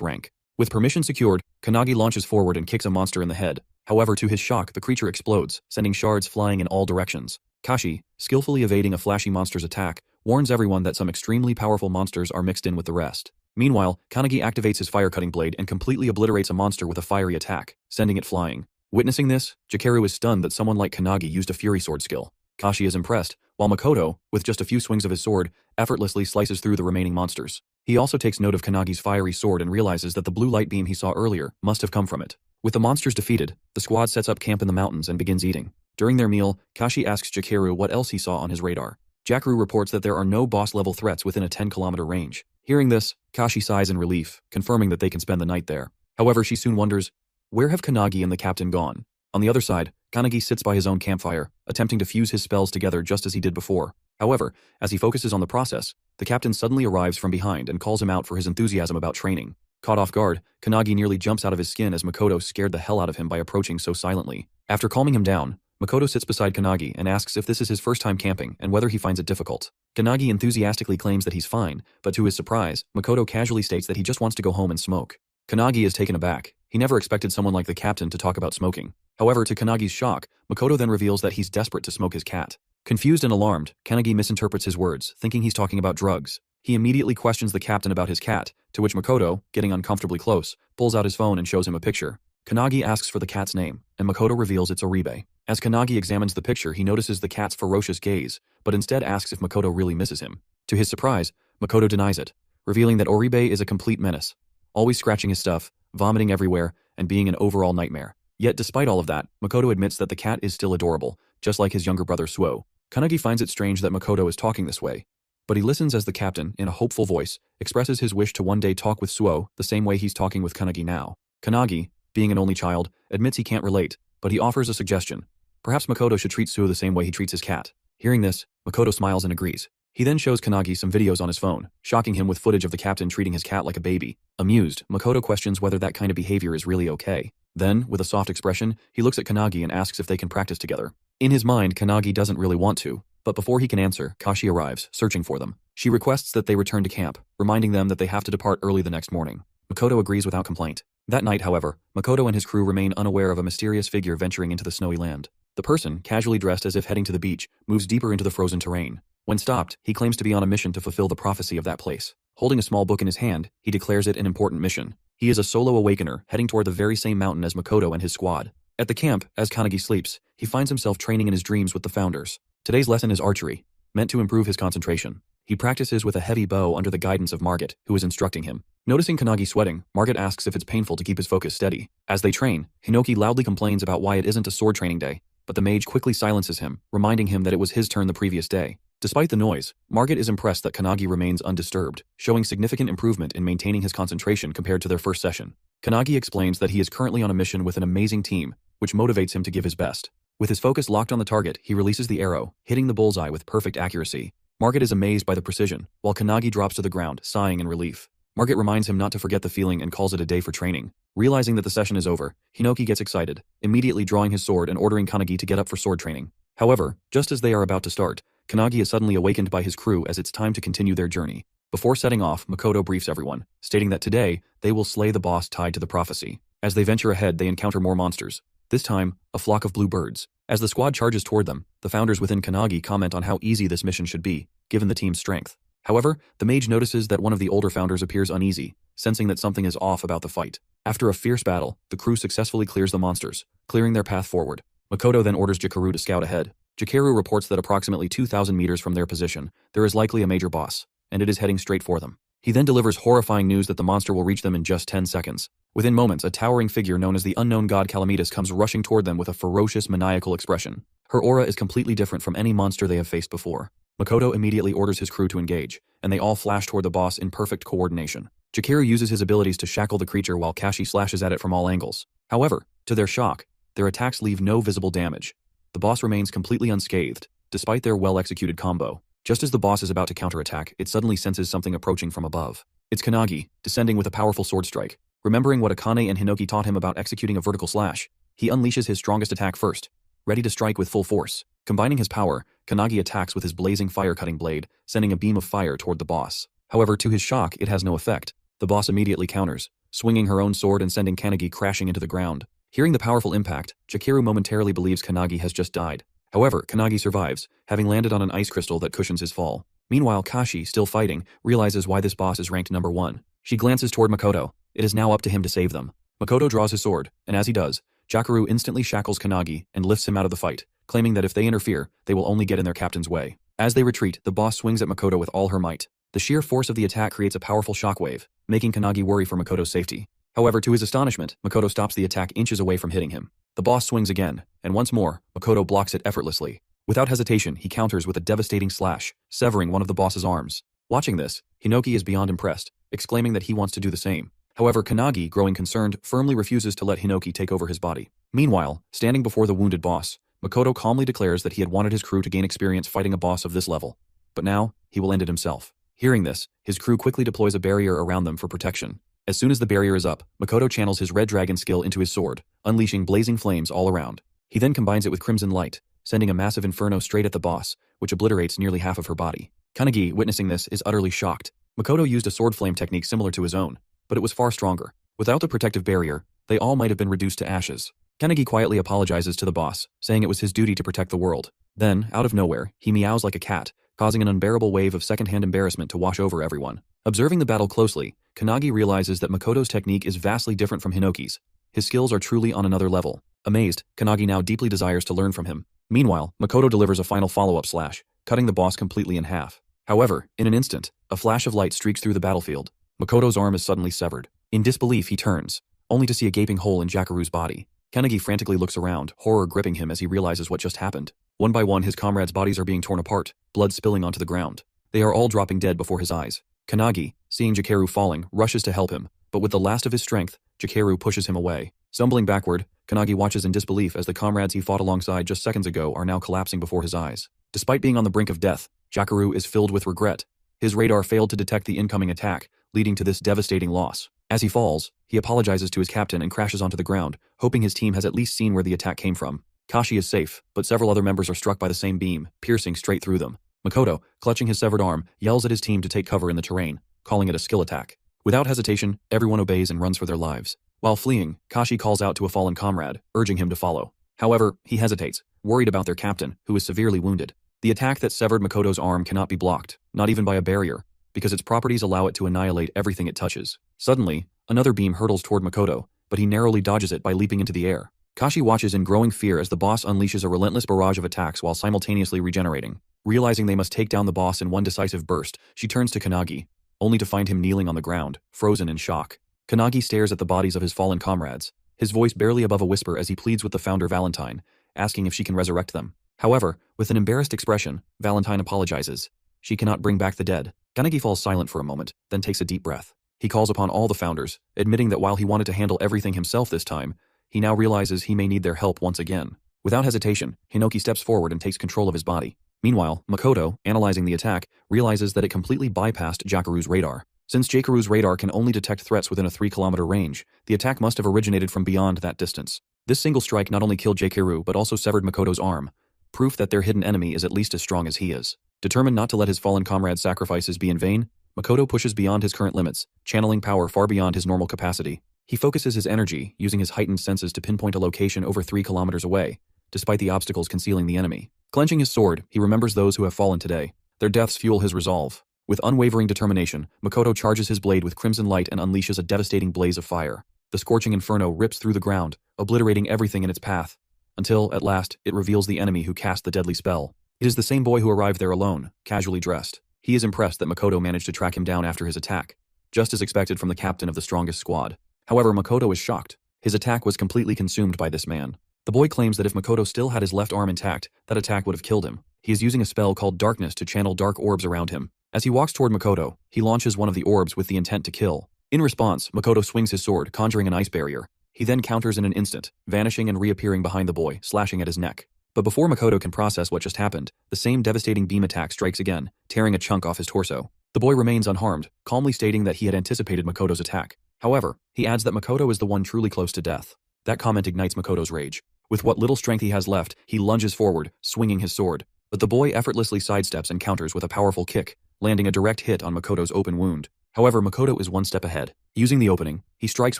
rank. With permission secured, Kanagi launches forward and kicks a monster in the head. However, to his shock, the creature explodes, sending shards flying in all directions. Kashi, skillfully evading a flashy monster's attack, warns everyone that some extremely powerful monsters are mixed in with the rest. Meanwhile, Kanagi activates his fire-cutting blade and completely obliterates a monster with a fiery attack, sending it flying. Witnessing this, Jakeru is stunned that someone like Kanagi used a Fury Sword skill. Kashi is impressed, while Makoto, with just a few swings of his sword, effortlessly slices through the remaining monsters. He also takes note of Kanagi's fiery sword and realizes that the blue light beam he saw earlier must have come from it. With the monsters defeated, the squad sets up camp in the mountains and begins eating. During their meal, Kashi asks Jakeru what else he saw on his radar. Jakeru reports that there are no boss-level threats within a 10-kilometer range. Hearing this, Kashi sighs in relief, confirming that they can spend the night there. However, she soon wonders, where have Kanagi and the captain gone? On the other side, Kanagi sits by his own campfire, attempting to fuse his spells together just as he did before. However, as he focuses on the process, the captain suddenly arrives from behind and calls him out for his enthusiasm about training. Caught off guard, Kanagi nearly jumps out of his skin as Makoto scared the hell out of him by approaching so silently. After calming him down, Makoto sits beside Kanagi and asks if this is his first time camping and whether he finds it difficult. Kanagi enthusiastically claims that he's fine, but to his surprise, Makoto casually states that he just wants to go home and smoke. Kanagi is taken aback. He never expected someone like the captain to talk about smoking. However, to Kanagi's shock, Makoto then reveals that he's desperate to smoke his cat. Confused and alarmed, Kanagi misinterprets his words, thinking he's talking about drugs. He immediately questions the captain about his cat, to which Makoto, getting uncomfortably close, pulls out his phone and shows him a picture. Kanagi asks for the cat's name, and Makoto reveals it's Oribe. As Kanagi examines the picture, he notices the cat's ferocious gaze, but instead asks if Makoto really misses him. To his surprise, Makoto denies it, revealing that Oribe is a complete menace, always scratching his stuff, vomiting everywhere, and being an overall nightmare. Yet despite all of that, Makoto admits that the cat is still adorable, just like his younger brother Suo. Kanagi finds it strange that Makoto is talking this way, but he listens as the captain, in a hopeful voice, expresses his wish to one day talk with Suo the same way he's talking with Kanagi now. Kanagi, being an only child, admits he can't relate, but he offers a suggestion. Perhaps Makoto should treat Suo the same way he treats his cat. Hearing this, Makoto smiles and agrees. He then shows Kanagi some videos on his phone, shocking him with footage of the captain treating his cat like a baby. Amused, Makoto questions whether that kind of behavior is really okay. Then, with a soft expression, he looks at Kanagi and asks if they can practice together. In his mind, Kanagi doesn't really want to, but before he can answer, Kashi arrives, searching for them. She requests that they return to camp, reminding them that they have to depart early the next morning. Makoto agrees without complaint. That night, however, Makoto and his crew remain unaware of a mysterious figure venturing into the snowy land. The person, casually dressed as if heading to the beach, moves deeper into the frozen terrain. When stopped, he claims to be on a mission to fulfill the prophecy of that place. Holding a small book in his hand, he declares it an important mission. He is a solo awakener, heading toward the very same mountain as Makoto and his squad. At the camp, as Kanagi sleeps, he finds himself training in his dreams with the founders. Today's lesson is archery, meant to improve his concentration. He practices with a heavy bow under the guidance of Margit, who is instructing him. Noticing Kanagi sweating, Margit asks if it's painful to keep his focus steady. As they train, Hinoki loudly complains about why it isn't a sword training day, but the mage quickly silences him, reminding him that it was his turn the previous day. Despite the noise, Margit is impressed that Kanagi remains undisturbed, showing significant improvement in maintaining his concentration compared to their first session. Kanagi explains that he is currently on a mission with an amazing team, which motivates him to give his best. With his focus locked on the target, he releases the arrow, hitting the bullseye with perfect accuracy. Margit is amazed by the precision, while Kanagi drops to the ground, sighing in relief. Margit reminds him not to forget the feeling and calls it a day for training. Realizing that the session is over, Hinoki gets excited, immediately drawing his sword and ordering Kanagi to get up for sword training. However, just as they are about to start, Kanagi is suddenly awakened by his crew as it's time to continue their journey. Before setting off, Makoto briefs everyone, stating that today, they will slay the boss tied to the prophecy. As they venture ahead, they encounter more monsters. This time, a flock of blue birds. As the squad charges toward them, the founders within Kanagi comment on how easy this mission should be, given the team's strength. However, the mage notices that one of the older founders appears uneasy, sensing that something is off about the fight. After a fierce battle, the crew successfully clears the monsters, clearing their path forward. Makoto then orders Jakeru to scout ahead. Jakeru reports that approximately 2,000 meters from their position, there is likely a major boss, and it is heading straight for them. He then delivers horrifying news that the monster will reach them in just 10 seconds. Within moments, a towering figure known as the unknown god Calamitas comes rushing toward them with a ferocious, maniacal expression. Her aura is completely different from any monster they have faced before. Makoto immediately orders his crew to engage, and they all flash toward the boss in perfect coordination. Jakeru uses his abilities to shackle the creature while Kashi slashes at it from all angles. However, to their shock, their attacks leave no visible damage. The boss remains completely unscathed, despite their well-executed combo. Just as the boss is about to counterattack, it suddenly senses something approaching from above. It's Kanagi, descending with a powerful sword strike. Remembering what Akane and Hinoki taught him about executing a vertical slash, he unleashes his strongest attack first, ready to strike with full force. Combining his power, Kanagi attacks with his blazing fire-cutting blade, sending a beam of fire toward the boss. However, to his shock, it has no effect. The boss immediately counters, swinging her own sword and sending Kanagi crashing into the ground. Hearing the powerful impact, Jakeru momentarily believes Kanagi has just died. However, Kanagi survives, having landed on an ice crystal that cushions his fall. Meanwhile, Kashi, still fighting, realizes why this boss is ranked number 1. She glances toward Makoto. It is now up to him to save them. Makoto draws his sword, and as he does, Jakeru instantly shackles Kanagi and lifts him out of the fight, claiming that if they interfere, they will only get in their captain's way. As they retreat, the boss swings at Makoto with all her might. The sheer force of the attack creates a powerful shockwave, making Kanagi worry for Makoto's safety. However, to his astonishment, Makoto stops the attack inches away from hitting him. The boss swings again, and once more, Makoto blocks it effortlessly. Without hesitation, he counters with a devastating slash, severing one of the boss's arms. Watching this, Hinoki is beyond impressed, exclaiming that he wants to do the same. However, Kanagi, growing concerned, firmly refuses to let Hinoki take over his body. Meanwhile, standing before the wounded boss, Makoto calmly declares that he had wanted his crew to gain experience fighting a boss of this level. But now, he will end it himself. Hearing this, his crew quickly deploys a barrier around them for protection. As soon as the barrier is up, Makoto channels his red dragon skill into his sword, unleashing blazing flames all around. He then combines it with crimson light, sending a massive inferno straight at the boss, which obliterates nearly half of her body. Kanagi, witnessing this, is utterly shocked. Makoto used a sword flame technique similar to his own, but it was far stronger. Without the protective barrier, they all might have been reduced to ashes. Kanagi quietly apologizes to the boss, saying it was his duty to protect the world. Then, out of nowhere, he meows like a cat, causing an unbearable wave of second-hand embarrassment to wash over everyone. Observing the battle closely, Kanagi realizes that Makoto's technique is vastly different from Hinoki's. His skills are truly on another level. Amazed, Kanagi now deeply desires to learn from him. Meanwhile, Makoto delivers a final follow-up slash, cutting the boss completely in half. However, in an instant, a flash of light streaks through the battlefield. Makoto's arm is suddenly severed. In disbelief, he turns, only to see a gaping hole in Jakaru's body. Kanagi frantically looks around, horror gripping him as he realizes what just happened. One by one, his comrades' bodies are being torn apart, blood spilling onto the ground. They are all dropping dead before his eyes. Kanagi, seeing Jakaru falling, rushes to help him, but with the last of his strength, Jakaru pushes him away. Stumbling backward, Kanagi watches in disbelief as the comrades he fought alongside just seconds ago are now collapsing before his eyes. Despite being on the brink of death, Jakaru is filled with regret. His radar failed to detect the incoming attack, leading to this devastating loss. As he falls, he apologizes to his captain and crashes onto the ground, hoping his team has at least seen where the attack came from. Kashi is safe, but several other members are struck by the same beam, piercing straight through them. Makoto, clutching his severed arm, yells at his team to take cover in the terrain, calling it a skill attack. Without hesitation, everyone obeys and runs for their lives. While fleeing, Kashi calls out to a fallen comrade, urging him to follow. However, he hesitates, worried about their captain, who is severely wounded. The attack that severed Makoto's arm cannot be blocked, not even by a barrier, because its properties allow it to annihilate everything it touches. Suddenly, another beam hurtles toward Makoto, but he narrowly dodges it by leaping into the air. Kashi watches in growing fear as the boss unleashes a relentless barrage of attacks while simultaneously regenerating. Realizing they must take down the boss in one decisive burst, she turns to Kanagi, only to find him kneeling on the ground, frozen in shock. Kanagi stares at the bodies of his fallen comrades, his voice barely above a whisper as he pleads with the founder Valentine, asking if she can resurrect them. However, with an embarrassed expression, Valentine apologizes. She cannot bring back the dead. Kanagi falls silent for a moment, then takes a deep breath. He calls upon all the founders, admitting that while he wanted to handle everything himself this time, he now realizes he may need their help once again. Without hesitation, Hinoki steps forward and takes control of his body. Meanwhile, Makoto, analyzing the attack, realizes that it completely bypassed Jakaru's radar. Since Jakaru's radar can only detect threats within a 3-kilometer range, the attack must have originated from beyond that distance. This single strike not only killed Jakaru but also severed Makoto's arm, proof that their hidden enemy is at least as strong as he is. Determined not to let his fallen comrade's sacrifices be in vain, Makoto pushes beyond his current limits, channeling power far beyond his normal capacity. He focuses his energy, using his heightened senses to pinpoint a location over 3 kilometers away, despite the obstacles concealing the enemy. Clenching his sword, he remembers those who have fallen today. Their deaths fuel his resolve. With unwavering determination, Makoto charges his blade with crimson light and unleashes a devastating blaze of fire. The scorching inferno rips through the ground, obliterating everything in its path, until, at last, it reveals the enemy who cast the deadly spell. It is the same boy who arrived there alone, casually dressed. He is impressed that Makoto managed to track him down after his attack, just as expected from the captain of the strongest squad. However, Makoto is shocked. His attack was completely consumed by this man. The boy claims that if Makoto still had his left arm intact, that attack would have killed him. He is using a spell called Darkness to channel dark orbs around him. As he walks toward Makoto, he launches one of the orbs with the intent to kill. In response, Makoto swings his sword, conjuring an ice barrier. He then counters in an instant, vanishing and reappearing behind the boy, slashing at his neck. But before Makoto can process what just happened, the same devastating beam attack strikes again, tearing a chunk off his torso. The boy remains unharmed, calmly stating that he had anticipated Makoto's attack. However, he adds that Makoto is the one truly close to death. That comment ignites Makoto's rage. With what little strength he has left, he lunges forward, swinging his sword. But the boy effortlessly sidesteps and counters with a powerful kick, landing a direct hit on Makoto's open wound. However, Makoto is one step ahead. Using the opening, he strikes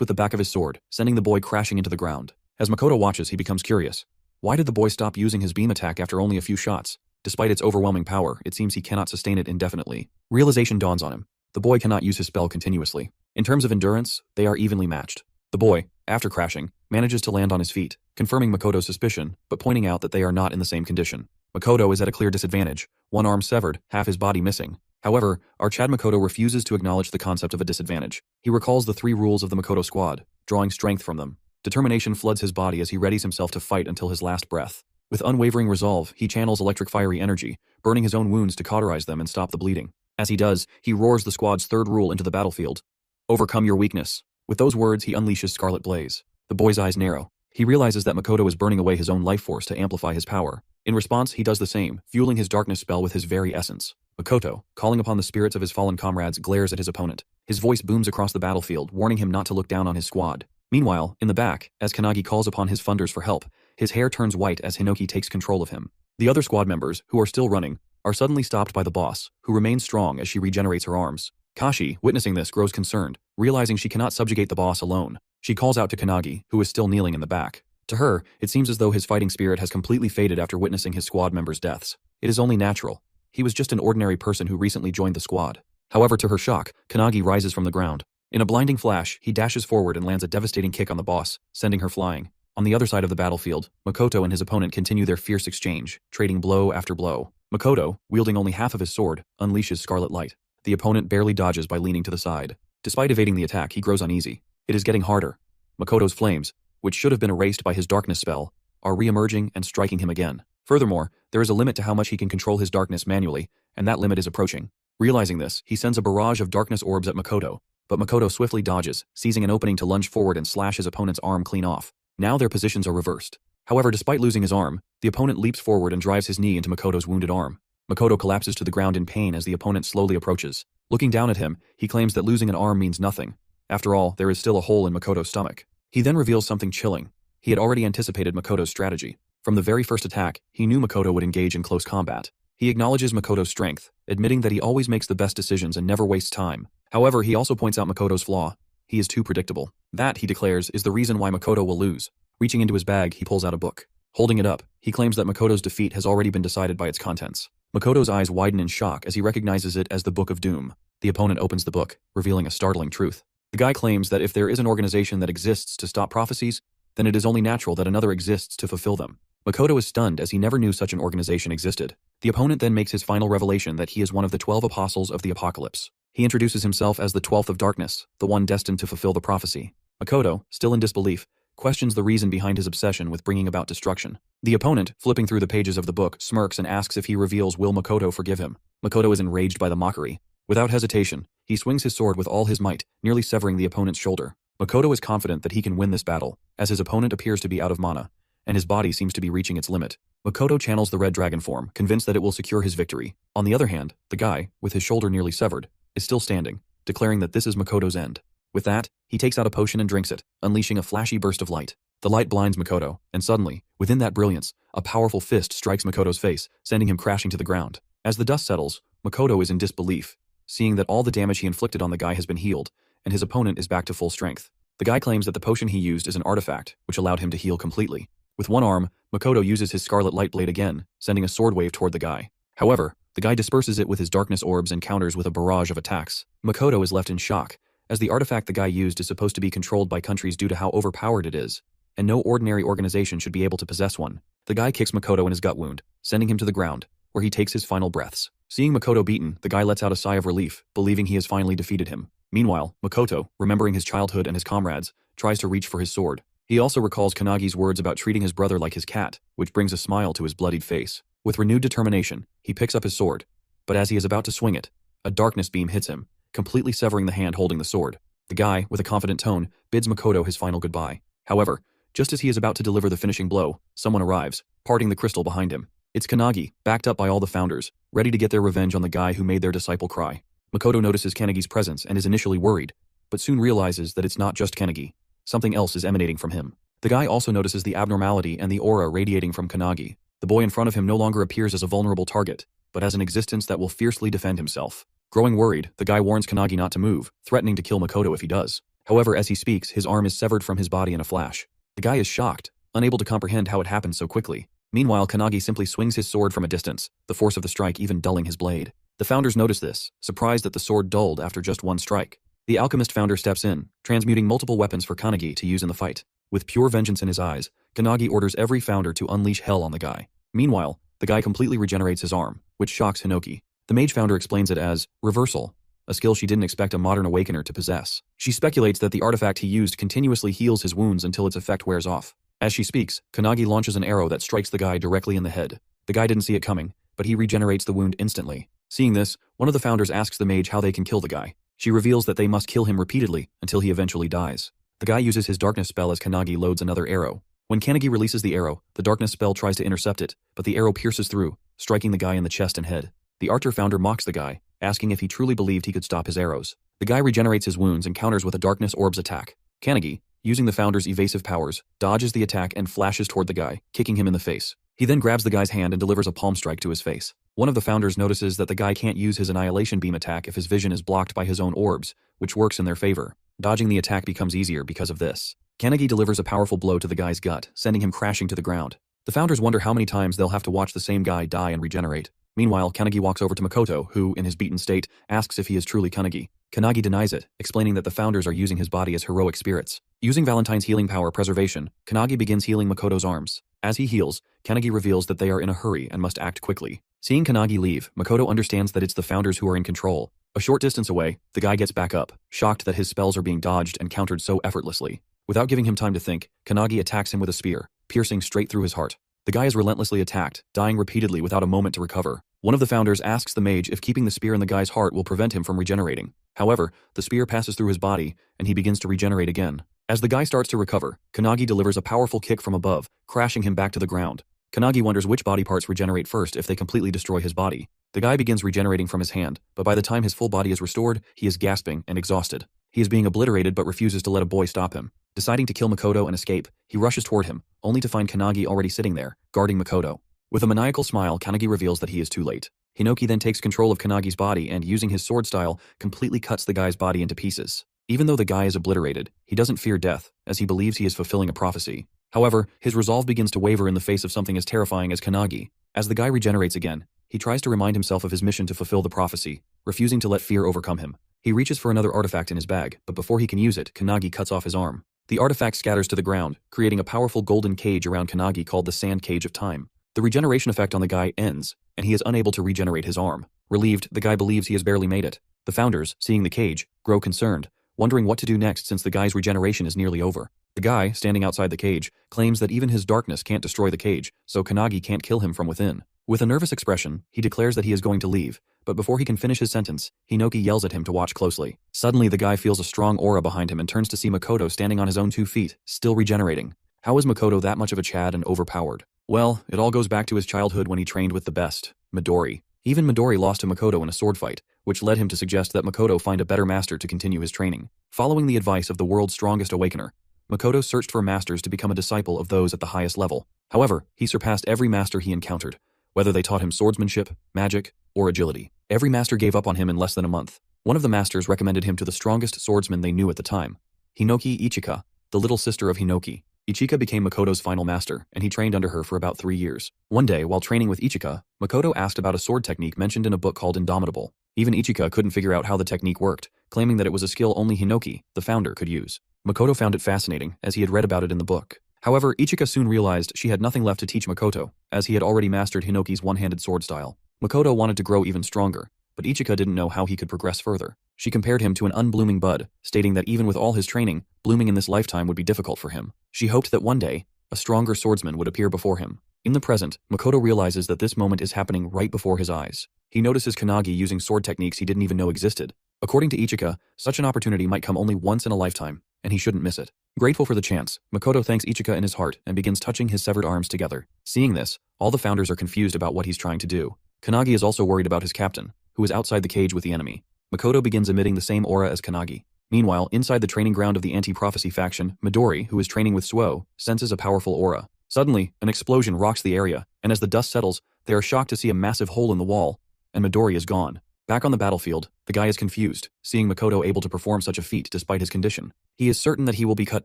with the back of his sword, sending the boy crashing into the ground. As Makoto watches, he becomes curious. Why did the boy stop using his beam attack after only a few shots? Despite its overwhelming power, it seems he cannot sustain it indefinitely. Realization dawns on him. The boy cannot use his spell continuously. In terms of endurance, they are evenly matched. The boy, after crashing, manages to land on his feet, confirming Makoto's suspicion, but pointing out that they are not in the same condition. Makoto is at a clear disadvantage, one arm severed, half his body missing. However, our Chad Makoto refuses to acknowledge the concept of a disadvantage. He recalls the 3 rules of the Makoto squad, drawing strength from them. Determination floods his body as he readies himself to fight until his last breath. With unwavering resolve, he channels electric fiery energy, burning his own wounds to cauterize them and stop the bleeding. As he does, he roars the squad's 3rd rule into the battlefield. Overcome your weakness. With those words, he unleashes Scarlet Blaze. The boy's eyes narrow. He realizes that Makoto is burning away his own life force to amplify his power. In response, he does the same, fueling his darkness spell with his very essence. Makoto, calling upon the spirits of his fallen comrades, glares at his opponent. His voice booms across the battlefield, warning him not to look down on his squad. Meanwhile, in the back, as Kanagi calls upon his funders for help, his hair turns white as Hinoki takes control of him. The other squad members, who are still running, are suddenly stopped by the boss, who remains strong as she regenerates her arms. Kashi, witnessing this, grows concerned, realizing she cannot subjugate the boss alone. She calls out to Kanagi, who is still kneeling in the back. To her, it seems as though his fighting spirit has completely faded after witnessing his squad members' deaths. It is only natural. He was just an ordinary person who recently joined the squad. However, to her shock, Kanagi rises from the ground. In a blinding flash, he dashes forward and lands a devastating kick on the boss, sending her flying. On the other side of the battlefield, Makoto and his opponent continue their fierce exchange, trading blow after blow. Makoto, wielding only half of his sword, unleashes Scarlet Light. The opponent barely dodges by leaning to the side. Despite evading the attack, he grows uneasy. It is getting harder. Makoto's flames, which should have been erased by his darkness spell, are re-emerging and striking him again. Furthermore, there is a limit to how much he can control his darkness manually, and that limit is approaching. Realizing this, he sends a barrage of darkness orbs at Makoto, but Makoto swiftly dodges, seizing an opening to lunge forward and slash his opponent's arm clean off. Now their positions are reversed. However, despite losing his arm, the opponent leaps forward and drives his knee into Makoto's wounded arm. Makoto collapses to the ground in pain as the opponent slowly approaches. Looking down at him, he claims that losing an arm means nothing. After all, there is still a hole in Makoto's stomach. He then reveals something chilling. He had already anticipated Makoto's strategy. From the very first attack, he knew Makoto would engage in close combat. He acknowledges Makoto's strength, admitting that he always makes the best decisions and never wastes time. However, he also points out Makoto's flaw. He is too predictable. That, he declares, is the reason why Makoto will lose. Reaching into his bag, he pulls out a book. Holding it up, he claims that Makoto's defeat has already been decided by its contents. Makoto's eyes widen in shock as he recognizes it as the Book of Doom. The opponent opens the book, revealing a startling truth. The guy claims that if there is an organization that exists to stop prophecies, then it is only natural that another exists to fulfill them. Makoto is stunned as he never knew such an organization existed. The opponent then makes his final revelation that he is one of the 12 apostles of the apocalypse. He introduces himself as the 12th of darkness, the one destined to fulfill the prophecy. Makoto, still in disbelief, questions the reason behind his obsession with bringing about destruction. The opponent, flipping through the pages of the book, smirks and asks if he reveals will Makoto forgive him. Makoto is enraged by the mockery. Without hesitation, he swings his sword with all his might, nearly severing the opponent's shoulder. Makoto is confident that he can win this battle, as his opponent appears to be out of mana, and his body seems to be reaching its limit. Makoto channels the red dragon form, convinced that it will secure his victory. On the other hand, the guy, with his shoulder nearly severed, is still standing, declaring that this is Makoto's end. With that, he takes out a potion and drinks it, unleashing a flashy burst of light. The light blinds Makoto, and suddenly, within that brilliance, a powerful fist strikes Makoto's face, sending him crashing to the ground. As the dust settles, Makoto is in disbelief, seeing that all the damage he inflicted on the guy has been healed, and his opponent is back to full strength. The guy claims that the potion he used is an artifact, which allowed him to heal completely. With one arm, Makoto uses his scarlet light blade again, sending a sword wave toward the guy. However, the guy disperses it with his darkness orbs and counters with a barrage of attacks. Makoto is left in shock, as the artifact the guy used is supposed to be controlled by countries due to how overpowered it is, and no ordinary organization should be able to possess one. The guy kicks Makoto in his gut wound, sending him to the ground, where he takes his final breaths. Seeing Makoto beaten, the guy lets out a sigh of relief, believing he has finally defeated him. Meanwhile, Makoto, remembering his childhood and his comrades, tries to reach for his sword. He also recalls Kanagi's words about treating his brother like his cat, which brings a smile to his bloodied face. With renewed determination, he picks up his sword, but as he is about to swing it, a darkness beam hits him, completely severing the hand holding the sword. The guy, with a confident tone, bids Makoto his final goodbye. However, just as he is about to deliver the finishing blow, someone arrives, parting the crystal behind him. It's Kanagi, backed up by all the founders, ready to get their revenge on the guy who made their disciple cry. Makoto notices Kanagi's presence and is initially worried, but soon realizes that it's not just Kanagi. Something else is emanating from him. The guy also notices the abnormality and the aura radiating from Kanagi. The boy in front of him no longer appears as a vulnerable target, but as an existence that will fiercely defend himself. Growing worried, the guy warns Kanagi not to move, threatening to kill Makoto if he does. However, as he speaks, his arm is severed from his body in a flash. The guy is shocked, unable to comprehend how it happened so quickly. Meanwhile, Kanagi simply swings his sword from a distance, the force of the strike even dulling his blade. The founders notice this, surprised that the sword dulled after just one strike. The alchemist founder steps in, transmuting multiple weapons for Kanagi to use in the fight. With pure vengeance in his eyes, Kanagi orders every founder to unleash hell on the guy. Meanwhile, the guy completely regenerates his arm, which shocks Hinoki. The mage founder explains it as reversal, a skill she didn't expect a modern awakener to possess. She speculates that the artifact he used continuously heals his wounds until its effect wears off. As she speaks, Kanagi launches an arrow that strikes the guy directly in the head. The guy didn't see it coming, but he regenerates the wound instantly. Seeing this, one of the founders asks the mage how they can kill the guy. She reveals that they must kill him repeatedly until he eventually dies. The guy uses his darkness spell as Kanagi loads another arrow. When Kanagi releases the arrow, the darkness spell tries to intercept it, but the arrow pierces through, striking the guy in the chest and head. The Archer founder mocks the guy, asking if he truly believed he could stop his arrows. The guy regenerates his wounds and counters with a darkness orb's attack. Kanagi, using the founder's evasive powers, dodges the attack and flashes toward the guy, kicking him in the face. He then grabs the guy's hand and delivers a palm strike to his face. One of the founders notices that the guy can't use his annihilation beam attack if his vision is blocked by his own orbs, which works in their favor. Dodging the attack becomes easier because of this. Kanagi delivers a powerful blow to the guy's gut, sending him crashing to the ground. The founders wonder how many times they'll have to watch the same guy die and regenerate. Meanwhile, Kanagi walks over to Makoto, who, in his beaten state, asks if he is truly Kanagi. Kanagi denies it, explaining that the founders are using his body as heroic spirits. Using Valentine's healing power preservation, Kanagi begins healing Makoto's arms. As he heals, Kanagi reveals that they are in a hurry and must act quickly. Seeing Kanagi leave, Makoto understands that it's the founders who are in control. A short distance away, the guy gets back up, shocked that his spells are being dodged and countered so effortlessly. Without giving him time to think, Kanagi attacks him with a spear, piercing straight through his heart. The guy is relentlessly attacked, dying repeatedly without a moment to recover. One of the founders asks the mage if keeping the spear in the guy's heart will prevent him from regenerating. However, the spear passes through his body, and he begins to regenerate again. As the guy starts to recover, Kanagi delivers a powerful kick from above, crashing him back to the ground. Kanagi wonders which body parts regenerate first if they completely destroy his body. The guy begins regenerating from his hand, but by the time his full body is restored, he is gasping and exhausted. He is being obliterated but refuses to let a boy stop him. Deciding to kill Makoto and escape, he rushes toward him, only to find Kanagi already sitting there, guarding Makoto. With a maniacal smile, Kanagi reveals that he is too late. Hinoki then takes control of Kanagi's body and, using his sword style, completely cuts the guy's body into pieces. Even though the guy is obliterated, he doesn't fear death, as he believes he is fulfilling a prophecy. However, his resolve begins to waver in the face of something as terrifying as Kanagi. As the guy regenerates again, he tries to remind himself of his mission to fulfill the prophecy, refusing to let fear overcome him. He reaches for another artifact in his bag, but before he can use it, Kanagi cuts off his arm. The artifact scatters to the ground, creating a powerful golden cage around Kanagi called the Sand Cage of Time. The regeneration effect on the guy ends, and he is unable to regenerate his arm. Relieved, the guy believes he has barely made it. The founders, seeing the cage, grow concerned, wondering what to do next since the guy's regeneration is nearly over. The guy, standing outside the cage, claims that even his darkness can't destroy the cage, so Kanagi can't kill him from within. With a nervous expression, he declares that he is going to leave, but before he can finish his sentence, Hinoki yells at him to watch closely. Suddenly, the guy feels a strong aura behind him and turns to see Makoto standing on his own 2 feet, still regenerating. How is Makoto that much of a Chad and overpowered? Well, it all goes back to his childhood when he trained with the best, Midori. Even Midori lost to Makoto in a sword fight, which led him to suggest that Makoto find a better master to continue his training. Following the advice of the world's strongest awakener, Makoto searched for masters to become a disciple of those at the highest level. However, he surpassed every master he encountered, whether they taught him swordsmanship, magic, or agility. Every master gave up on him in less than a month. One of the masters recommended him to the strongest swordsman they knew at the time, Hinoki Ichika, the little sister of Hinoki. Ichika became Makoto's final master, and he trained under her for about 3 years. One day, while training with Ichika, Makoto asked about a sword technique mentioned in a book called Indomitable. Even Ichika couldn't figure out how the technique worked, claiming that it was a skill only Hinoki, the founder, could use. Makoto found it fascinating, as he had read about it in the book. However, Ichika soon realized she had nothing left to teach Makoto, as he had already mastered Hinoki's one-handed sword style. Makoto wanted to grow even stronger, but Ichika didn't know how he could progress further. She compared him to an unblooming bud, stating that even with all his training, blooming in this lifetime would be difficult for him. She hoped that one day, a stronger swordsman would appear before him. In the present, Makoto realizes that this moment is happening right before his eyes. He notices Kanagi using sword techniques he didn't even know existed. According to Ichika, such an opportunity might come only once in a lifetime, and he shouldn't miss it. Grateful for the chance, Makoto thanks Ichika in his heart and begins touching his severed arms together. Seeing this, all the founders are confused about what he's trying to do. Kanagi is also worried about his captain, who is outside the cage with the enemy. Makoto begins emitting the same aura as Kanagi. Meanwhile, inside the training ground of the anti-prophecy faction, Midori, who is training with Suo, senses a powerful aura. Suddenly, an explosion rocks the area, and as the dust settles, they are shocked to see a massive hole in the wall, and Midori is gone. Back on the battlefield, the guy is confused, seeing Makoto able to perform such a feat despite his condition. He is certain that he will be cut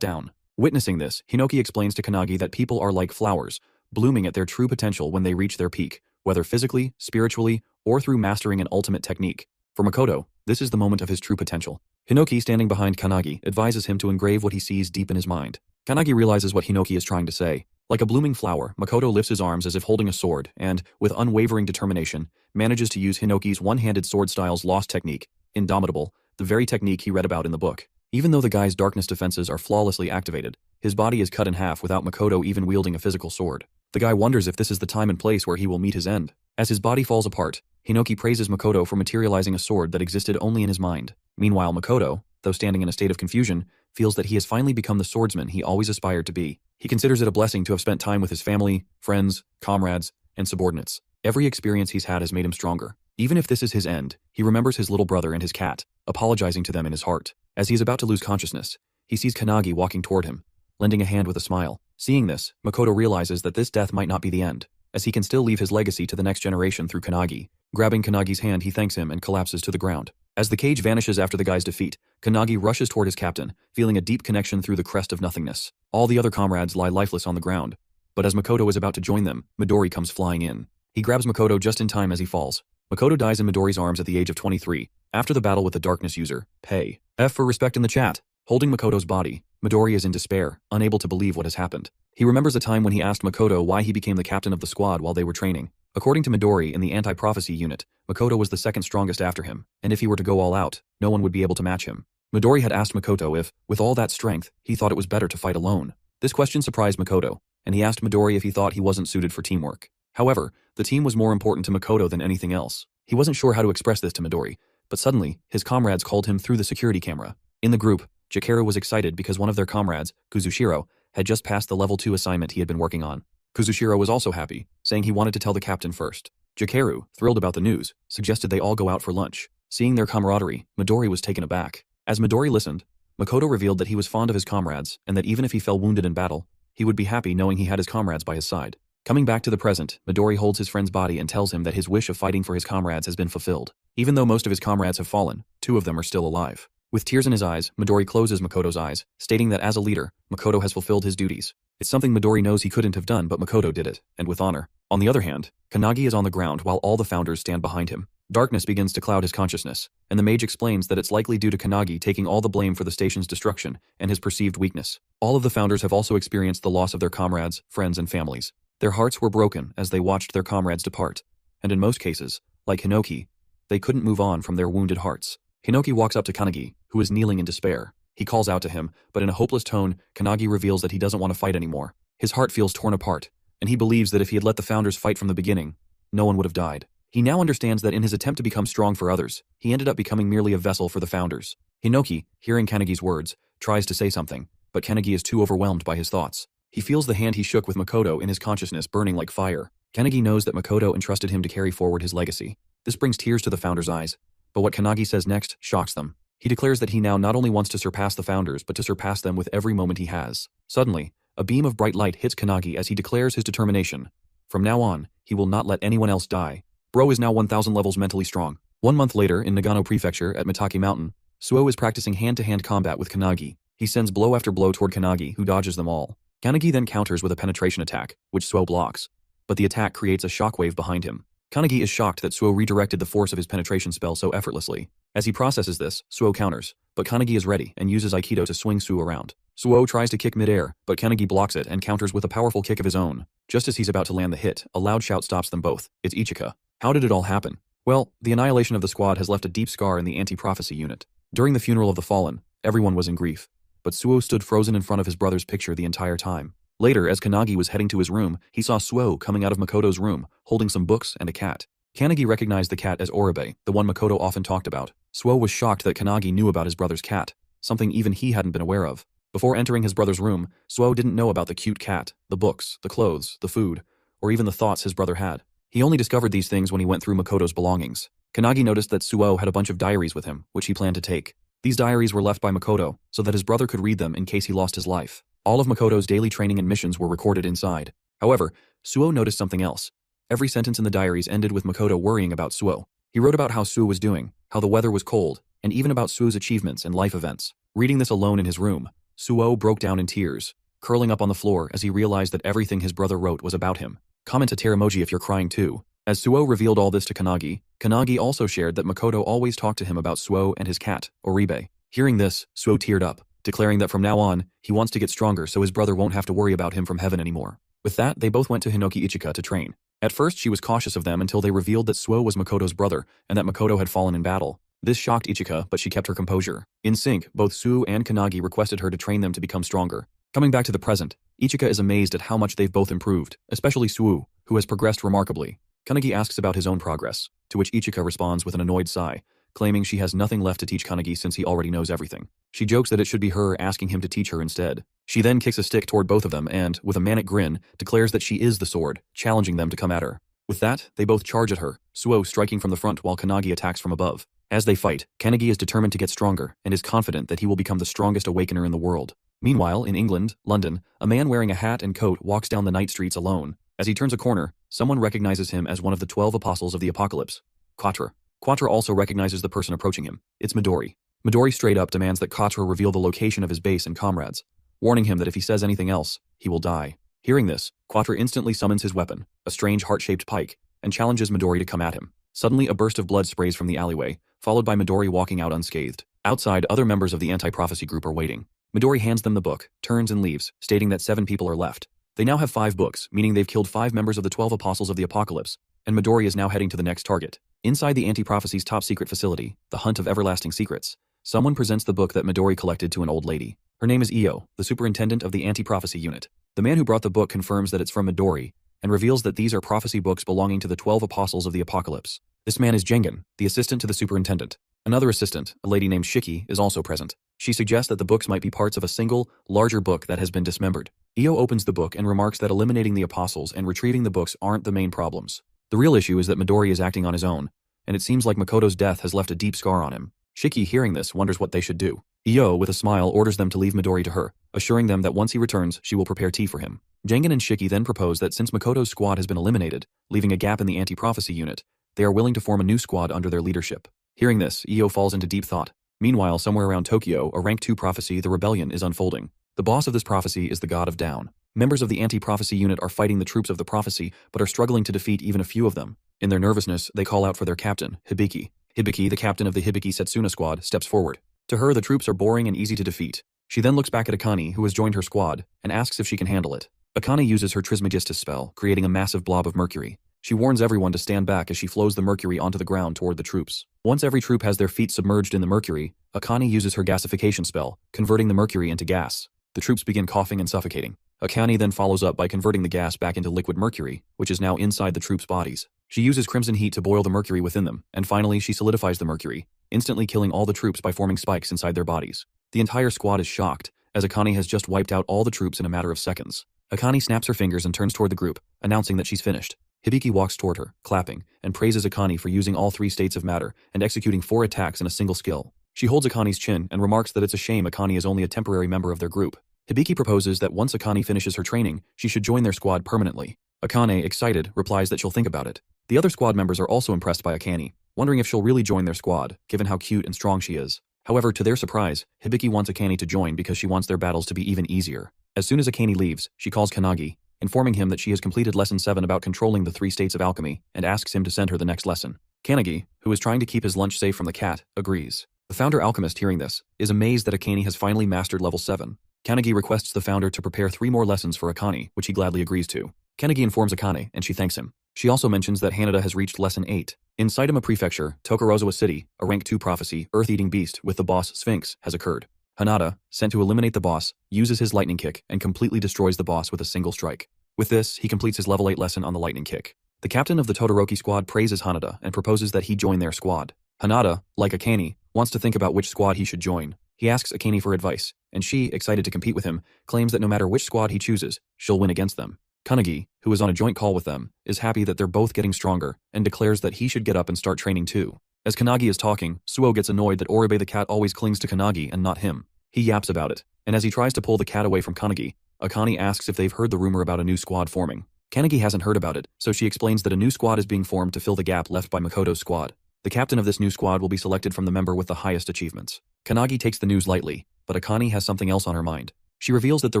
down. Witnessing this, Hinoki explains to Kanagi that people are like flowers, blooming at their true potential when they reach their peak, whether physically, spiritually, or through mastering an ultimate technique. For Makoto, this is the moment of his true potential. Hinoki, standing behind Kanagi, advises him to engrave what he sees deep in his mind. Kanagi realizes what Hinoki is trying to say. Like a blooming flower, Makoto lifts his arms as if holding a sword and, with unwavering determination, manages to use Hinoki's one-handed sword style's lost technique, Indomitable, the very technique he read about in the book. Even though the guy's darkness defenses are flawlessly activated, his body is cut in half without Makoto even wielding a physical sword. The guy wonders if this is the time and place where he will meet his end. As his body falls apart, Hinoki praises Makoto for materializing a sword that existed only in his mind. Meanwhile, Makoto, though standing in a state of confusion, feels that he has finally become the swordsman he always aspired to be. He considers it a blessing to have spent time with his family, friends, comrades, and subordinates. Every experience he's had has made him stronger. Even if this is his end, he remembers his little brother and his cat, apologizing to them in his heart. As he is about to lose consciousness, he sees Kanagi walking toward him, lending a hand with a smile. Seeing this, Makoto realizes that this death might not be the end, as he can still leave his legacy to the next generation through Kanagi. Grabbing Kanagi's hand, he thanks him and collapses to the ground. As the cage vanishes after the guy's defeat, Kanagi rushes toward his captain, feeling a deep connection through the crest of nothingness. All the other comrades lie lifeless on the ground, but as Makoto is about to join them, Midori comes flying in. He grabs Makoto just in time as he falls. Makoto dies in Midori's arms at the age of 23, after the battle with the darkness user, Pei. F for respect in the chat. Holding Makoto's body, Midori is in despair, unable to believe what has happened. He remembers a time when he asked Makoto why he became the captain of the squad while they were training. According to Midori in the anti-prophecy unit, Makoto was the second strongest after him, and if he were to go all out, no one would be able to match him. Midori had asked Makoto if, with all that strength, he thought it was better to fight alone. This question surprised Makoto, and he asked Midori if he thought he wasn't suited for teamwork. However, the team was more important to Makoto than anything else. He wasn't sure how to express this to Midori, but suddenly, his comrades called him through the security camera. In the group, Jakeru was excited because one of their comrades, Kuzushiro, had just passed the level 2 assignment he had been working on. Kuzushiro was also happy, saying he wanted to tell the captain first. Jakeru, thrilled about the news, suggested they all go out for lunch. Seeing their camaraderie, Midori was taken aback. As Midori listened, Makoto revealed that he was fond of his comrades and that even if he fell wounded in battle, he would be happy knowing he had his comrades by his side. Coming back to the present, Midori holds his friend's body and tells him that his wish of fighting for his comrades has been fulfilled. Even though most of his comrades have fallen, 2 of them are still alive. With tears in his eyes, Midori closes Makoto's eyes, stating that as a leader, Makoto has fulfilled his duties. It's something Midori knows he couldn't have done, but Makoto did it, and with honor. On the other hand, Kanagi is on the ground while all the founders stand behind him. Darkness begins to cloud his consciousness, and the mage explains that it's likely due to Kanagi taking all the blame for the station's destruction and his perceived weakness. All of the founders have also experienced the loss of their comrades, friends, and families. Their hearts were broken as they watched their comrades depart, and in most cases, like Hinoki, they couldn't move on from their wounded hearts. Hinoki walks up to Kanagi, who is kneeling in despair. He calls out to him, but in a hopeless tone, Kanagi reveals that he doesn't want to fight anymore. His heart feels torn apart, and he believes that if he had let the founders fight from the beginning, no one would have died. He now understands that in his attempt to become strong for others, he ended up becoming merely a vessel for the founders. Hinoki, hearing Kanagi's words, tries to say something, but Kanagi is too overwhelmed by his thoughts. He feels the hand he shook with Makoto in his consciousness burning like fire. Kanagi knows that Makoto entrusted him to carry forward his legacy. This brings tears to the founders' eyes, but what Kanagi says next shocks them. He declares that he now not only wants to surpass the founders, but to surpass them with every moment he has. Suddenly, a beam of bright light hits Kanagi as he declares his determination. From now on, he will not let anyone else die. Bro is now 1000 levels mentally strong. 1 month later, in Nagano Prefecture at Mitaki Mountain, Suo is practicing hand-to-hand combat with Kanagi. He sends blow after blow toward Kanagi, who dodges them all. Kanagi then counters with a penetration attack, which Suo blocks, but the attack creates a shockwave behind him. Kanagi is shocked that Suo redirected the force of his penetration spell so effortlessly. As he processes this, Suo counters, but Kanagi is ready and uses Aikido to swing Suo around. Suo tries to kick midair, but Kanagi blocks it and counters with a powerful kick of his own. Just as he's about to land the hit, a loud shout stops them both. It's Ichika. How did it all happen? Well, the annihilation of the squad has left a deep scar in the anti-prophecy unit. During the funeral of the fallen, everyone was in grief, but Suo stood frozen in front of his brother's picture the entire time. Later, as Kanagi was heading to his room, he saw Suo coming out of Makoto's room, holding some books and a cat. Kanagi recognized the cat as Oribe, the one Makoto often talked about. Suo was shocked that Kanagi knew about his brother's cat, something even he hadn't been aware of. Before entering his brother's room, Suo didn't know about the cute cat, the books, the clothes, the food, or even the thoughts his brother had. He only discovered these things when he went through Makoto's belongings. Kanagi noticed that Suo had a bunch of diaries with him, which he planned to take. These diaries were left by Makoto, so that his brother could read them in case he lost his life. All of Makoto's daily training and missions were recorded inside. However, Suo noticed something else. Every sentence in the diaries ended with Makoto worrying about Suo. He wrote about how Suo was doing, how the weather was cold, and even about Suo's achievements and life events. Reading this alone in his room, Suo broke down in tears, curling up on the floor as he realized that everything his brother wrote was about him. Comment a tear emoji if you're crying too. As Suo revealed all this to Kanagi, Kanagi also shared that Makoto always talked to him about Suo and his cat, Oribe. Hearing this, Suo teared up, declaring that from now on, he wants to get stronger so his brother won't have to worry about him from heaven anymore. With that, they both went to Hinoki Ichika to train. At first, she was cautious of them until they revealed that Suo was Makoto's brother and that Makoto had fallen in battle. This shocked Ichika, but she kept her composure. In sync, both Suo and Kanagi requested her to train them to become stronger. Coming back to the present, Ichika is amazed at how much they've both improved, especially Suo, who has progressed remarkably. Kanagi asks about his own progress, to which Ichika responds with an annoyed sigh, claiming she has nothing left to teach Kanagi since he already knows everything. She jokes that it should be her asking him to teach her instead. She then kicks a stick toward both of them and, with a manic grin, declares that she is the sword, challenging them to come at her. With that, they both charge at her, Suo striking from the front while Kanagi attacks from above. As they fight, Kanagi is determined to get stronger and is confident that he will become the strongest awakener in the world. Meanwhile, in England, London, a man wearing a hat and coat walks down the night streets alone. As he turns a corner, someone recognizes him as one of the 12 apostles of the apocalypse. Quatra. Quatra also recognizes the person approaching him. It's Midori. Midori straight up demands that Quatra reveal the location of his base and comrades, warning him that if he says anything else, he will die. Hearing this, Quatra instantly summons his weapon, a strange heart-shaped pike, and challenges Midori to come at him. Suddenly, a burst of blood sprays from the alleyway, followed by Midori walking out unscathed. Outside, other members of the anti-prophecy group are waiting. Midori hands them the book, turns and leaves, stating that 7 people are left. They now have 5 books, meaning they've killed 5 members of the 12 apostles of the apocalypse, and Midori is now heading to the next target. Inside the anti-prophecy's top-secret facility, the Hunt of Everlasting Secrets, someone presents the book that Midori collected to an old lady. Her name is Io, the superintendent of the anti-prophecy unit. The man who brought the book confirms that it's from Midori, and reveals that these are prophecy books belonging to the 12 apostles of the apocalypse. This man is Jengen, the assistant to the superintendent. Another assistant, a lady named Shiki, is also present. She suggests that the books might be parts of a single, larger book that has been dismembered. Io opens the book and remarks that eliminating the apostles and retrieving the books aren't the main problems. The real issue is that Midori is acting on his own, and it seems like Makoto's death has left a deep scar on him. Shiki, hearing this, wonders what they should do. Io, with a smile, orders them to leave Midori to her, assuring them that once he returns, she will prepare tea for him. Jengen and Shiki then propose that since Makoto's squad has been eliminated, leaving a gap in the anti-prophecy unit, they are willing to form a new squad under their leadership. Hearing this, Io falls into deep thought. Meanwhile, somewhere around Tokyo, a rank 2 prophecy, the rebellion, is unfolding. The boss of this prophecy is the god of Down. Members of the anti-prophecy unit are fighting the troops of the prophecy, but are struggling to defeat even a few of them. In their nervousness, they call out for their captain, Hibiki. Hibiki, the captain of the Hibiki Setsuna squad, steps forward. To her, the troops are boring and easy to defeat. She then looks back at Akane, who has joined her squad, and asks if she can handle it. Akane uses her Trismegistus spell, creating a massive blob of mercury. She warns everyone to stand back as she flows the mercury onto the ground toward the troops. Once every troop has their feet submerged in the mercury, Akane uses her gasification spell, converting the mercury into gas. The troops begin coughing and suffocating. Akane then follows up by converting the gas back into liquid mercury, which is now inside the troops' bodies. She uses crimson heat to boil the mercury within them, and finally she solidifies the mercury, instantly killing all the troops by forming spikes inside their bodies. The entire squad is shocked, as Akane has just wiped out all the troops in a matter of seconds. Akane snaps her fingers and turns toward the group, announcing that she's finished. Hibiki walks toward her, clapping, and praises Akane for using all 3 states of matter and executing 4 attacks in a single skill. She holds Akane's chin and remarks that it's a shame Akane is only a temporary member of their group. Hibiki proposes that once Akane finishes her training, she should join their squad permanently. Akane, excited, replies that she'll think about it. The other squad members are also impressed by Akane, wondering if she'll really join their squad, given how cute and strong she is. However, to their surprise, Hibiki wants Akane to join because she wants their battles to be even easier. As soon as Akane leaves, she calls Kanagi, informing him that she has completed Lesson 7 about controlling the 3 states of alchemy, and asks him to send her the next lesson. Kanagi, who is trying to keep his lunch safe from the cat, agrees. The founder alchemist, hearing this, is amazed that Akane has finally mastered level 7. Kanagi requests the founder to prepare 3 more lessons for Akane, which he gladly agrees to. Kanagi informs Akane, and she thanks him. She also mentions that Hanada has reached Lesson 8. In Saitama Prefecture, Tokorozawa City, a rank 2 prophecy, earth-eating beast with the boss Sphinx, has occurred. Hanada, sent to eliminate the boss, uses his lightning kick and completely destroys the boss with a single strike. With this, he completes his level 8 lesson on the lightning kick. The captain of the Todoroki squad praises Hanada and proposes that he join their squad. Hanada, like Akane, wants to think about which squad he should join. He asks Akane for advice, and she, excited to compete with him, claims that no matter which squad he chooses, she'll win against them. Kanagi, who is on a joint call with them, is happy that they're both getting stronger and declares that he should get up and start training too. As Kanagi is talking, Suo gets annoyed that Oribe the cat always clings to Kanagi and not him. He yaps about it, and as he tries to pull the cat away from Kanagi, Akane asks if they've heard the rumor about a new squad forming. Kanagi hasn't heard about it, so she explains that a new squad is being formed to fill the gap left by Makoto's squad. The captain of this new squad will be selected from the member with the highest achievements. Kanagi takes the news lightly, but Akane has something else on her mind. She reveals that the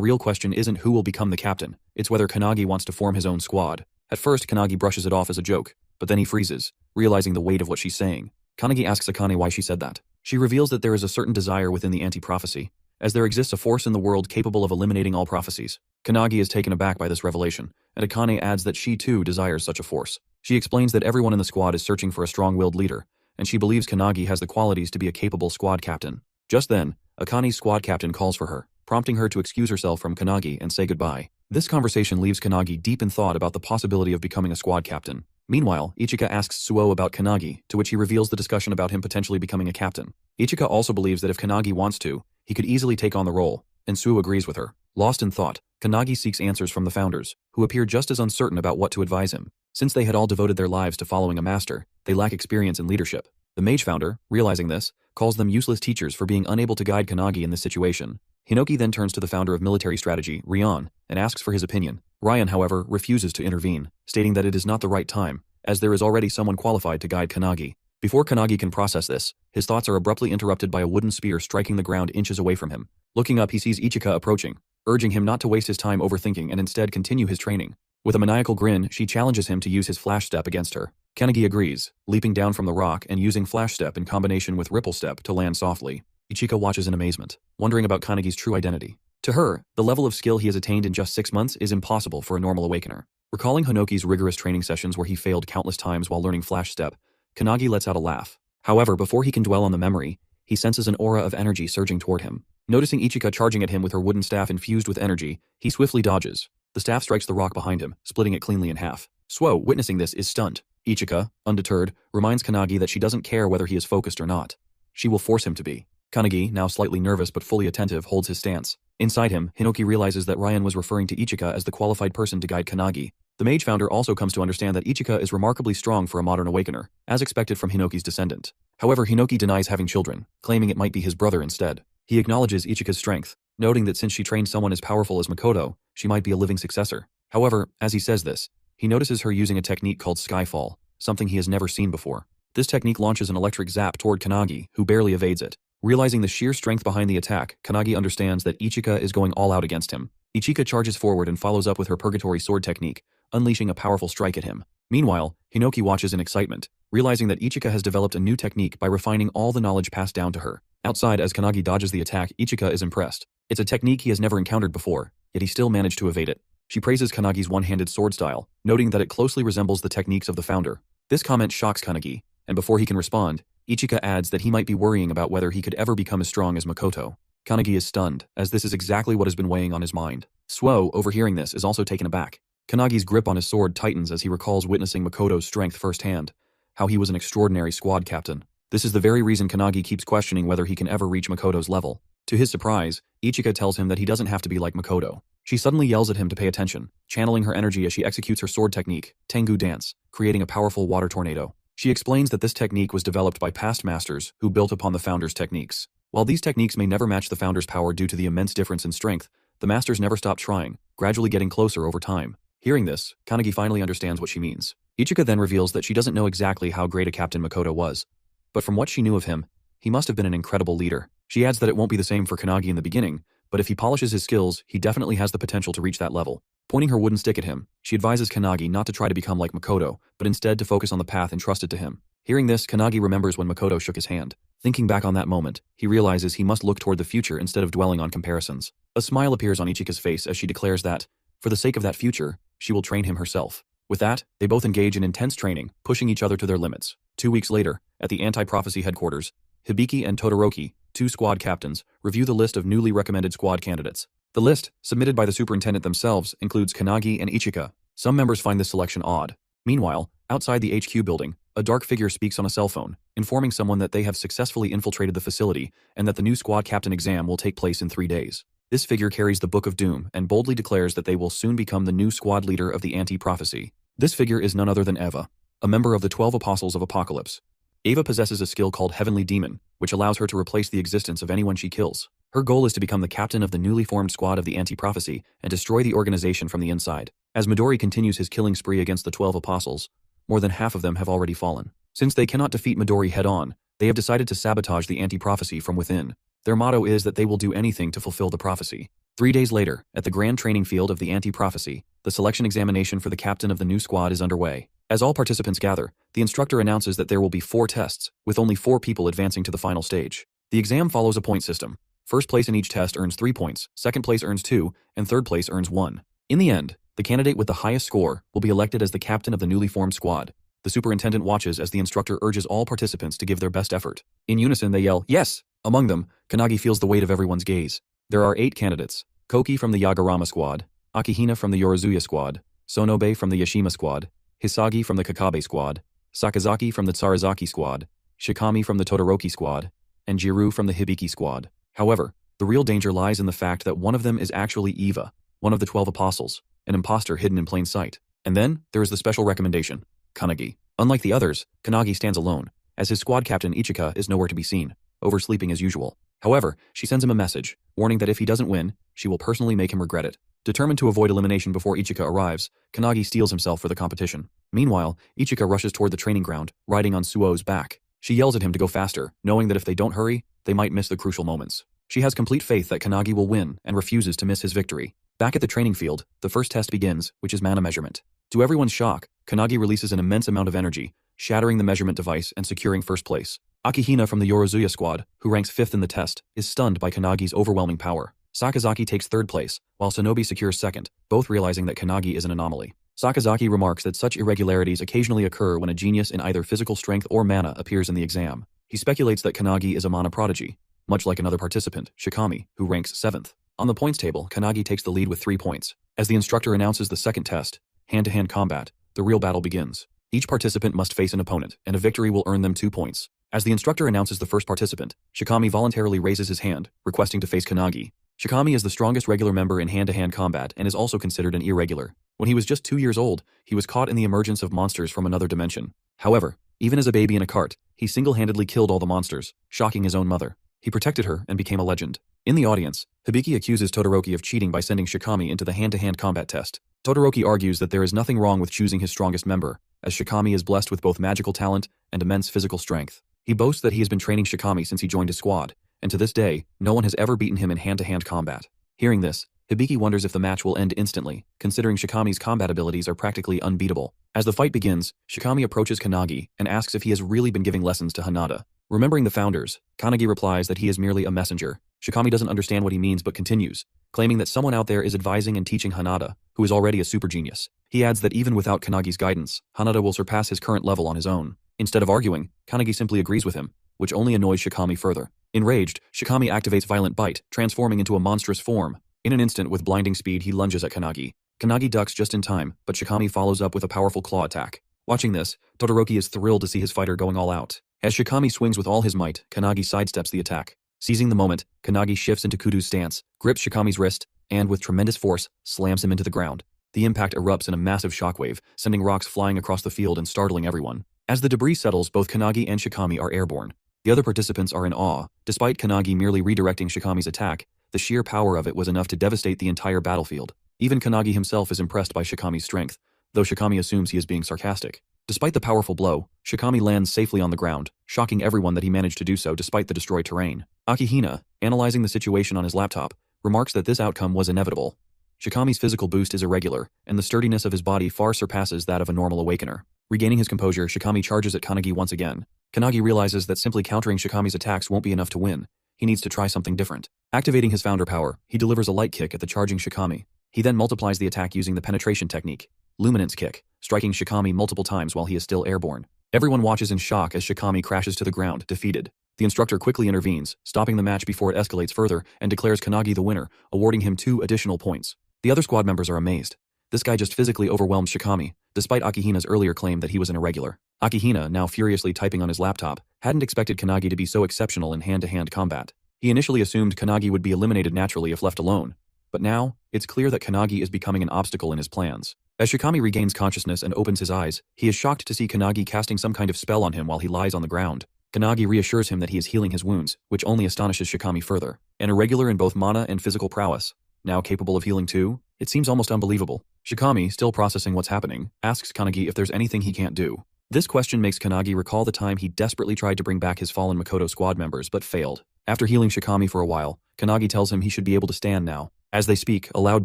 real question isn't who will become the captain, it's whether Kanagi wants to form his own squad. At first, Kanagi brushes it off as a joke, but then he freezes, realizing the weight of what she's saying. Kanagi asks Akane why she said that. She reveals that there is a certain desire within the anti-prophecy, as there exists a force in the world capable of eliminating all prophecies. Kanagi is taken aback by this revelation, and Akane adds that she too desires such a force. She explains that everyone in the squad is searching for a strong-willed leader, and she believes Kanagi has the qualities to be a capable squad captain. Just then, Akane's squad captain calls for her, prompting her to excuse herself from Kanagi and say goodbye. This conversation leaves Kanagi deep in thought about the possibility of becoming a squad captain. Meanwhile, Ichika asks Suo about Kanagi, to which he reveals the discussion about him potentially becoming a captain. Ichika also believes that if Kanagi wants to, he could easily take on the role, and Suo agrees with her. Lost in thought, Kanagi seeks answers from the founders, who appear just as uncertain about what to advise him. Since they had all devoted their lives to following a master, they lack experience in leadership. The mage founder, realizing this, calls them useless teachers for being unable to guide Kanagi in this situation. Hinoki then turns to the founder of military strategy, Ryan, and asks for his opinion. Ryan, however, refuses to intervene, stating that it is not the right time, as there is already someone qualified to guide Kanagi. Before Kanagi can process this, his thoughts are abruptly interrupted by a wooden spear striking the ground inches away from him. Looking up, he sees Ichika approaching, urging him not to waste his time overthinking and instead continue his training. With a maniacal grin, she challenges him to use his flash step against her. Kanagi agrees, leaping down from the rock and using flash step in combination with ripple step to land softly. Ichika watches in amazement, wondering about Kanagi's true identity. To her, the level of skill he has attained in just 6 months is impossible for a normal awakener. Recalling Hinoki's rigorous training sessions where he failed countless times while learning flash step, Kanagi lets out a laugh. However, before he can dwell on the memory, he senses an aura of energy surging toward him. Noticing Ichika charging at him with her wooden staff infused with energy, he swiftly dodges. The staff strikes the rock behind him, splitting it cleanly in half. Suo, witnessing this, is stunned. Ichika, undeterred, reminds Kanagi that she doesn't care whether he is focused or not. She will force him to be. Kanagi, now slightly nervous but fully attentive, holds his stance. Inside him, Hinoki realizes that Ryan was referring to Ichika as the qualified person to guide Kanagi. The mage founder also comes to understand that Ichika is remarkably strong for a modern awakener, as expected from Hinoki's descendant. However, Hinoki denies having children, claiming it might be his brother instead. He acknowledges Ichika's strength, noting that since she trained someone as powerful as Makoto, she might be a living successor. However, as he says this, he notices her using a technique called Skyfall, something he has never seen before. This technique launches an electric zap toward Kanagi, who barely evades it. Realizing the sheer strength behind the attack, Kanagi understands that Ichika is going all out against him. Ichika charges forward and follows up with her Purgatory Sword technique, unleashing a powerful strike at him. Meanwhile, Hinoki watches in excitement, realizing that Ichika has developed a new technique by refining all the knowledge passed down to her. Outside, as Kanagi dodges the attack, Ichika is impressed. It's a technique he has never encountered before, yet he still managed to evade it. She praises Kanagi's one-handed sword style, noting that it closely resembles the techniques of the founder. This comment shocks Kanagi, and before he can respond, Ichika adds that he might be worrying about whether he could ever become as strong as Makoto. Kanagi is stunned, as this is exactly what has been weighing on his mind. Suo, overhearing this, is also taken aback. Kanagi's grip on his sword tightens as he recalls witnessing Makoto's strength firsthand, how he was an extraordinary squad captain. This is the very reason Kanagi keeps questioning whether he can ever reach Makoto's level. To his surprise, Ichika tells him that he doesn't have to be like Makoto. She suddenly yells at him to pay attention, channeling her energy as she executes her sword technique, Tengu Dance, creating a powerful water tornado. She explains that this technique was developed by past masters who built upon the founder's techniques. While these techniques may never match the founder's power due to the immense difference in strength, the masters never stop trying, gradually getting closer over time. Hearing this, Kanagi finally understands what she means. Ichika then reveals that she doesn't know exactly how great a captain Makoto was, but from what she knew of him, he must have been an incredible leader. She adds that it won't be the same for Kanagi in the beginning, but if he polishes his skills, he definitely has the potential to reach that level. Pointing her wooden stick at him, she advises Kanagi not to try to become like Makoto, but instead to focus on the path entrusted to him. Hearing this, Kanagi remembers when Makoto shook his hand. Thinking back on that moment, he realizes he must look toward the future instead of dwelling on comparisons. A smile appears on Ichika's face as she declares that, for the sake of that future, she will train him herself. With that, they both engage in intense training, pushing each other to their limits. 2 weeks later, at the Anti-Prophecy headquarters, Hibiki and Todoroki, 2 squad captains, review the list of newly recommended squad candidates. The list, submitted by the superintendent themselves, includes Kanagi and Ichika. Some members find this selection odd. Meanwhile, outside the HQ building, a dark figure speaks on a cell phone, informing someone that they have successfully infiltrated the facility and that the new squad captain exam will take place in 3 days. This figure carries the Book of Doom and boldly declares that they will soon become the new squad leader of the Anti-Prophecy. This figure is none other than Eva, a member of the 12 Apostles of Apocalypse. Eva possesses a skill called Heavenly Demon, which allows her to replace the existence of anyone she kills. Her goal is to become the captain of the newly formed squad of the Anti-Prophecy and destroy the organization from the inside. As Midori continues his killing spree against the 12 Apostles, more than half of them have already fallen. Since they cannot defeat Midori head-on, they have decided to sabotage the Anti-Prophecy from within. Their motto is that they will do anything to fulfill the prophecy. 3 days later, at the grand training field of the Anti-Prophecy, the selection examination for the captain of the new squad is underway. As all participants gather, the instructor announces that there will be 4 tests, with only 4 people advancing to the final stage. The exam follows a point system. First place in each test earns 3 points, second place earns 2, and third place earns 1. In the end, the candidate with the highest score will be elected as the captain of the newly formed squad. The superintendent watches as the instructor urges all participants to give their best effort. In unison they yell, "Yes!" Among them, Kanagi feels the weight of everyone's gaze. There are 8 candidates: Koki from the Yagarama squad, Akihina from the Yorozuya squad, Sonobe from the Yashima squad, Hisagi from the Kakabe squad, Sakazaki from the Tsarazaki squad, Shikami from the Todoroki squad, and Jiru from the Hibiki squad. However, the real danger lies in the fact that one of them is actually Eva, one of the 12 apostles, an imposter hidden in plain sight. And then, there is the special recommendation: Kanagi. Unlike the others, Kanagi stands alone, as his squad captain Ichika is nowhere to be seen, oversleeping as usual. However, she sends him a message, warning that if he doesn't win, she will personally make him regret it. Determined to avoid elimination before Ichika arrives, Kanagi steels himself for the competition. Meanwhile, Ichika rushes toward the training ground, riding on Suo's back. She yells at him to go faster, knowing that if they don't hurry, they might miss the crucial moments. She has complete faith that Kanagi will win and refuses to miss his victory. Back at the training field, the first test begins, which is mana measurement. To everyone's shock, Kanagi releases an immense amount of energy, shattering the measurement device and securing first place. Akihina from the Yorozuya squad, who ranks 5th in the test, is stunned by Kanagi's overwhelming power. Sakazaki takes 3rd place, while Sonobe secures 2nd, both realizing that Kanagi is an anomaly. Sakazaki remarks that such irregularities occasionally occur when a genius in either physical strength or mana appears in the exam. He speculates that Kanagi is a mana prodigy, much like another participant, Shikami, who ranks 7th. On the points table, Kanagi takes the lead with 3 points. As the instructor announces the second test, hand-to-hand combat, the real battle begins. Each participant must face an opponent, and a victory will earn them 2 points. As the instructor announces the first participant, Shikami voluntarily raises his hand, requesting to face Kanagi. Shikami is the strongest regular member in hand-to-hand combat and is also considered an irregular. When he was just 2 years old, he was caught in the emergence of monsters from another dimension. However, even as a baby in a cart, he single-handedly killed all the monsters, shocking his own mother. He protected her and became a legend. In the audience, Hibiki accuses Todoroki of cheating by sending Shikami into the hand-to-hand combat test. Todoroki argues that there is nothing wrong with choosing his strongest member, as Shikami is blessed with both magical talent and immense physical strength. He boasts that he has been training Shikami since he joined his squad, and to this day, no one has ever beaten him in hand-to-hand combat. Hearing this, Hibiki wonders if the match will end instantly, considering Shikami's combat abilities are practically unbeatable. As the fight begins, Shikami approaches Kanagi and asks if he has really been giving lessons to Hanada. Remembering the founders, Kanagi replies that he is merely a messenger. Shikami doesn't understand what he means but continues, claiming that someone out there is advising and teaching Hanada, who is already a super genius. He adds that even without Kanagi's guidance, Hanada will surpass his current level on his own. Instead of arguing, Kanagi simply agrees with him, which only annoys Shikami further. Enraged, Shikami activates Violent Bite, transforming into a monstrous form. In an instant, with blinding speed, he lunges at Kanagi. Kanagi ducks just in time, but Shikami follows up with a powerful claw attack. Watching this, Todoroki is thrilled to see his fighter going all out. As Shikami swings with all his might, Kanagi sidesteps the attack. Seizing the moment, Kanagi shifts into Kudu's stance, grips Shikami's wrist, and with tremendous force, slams him into the ground. The impact erupts in a massive shockwave, sending rocks flying across the field and startling everyone. As the debris settles, both Kanagi and Shikami are airborne. The other participants are in awe. Despite Kanagi merely redirecting Shikami's attack, the sheer power of it was enough to devastate the entire battlefield. Even Kanagi himself is impressed by Shikami's strength, though Shikami assumes he is being sarcastic. Despite the powerful blow, Shikami lands safely on the ground, shocking everyone that he managed to do so despite the destroyed terrain. Akihina, analyzing the situation on his laptop, remarks that this outcome was inevitable. Shikami's physical boost is irregular, and the sturdiness of his body far surpasses that of a normal awakener. Regaining his composure, Shikami charges at Kanagi once again. Kanagi realizes that simply countering Shikami's attacks won't be enough to win. He needs to try something different. Activating his founder power, he delivers a light kick at the charging Shikami. He then multiplies the attack using the penetration technique, Luminance Kick, striking Shikami multiple times while he is still airborne. Everyone watches in shock as Shikami crashes to the ground, defeated. The instructor quickly intervenes, stopping the match before it escalates further, and declares Kanagi the winner, awarding him 2 additional points. The other squad members are amazed. This guy just physically overwhelmed Shikami, despite Akihina's earlier claim that he was an irregular. Akihina, now furiously typing on his laptop, hadn't expected Kanagi to be so exceptional in hand-to-hand combat. He initially assumed Kanagi would be eliminated naturally if left alone, but now, it's clear that Kanagi is becoming an obstacle in his plans. As Shikami regains consciousness and opens his eyes, he is shocked to see Kanagi casting some kind of spell on him while he lies on the ground. Kanagi reassures him that he is healing his wounds, which only astonishes Shikami further. An irregular in both mana and physical prowess, now capable of healing too? It seems almost unbelievable. Shikami, still processing what's happening, asks Kanagi if there's anything he can't do. This question makes Kanagi recall the time he desperately tried to bring back his fallen Makoto squad members but failed. After healing Shikami for a while, Kanagi tells him he should be able to stand now. As they speak, a loud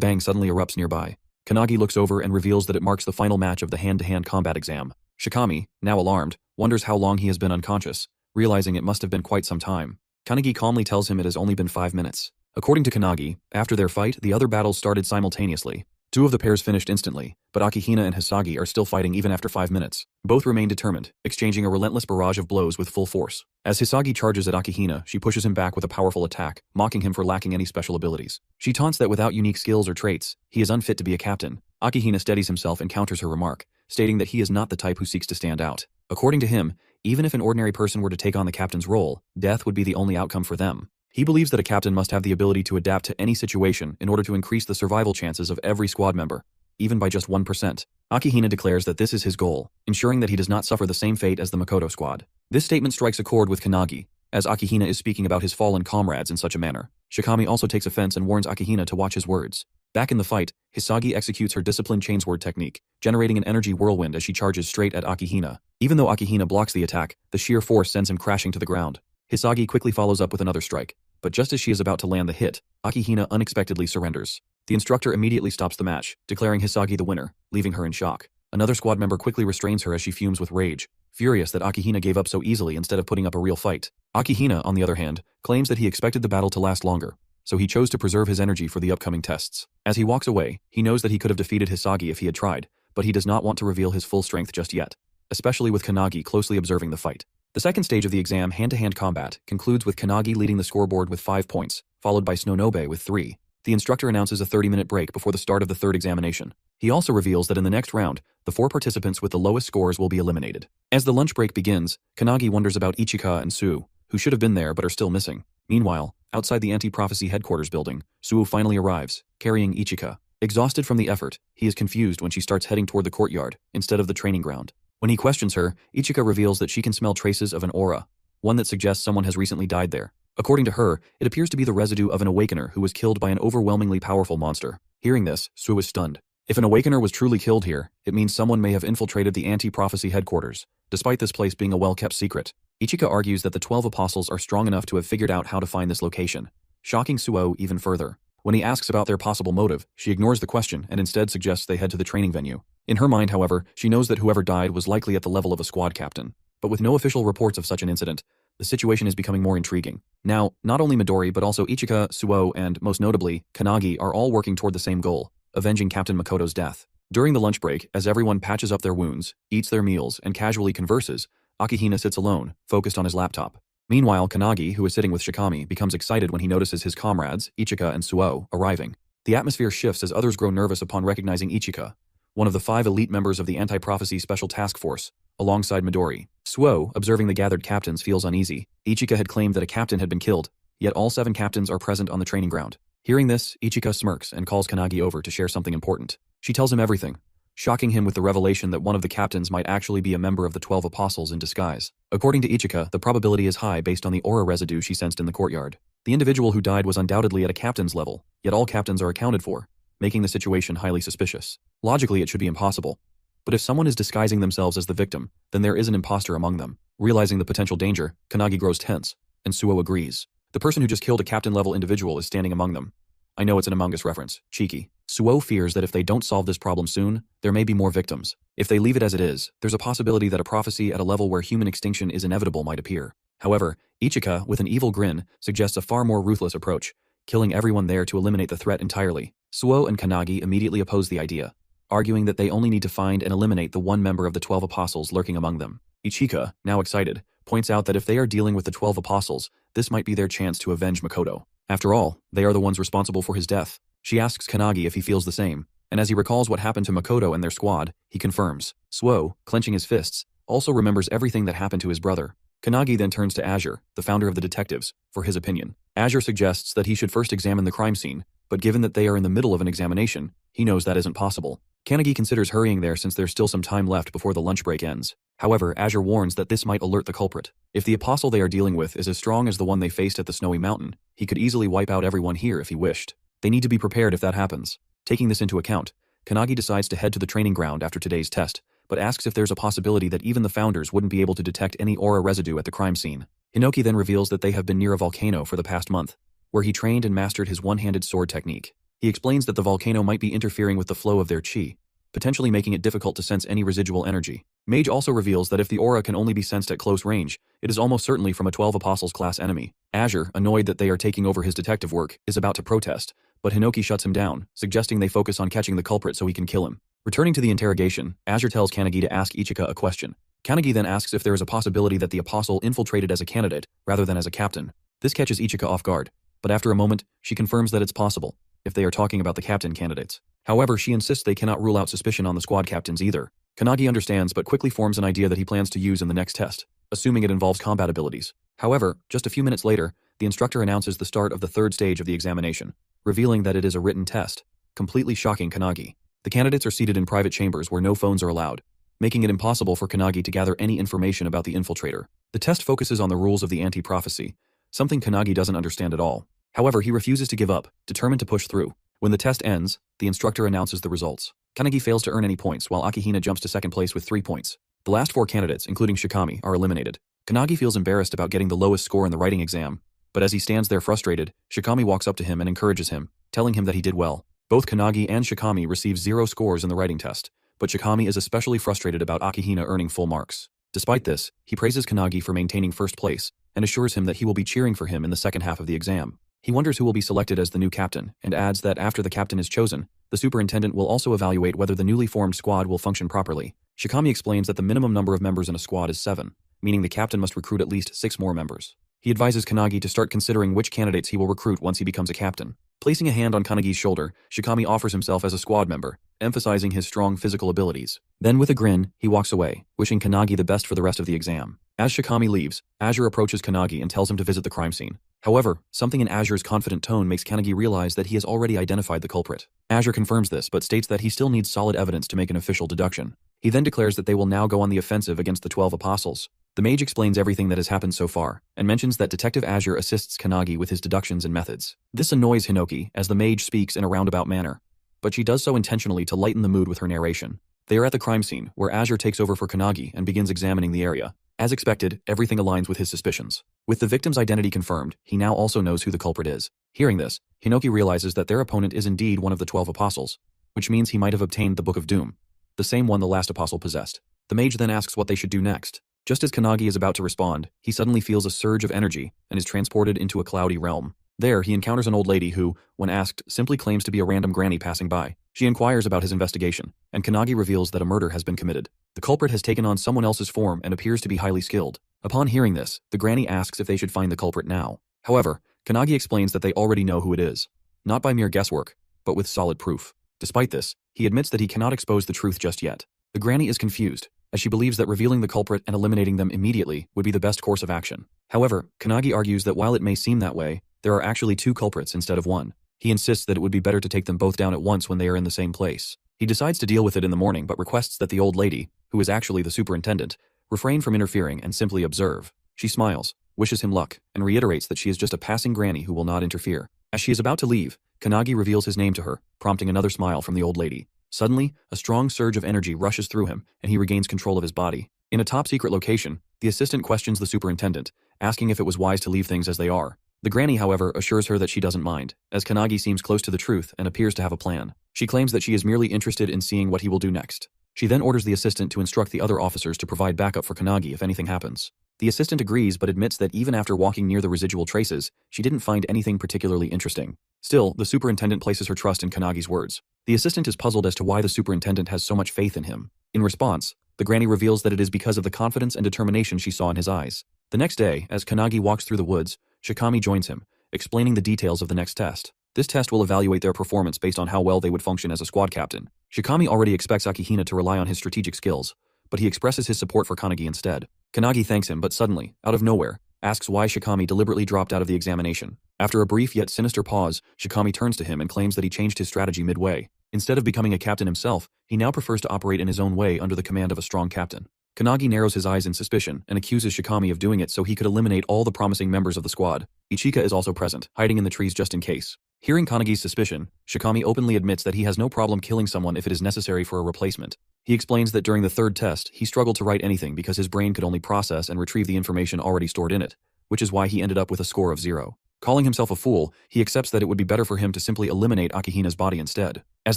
bang suddenly erupts nearby. Kanagi looks over and reveals that it marks the final match of the hand-to-hand combat exam. Shikami, now alarmed, wonders how long he has been unconscious, realizing it must have been quite some time. Kanagi calmly tells him it has only been 5 minutes. According to Kanagi, after their fight, the other battles started simultaneously. 2 of the pairs finished instantly, but Akihina and Hisagi are still fighting even after 5 minutes. Both remain determined, exchanging a relentless barrage of blows with full force. As Hisagi charges at Akihina, she pushes him back with a powerful attack, mocking him for lacking any special abilities. She taunts that without unique skills or traits, he is unfit to be a captain. Akihina steadies himself and counters her remark, stating that he is not the type who seeks to stand out. According to him, even if an ordinary person were to take on the captain's role, death would be the only outcome for them. He believes that a captain must have the ability to adapt to any situation in order to increase the survival chances of every squad member, even by just 1%. Akihina declares that this is his goal, ensuring that he does not suffer the same fate as the Makoto squad. This statement strikes a chord with Kanagi, as Akihina is speaking about his fallen comrades in such a manner. Shikami also takes offense and warns Akihina to watch his words. Back in the fight, Hisagi executes her disciplined chainsword technique, generating an energy whirlwind as she charges straight at Akihina. Even though Akihina blocks the attack, the sheer force sends him crashing to the ground. Hisagi quickly follows up with another strike, but just as she is about to land the hit, Akihina unexpectedly surrenders. The instructor immediately stops the match, declaring Hisagi the winner, leaving her in shock. Another squad member quickly restrains her as she fumes with rage, furious that Akihina gave up so easily instead of putting up a real fight. Akihina, on the other hand, claims that he expected the battle to last longer, so he chose to preserve his energy for the upcoming tests. As he walks away, he knows that he could have defeated Hisagi if he had tried, but he does not want to reveal his full strength just yet, especially with Kanagi closely observing the fight. The second stage of the exam, hand-to-hand combat, concludes with Kanagi leading the scoreboard with 5 points, followed by Tsunonobe with 3. The instructor announces a 30-minute break before the start of the third examination. He also reveals that in the next round, the 4 participants with the lowest scores will be eliminated. As the lunch break begins, Kanagi wonders about Ichika and Sue, who should have been there but are still missing. Meanwhile, outside the Anti-Prophecy headquarters building, Sue finally arrives, carrying Ichika. Exhausted from the effort, he is confused when she starts heading toward the courtyard, instead of the training ground. When he questions her, Ichika reveals that she can smell traces of an aura, one that suggests someone has recently died there. According to her, it appears to be the residue of an awakener who was killed by an overwhelmingly powerful monster. Hearing this, Sue is stunned. If an awakener was truly killed here, it means someone may have infiltrated the Anti-Prophecy headquarters, despite this place being a well-kept secret. Ichika argues that the 12 apostles are strong enough to have figured out how to find this location, shocking Suo even further. When he asks about their possible motive, she ignores the question and instead suggests they head to the training venue. In her mind, however, she knows that whoever died was likely at the level of a squad captain. But with no official reports of such an incident, the situation is becoming more intriguing. Now, not only Midori but also Ichika, Suo, and, most notably, Kanagi are all working toward the same goal, avenging Captain Makoto's death. During the lunch break, as everyone patches up their wounds, eats their meals, and casually converses, Akihina sits alone, focused on his laptop. Meanwhile, Kanagi, who is sitting with Shikami, becomes excited when he notices his comrades, Ichika and Suo, arriving. The atmosphere shifts as others grow nervous upon recognizing Ichika, one of the 5 elite members of the Anti-Prophecy Special Task Force, alongside Midori. Suo, observing the gathered captains, feels uneasy. Ichika had claimed that a captain had been killed, yet all 7 captains are present on the training ground. Hearing this, Ichika smirks and calls Kanagi over to share something important. She tells him everything, shocking him with the revelation that one of the captains might actually be a member of the 12 apostles in disguise. According to Ichika, the probability is high based on the aura residue she sensed in the courtyard. The individual who died was undoubtedly at a captain's level, yet all captains are accounted for, making the situation highly suspicious. Logically, it should be impossible. But if someone is disguising themselves as the victim, then there is an imposter among them. Realizing the potential danger, Kanagi grows tense, and Suo agrees. The person who just killed a captain-level individual is standing among them. I know it's an Among Us reference, cheeky. Suo fears that if they don't solve this problem soon, there may be more victims. If they leave it as it is, there's a possibility that a prophecy at a level where human extinction is inevitable might appear. However, Ichika, with an evil grin, suggests a far more ruthless approach, killing everyone there to eliminate the threat entirely. Suo and Kanagi immediately oppose the idea, arguing that they only need to find and eliminate the one member of the 12 apostles lurking among them. Ichika, now excited, points out that if they are dealing with the 12 apostles, this might be their chance to avenge Makoto. After all, they are the ones responsible for his death. She asks Kanagi if he feels the same, and as he recalls what happened to Makoto and their squad, he confirms. Suo, clenching his fists, also remembers everything that happened to his brother. Kanagi then turns to Azure, the founder of the detectives, for his opinion. Azure suggests that he should first examine the crime scene, but given that they are in the middle of an examination, he knows that isn't possible. Kanagi considers hurrying there since there's still some time left before the lunch break ends. However, Azure warns that this might alert the culprit. If the apostle they are dealing with is as strong as the one they faced at the Snowy Mountain, he could easily wipe out everyone here if he wished. They need to be prepared if that happens. Taking this into account, Kanagi decides to head to the training ground after today's test, but asks if there's a possibility that even the founders wouldn't be able to detect any aura residue at the crime scene. Hinoki then reveals that they have been near a volcano for the past month, where he trained and mastered his one-handed sword technique. He explains that the volcano might be interfering with the flow of their chi, potentially making it difficult to sense any residual energy. Mage also reveals that if the aura can only be sensed at close range, it is almost certainly from a 12 Apostles class enemy. Azure, annoyed that they are taking over his detective work, is about to protest, but Hinoki shuts him down, suggesting they focus on catching the culprit so he can kill him. Returning to the interrogation, Azure tells Kanagi to ask Ichika a question. Kanagi then asks if there is a possibility that the Apostle infiltrated as a candidate, rather than as a captain. This catches Ichika off guard, but after a moment, she confirms that it's possible, if they are talking about the captain candidates. However, she insists they cannot rule out suspicion on the squad captains either. Kanagi understands but quickly forms an idea that he plans to use in the next test, assuming it involves combat abilities. However, just a few minutes later, the instructor announces the start of the third stage of the examination, revealing that it is a written test, completely shocking Kanagi. The candidates are seated in private chambers where no phones are allowed, making it impossible for Kanagi to gather any information about the infiltrator. The test focuses on the rules of the anti-prophecy, something Kanagi doesn't understand at all. However, he refuses to give up, determined to push through. When the test ends, the instructor announces the results. Kanagi fails to earn any points, while Akihina jumps to second place with 3 points. The last 4 candidates, including Shikami, are eliminated. Kanagi feels embarrassed about getting the lowest score in the writing exam, but as he stands there frustrated, Shikami walks up to him and encourages him, telling him that he did well. Both Kanagi and Shikami receive 0 scores in the writing test, but Shikami is especially frustrated about Akihina earning full marks. Despite this, he praises Kanagi for maintaining first place, and assures him that he will be cheering for him in the second half of the exam. He wonders who will be selected as the new captain, and adds that after the captain is chosen, the superintendent will also evaluate whether the newly formed squad will function properly. Shikami explains that the minimum number of members in a squad is 7, meaning the captain must recruit at least 6 more members. He advises Kanagi to start considering which candidates he will recruit once he becomes a captain. Placing a hand on Kanagi's shoulder, Shikami offers himself as a squad member, emphasizing his strong physical abilities. Then with a grin, he walks away, wishing Kanagi the best for the rest of the exam. As Shikami leaves, Azure approaches Kanagi and tells him to visit the crime scene. However, something in Azure's confident tone makes Kanagi realize that he has already identified the culprit. Azure confirms this but states that he still needs solid evidence to make an official deduction. He then declares that they will now go on the offensive against the 12 Apostles. The mage explains everything that has happened so far, and mentions that Detective Azure assists Kanagi with his deductions and methods. This annoys Hinoki, as the mage speaks in a roundabout manner, but she does so intentionally to lighten the mood with her narration. They are at the crime scene, where Azure takes over for Kanagi and begins examining the area. As expected, everything aligns with his suspicions. With the victim's identity confirmed, he now also knows who the culprit is. Hearing this, Hinoki realizes that their opponent is indeed one of the 12 Apostles, which means he might have obtained the Book of Doom, the same one the last apostle possessed. The mage then asks what they should do next. Just as Kanagi is about to respond, he suddenly feels a surge of energy and is transported into a cloudy realm. There, he encounters an old lady who, when asked, simply claims to be a random granny passing by. She inquires about his investigation, and Kanagi reveals that a murder has been committed. The culprit has taken on someone else's form and appears to be highly skilled. Upon hearing this, the granny asks if they should find the culprit now. However, Kanagi explains that they already know who it is, not by mere guesswork, but with solid proof. Despite this, he admits that he cannot expose the truth just yet. The granny is confused, as she believes that revealing the culprit and eliminating them immediately would be the best course of action. However, Kanagi argues that while it may seem that way, there are actually 2 culprits instead of 1. He insists that it would be better to take them both down at once when they are in the same place. He decides to deal with it in the morning but requests that the old lady, who is actually the superintendent, refrain from interfering and simply observe. She smiles, wishes him luck, and reiterates that she is just a passing granny who will not interfere. As she is about to leave, Kanagi reveals his name to her, prompting another smile from the old lady. Suddenly, a strong surge of energy rushes through him, and he regains control of his body. In a top-secret location, the assistant questions the superintendent, asking if it was wise to leave things as they are. The granny, however, assures her that she doesn't mind, as Kanagi seems close to the truth and appears to have a plan. She claims that she is merely interested in seeing what he will do next. She then orders the assistant to instruct the other officers to provide backup for Kanagi if anything happens. The assistant agrees but admits that even after walking near the residual traces, she didn't find anything particularly interesting. Still, the superintendent places her trust in Kanagi's words. The assistant is puzzled as to why the superintendent has so much faith in him. In response, the granny reveals that it is because of the confidence and determination she saw in his eyes. The next day, as Kanagi walks through the woods, Shikami joins him, explaining the details of the next test. This test will evaluate their performance based on how well they would function as a squad captain. Shikami already expects Akihina to rely on his strategic skills, but he expresses his support for Kanagi instead. Kanagi thanks him but suddenly, out of nowhere, asks why Shikami deliberately dropped out of the examination. After a brief yet sinister pause, Shikami turns to him and claims that he changed his strategy midway. Instead of becoming a captain himself, he now prefers to operate in his own way under the command of a strong captain. Kanagi narrows his eyes in suspicion and accuses Shikami of doing it so he could eliminate all the promising members of the squad. Ichika is also present, hiding in the trees just in case. Hearing Kanagi's suspicion, Shikami openly admits that he has no problem killing someone if it is necessary for a replacement. He explains that during the third test, he struggled to write anything because his brain could only process and retrieve the information already stored in it, which is why he ended up with a score of 0. Calling himself a fool, he accepts that it would be better for him to simply eliminate Akihina's body instead. As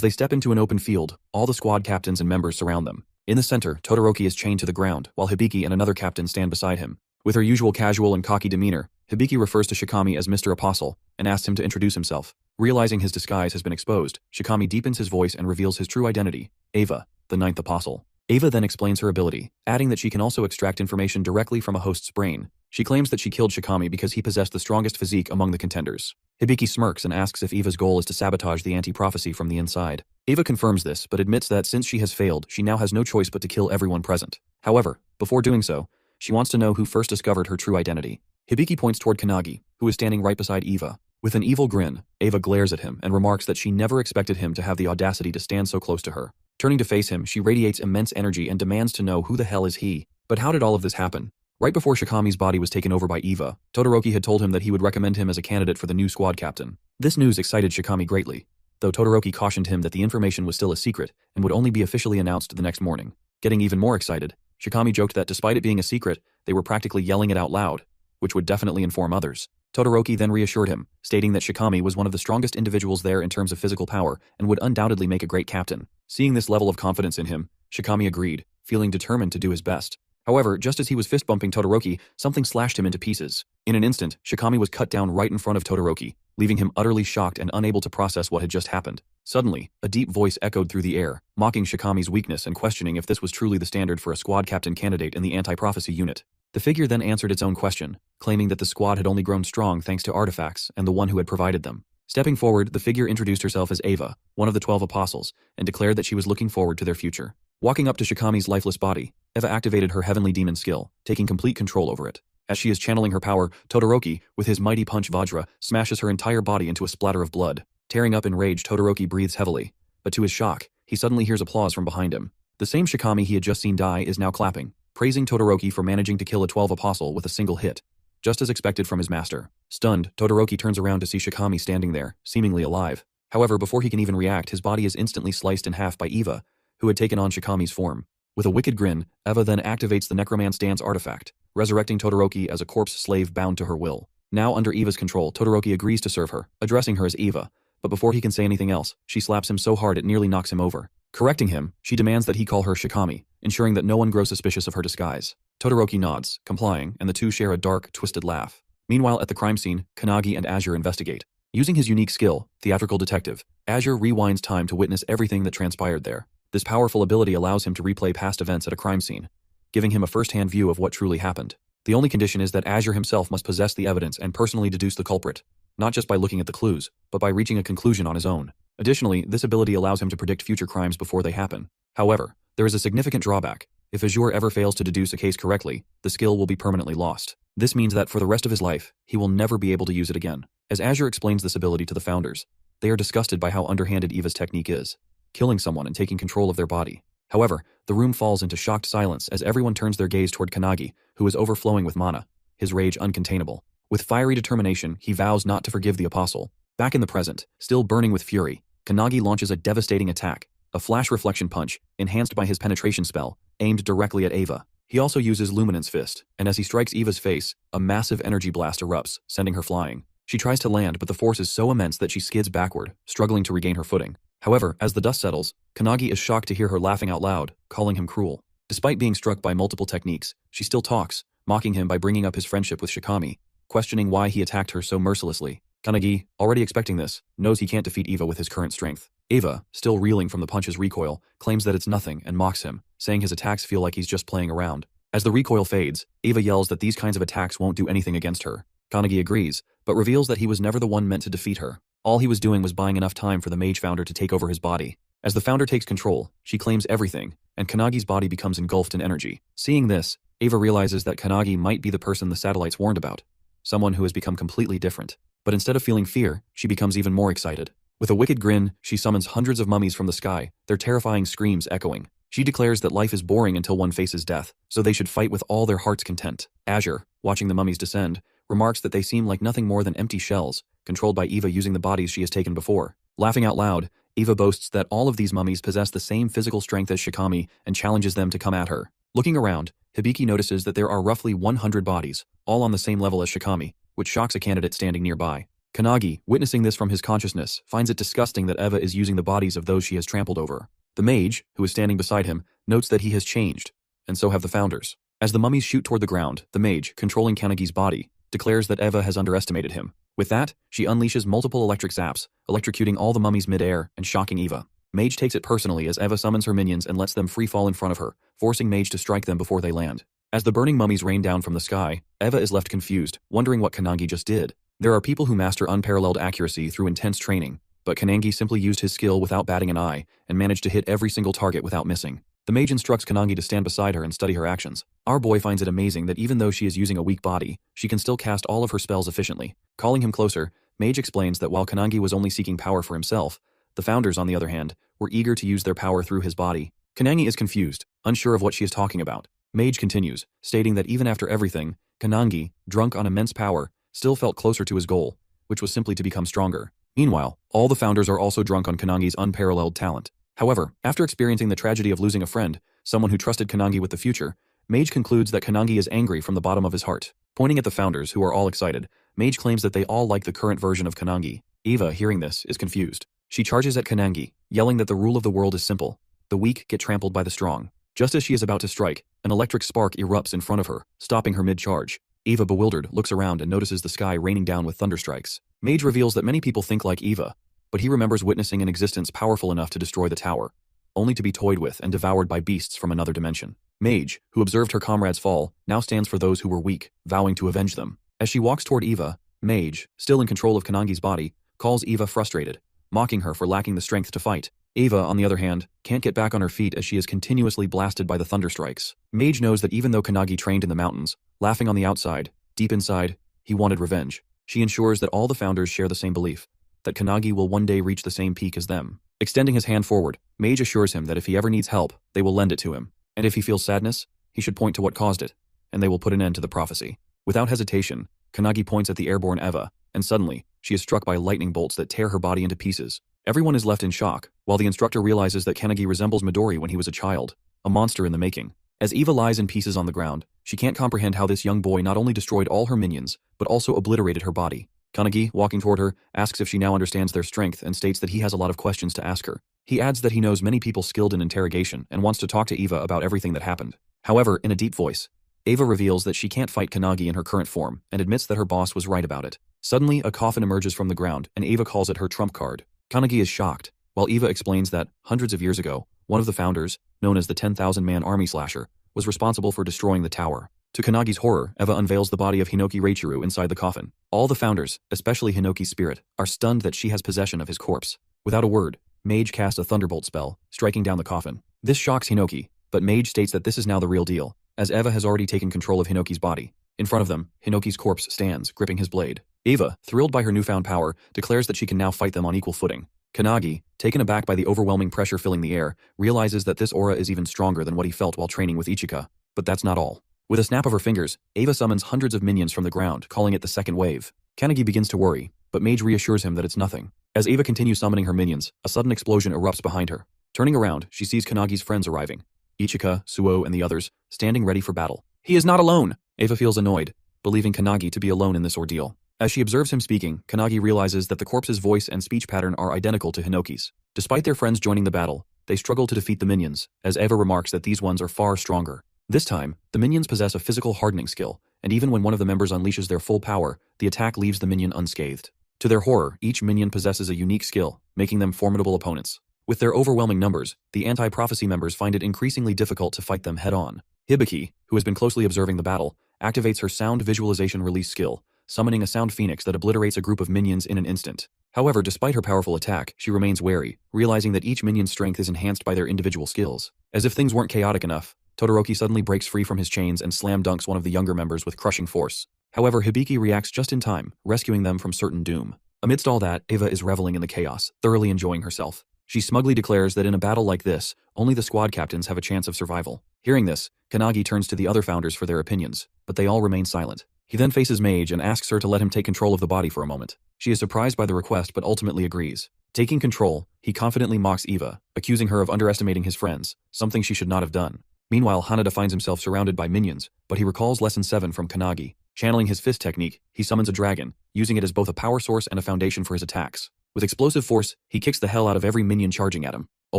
they step into an open field, all the squad captains and members surround them. In the center, Todoroki is chained to the ground, while Hibiki and another captain stand beside him. With her usual casual and cocky demeanor, Hibiki refers to Shikami as Mr. Apostle and asks him to introduce himself. Realizing his disguise has been exposed, Shikami deepens his voice and reveals his true identity, Ava, the ninth apostle. Ava then explains her ability, adding that she can also extract information directly from a host's brain. She claims that she killed Shikami because he possessed the strongest physique among the contenders. Hibiki smirks and asks if Eva's goal is to sabotage the anti-prophecy from the inside. Ava confirms this, but admits that since she has failed, she now has no choice but to kill everyone present. However, before doing so, she wants to know who first discovered her true identity. Hibiki points toward Kanagi, who is standing right beside Eva. With an evil grin, Ava glares at him and remarks that she never expected him to have the audacity to stand so close to her. Turning to face him, she radiates immense energy and demands to know who the hell is he. But how did all of this happen? Right before Shikami's body was taken over by Eva, Todoroki had told him that he would recommend him as a candidate for the new squad captain. This news excited Shikami greatly, though Todoroki cautioned him that the information was still a secret and would only be officially announced the next morning. Getting even more excited, Shikami joked that despite it being a secret, they were practically yelling it out loud, which would definitely inform others. Todoroki then reassured him, stating that Shikami was one of the strongest individuals there in terms of physical power and would undoubtedly make a great captain. Seeing this level of confidence in him, Shikami agreed, feeling determined to do his best. However, just as he was fist-bumping Todoroki, something slashed him into pieces. In an instant, Shikami was cut down right in front of Todoroki, leaving him utterly shocked and unable to process what had just happened. Suddenly, a deep voice echoed through the air, mocking Shikami's weakness and questioning if this was truly the standard for a squad captain candidate in the anti-prophecy unit. The figure then answered its own question, claiming that the squad had only grown strong thanks to artifacts and the one who had provided them. Stepping forward, the figure introduced herself as Ava, one of the 12 apostles, and declared that she was looking forward to their future. Walking up to Shikami's lifeless body, Eva activated her heavenly demon skill, taking complete control over it. As she is channeling her power, Todoroki, with his mighty punch Vajra, smashes her entire body into a splatter of blood. Tearing up in rage, Todoroki breathes heavily, but to his shock, he suddenly hears applause from behind him. The same Shikami he had just seen die is now clapping, praising Todoroki for managing to kill a 12 apostle with a single hit, just as expected from his master. Stunned, Todoroki turns around to see Shikami standing there, seemingly alive. However, before he can even react, his body is instantly sliced in half by Eva, who had taken on Shikami's form. With a wicked grin, Eva then activates the Necromance Dance artifact, resurrecting Todoroki as a corpse slave bound to her will. Now under Eva's control, Todoroki agrees to serve her, addressing her as Eva, but before he can say anything else, she slaps him so hard it nearly knocks him over. Correcting him, she demands that he call her Shikami, ensuring that no one grows suspicious of her disguise. Todoroki nods, complying, and the two share a dark, twisted laugh. Meanwhile, at the crime scene, Kanagi and Azure investigate. Using his unique skill, Theatrical Detective, Azure rewinds time to witness everything that transpired there. This powerful ability allows him to replay past events at a crime scene, giving him a first-hand view of what truly happened. The only condition is that Azure himself must possess the evidence and personally deduce the culprit, not just by looking at the clues, but by reaching a conclusion on his own. Additionally, this ability allows him to predict future crimes before they happen. However, there is a significant drawback. If Azure ever fails to deduce a case correctly, the skill will be permanently lost. This means that for the rest of his life, he will never be able to use it again. As Azure explains this ability to the founders, they are disgusted by how underhanded Eva's technique is, killing someone and taking control of their body. However, the room falls into shocked silence as everyone turns their gaze toward Kanagi, who is overflowing with mana, his rage uncontainable. With fiery determination, he vows not to forgive the apostle. Back in the present, still burning with fury, Kanagi launches a devastating attack, a flash reflection punch, enhanced by his penetration spell, aimed directly at Eva. He also uses Luminance Fist, and as he strikes Eva's face, a massive energy blast erupts, sending her flying. She tries to land, but the force is so immense that she skids backward, struggling to regain her footing. However, as the dust settles, Kanagi is shocked to hear her laughing out loud, calling him cruel. Despite being struck by multiple techniques, she still talks, mocking him by bringing up his friendship with Shikami, questioning why he attacked her so mercilessly. Kanagi, already expecting this, knows he can't defeat Eva with his current strength. Eva, still reeling from the punch's recoil, claims that it's nothing and mocks him, saying his attacks feel like he's just playing around. As the recoil fades, Eva yells that these kinds of attacks won't do anything against her. Kanagi agrees, but reveals that he was never the one meant to defeat her. All he was doing was buying enough time for the mage founder to take over his body. As the founder takes control, she claims everything, and Kanagi's body becomes engulfed in energy. Seeing this, Eva realizes that Kanagi might be the person the satellites warned about, someone who has become completely different. But instead of feeling fear, she becomes even more excited. With a wicked grin, she summons hundreds of mummies from the sky, their terrifying screams echoing. She declares that life is boring until one faces death, so they should fight with all their heart's content. Azure, watching the mummies descend, remarks that they seem like nothing more than empty shells, controlled by Eva using the bodies she has taken before. Laughing out loud, Eva boasts that all of these mummies possess the same physical strength as Shikami and challenges them to come at her. Looking around, Hibiki notices that there are roughly 100 bodies, all on the same level as Shikami, which shocks a candidate standing nearby. Kanagi, witnessing this from his consciousness, finds it disgusting that Eva is using the bodies of those she has trampled over. The mage, who is standing beside him, notes that he has changed, and so have the founders. As the mummies shoot toward the ground, the mage, controlling Kanagi's body, declares that Eva has underestimated him. With that, she unleashes multiple electric zaps, electrocuting all the mummies mid-air and shocking Eva. Mage takes it personally as Eva summons her minions and lets them free fall in front of her, forcing Mage to strike them before they land. As the burning mummies rain down from the sky, Eva is left confused, wondering what Kanagi just did. There are people who master unparalleled accuracy through intense training, but Kanagi simply used his skill without batting an eye and managed to hit every single target without missing. The mage instructs Kanagi to stand beside her and study her actions. Our boy finds it amazing that even though she is using a weak body, she can still cast all of her spells efficiently. Calling him closer, Mage explains that while Kanagi was only seeking power for himself, the founders, on the other hand, were eager to use their power through his body. Kanagi is confused, unsure of what she is talking about. Mage continues, stating that even after everything, Kanagi, drunk on immense power, still felt closer to his goal, which was simply to become stronger. Meanwhile, all the founders are also drunk on Kanagi's unparalleled talent. However, after experiencing the tragedy of losing a friend, someone who trusted Kanagi with the future, Mage concludes that Kanagi is angry from the bottom of his heart. Pointing at the founders, who are all excited, Mage claims that they all like the current version of Kanagi. Eva, hearing this, is confused. She charges at Kanagi, yelling that the rule of the world is simple. The weak get trampled by the strong. Just as she is about to strike, an electric spark erupts in front of her, stopping her mid-charge. Eva, bewildered, looks around and notices the sky raining down with thunderstrikes. Mage reveals that many people think like Eva, but he remembers witnessing an existence powerful enough to destroy the tower, only to be toyed with and devoured by beasts from another dimension. Mage, who observed her comrades fall, now stands for those who were weak, vowing to avenge them. As she walks toward Eva, Mage, still in control of Kanagi's body, calls Eva frustrated, mocking her for lacking the strength to fight. Eva, on the other hand, can't get back on her feet as she is continuously blasted by the thunderstrikes. Mage knows that even though Kanagi trained in the mountains, laughing on the outside, deep inside, he wanted revenge. She ensures that all the founders share the same belief, that Kanagi will one day reach the same peak as them. Extending his hand forward, Mage assures him that if he ever needs help, they will lend it to him. And if he feels sadness, he should point to what caused it, and they will put an end to the prophecy. Without hesitation, Kanagi points at the airborne Eva, and suddenly, she is struck by lightning bolts that tear her body into pieces. Everyone is left in shock, while the instructor realizes that Kanagi resembles Midori when he was a child, a monster in the making. As Eva lies in pieces on the ground, she can't comprehend how this young boy not only destroyed all her minions, but also obliterated her body. Kanagi, walking toward her, asks if she now understands their strength and states that he has a lot of questions to ask her. He adds that he knows many people skilled in interrogation and wants to talk to Eva about everything that happened. However, in a deep voice, Eva reveals that she can't fight Kanagi in her current form and admits that her boss was right about it. Suddenly, a coffin emerges from the ground and Eva calls it her trump card. Kanagi is shocked, while Eva explains that, hundreds of years ago, one of the founders, known as the 10,000-man army slasher, was responsible for destroying the tower. To Kanagi's horror, Eva unveils the body of Hinoki Reichiru inside the coffin. All the founders, especially Hinoki's spirit, are stunned that she has possession of his corpse. Without a word, Mage casts a thunderbolt spell, striking down the coffin. This shocks Hinoki, but Mage states that this is now the real deal, as Eva has already taken control of Hinoki's body. In front of them, Hinoki's corpse stands, gripping his blade. Eva, thrilled by her newfound power, declares that she can now fight them on equal footing. Kanagi, taken aback by the overwhelming pressure filling the air, realizes that this aura is even stronger than what he felt while training with Ichika. But that's not all. With a snap of her fingers, Eva summons hundreds of minions from the ground, calling it the second wave. Kanagi begins to worry, but Mage reassures him that it's nothing. As Eva continues summoning her minions, a sudden explosion erupts behind her. Turning around, she sees Kanagi's friends arriving. Ichika, Suo, and the others, standing ready for battle. He is not alone! Eva feels annoyed, believing Kanagi to be alone in this ordeal. As she observes him speaking, Kanagi realizes that the corpse's voice and speech pattern are identical to Hinoki's. Despite their friends joining the battle, they struggle to defeat the minions, as Eva remarks that these ones are far stronger. This time, the minions possess a physical hardening skill, and even when one of the members unleashes their full power, the attack leaves the minion unscathed. To their horror, each minion possesses a unique skill, making them formidable opponents. With their overwhelming numbers, the anti-prophecy members find it increasingly difficult to fight them head-on. Hibiki, who has been closely observing the battle, activates her sound visualization release skill, summoning a sound phoenix that obliterates a group of minions in an instant. However, despite her powerful attack, she remains wary, realizing that each minion's strength is enhanced by their individual skills. As if things weren't chaotic enough, Todoroki suddenly breaks free from his chains and slam dunks one of the younger members with crushing force. However, Hibiki reacts just in time, rescuing them from certain doom. Amidst all that, Eva is reveling in the chaos, thoroughly enjoying herself. She smugly declares that in a battle like this, only the squad captains have a chance of survival. Hearing this, Kanagi turns to the other founders for their opinions, but they all remain silent. He then faces Mage and asks her to let him take control of the body for a moment. She is surprised by the request but ultimately agrees. Taking control, he confidently mocks Eva, accusing her of underestimating his friends, something she should not have done. Meanwhile, Hanada finds himself surrounded by minions, but he recalls Lesson 7 from Kanagi. Channeling his fist technique, he summons a dragon, using it as both a power source and a foundation for his attacks. With explosive force, he kicks the hell out of every minion charging at him. A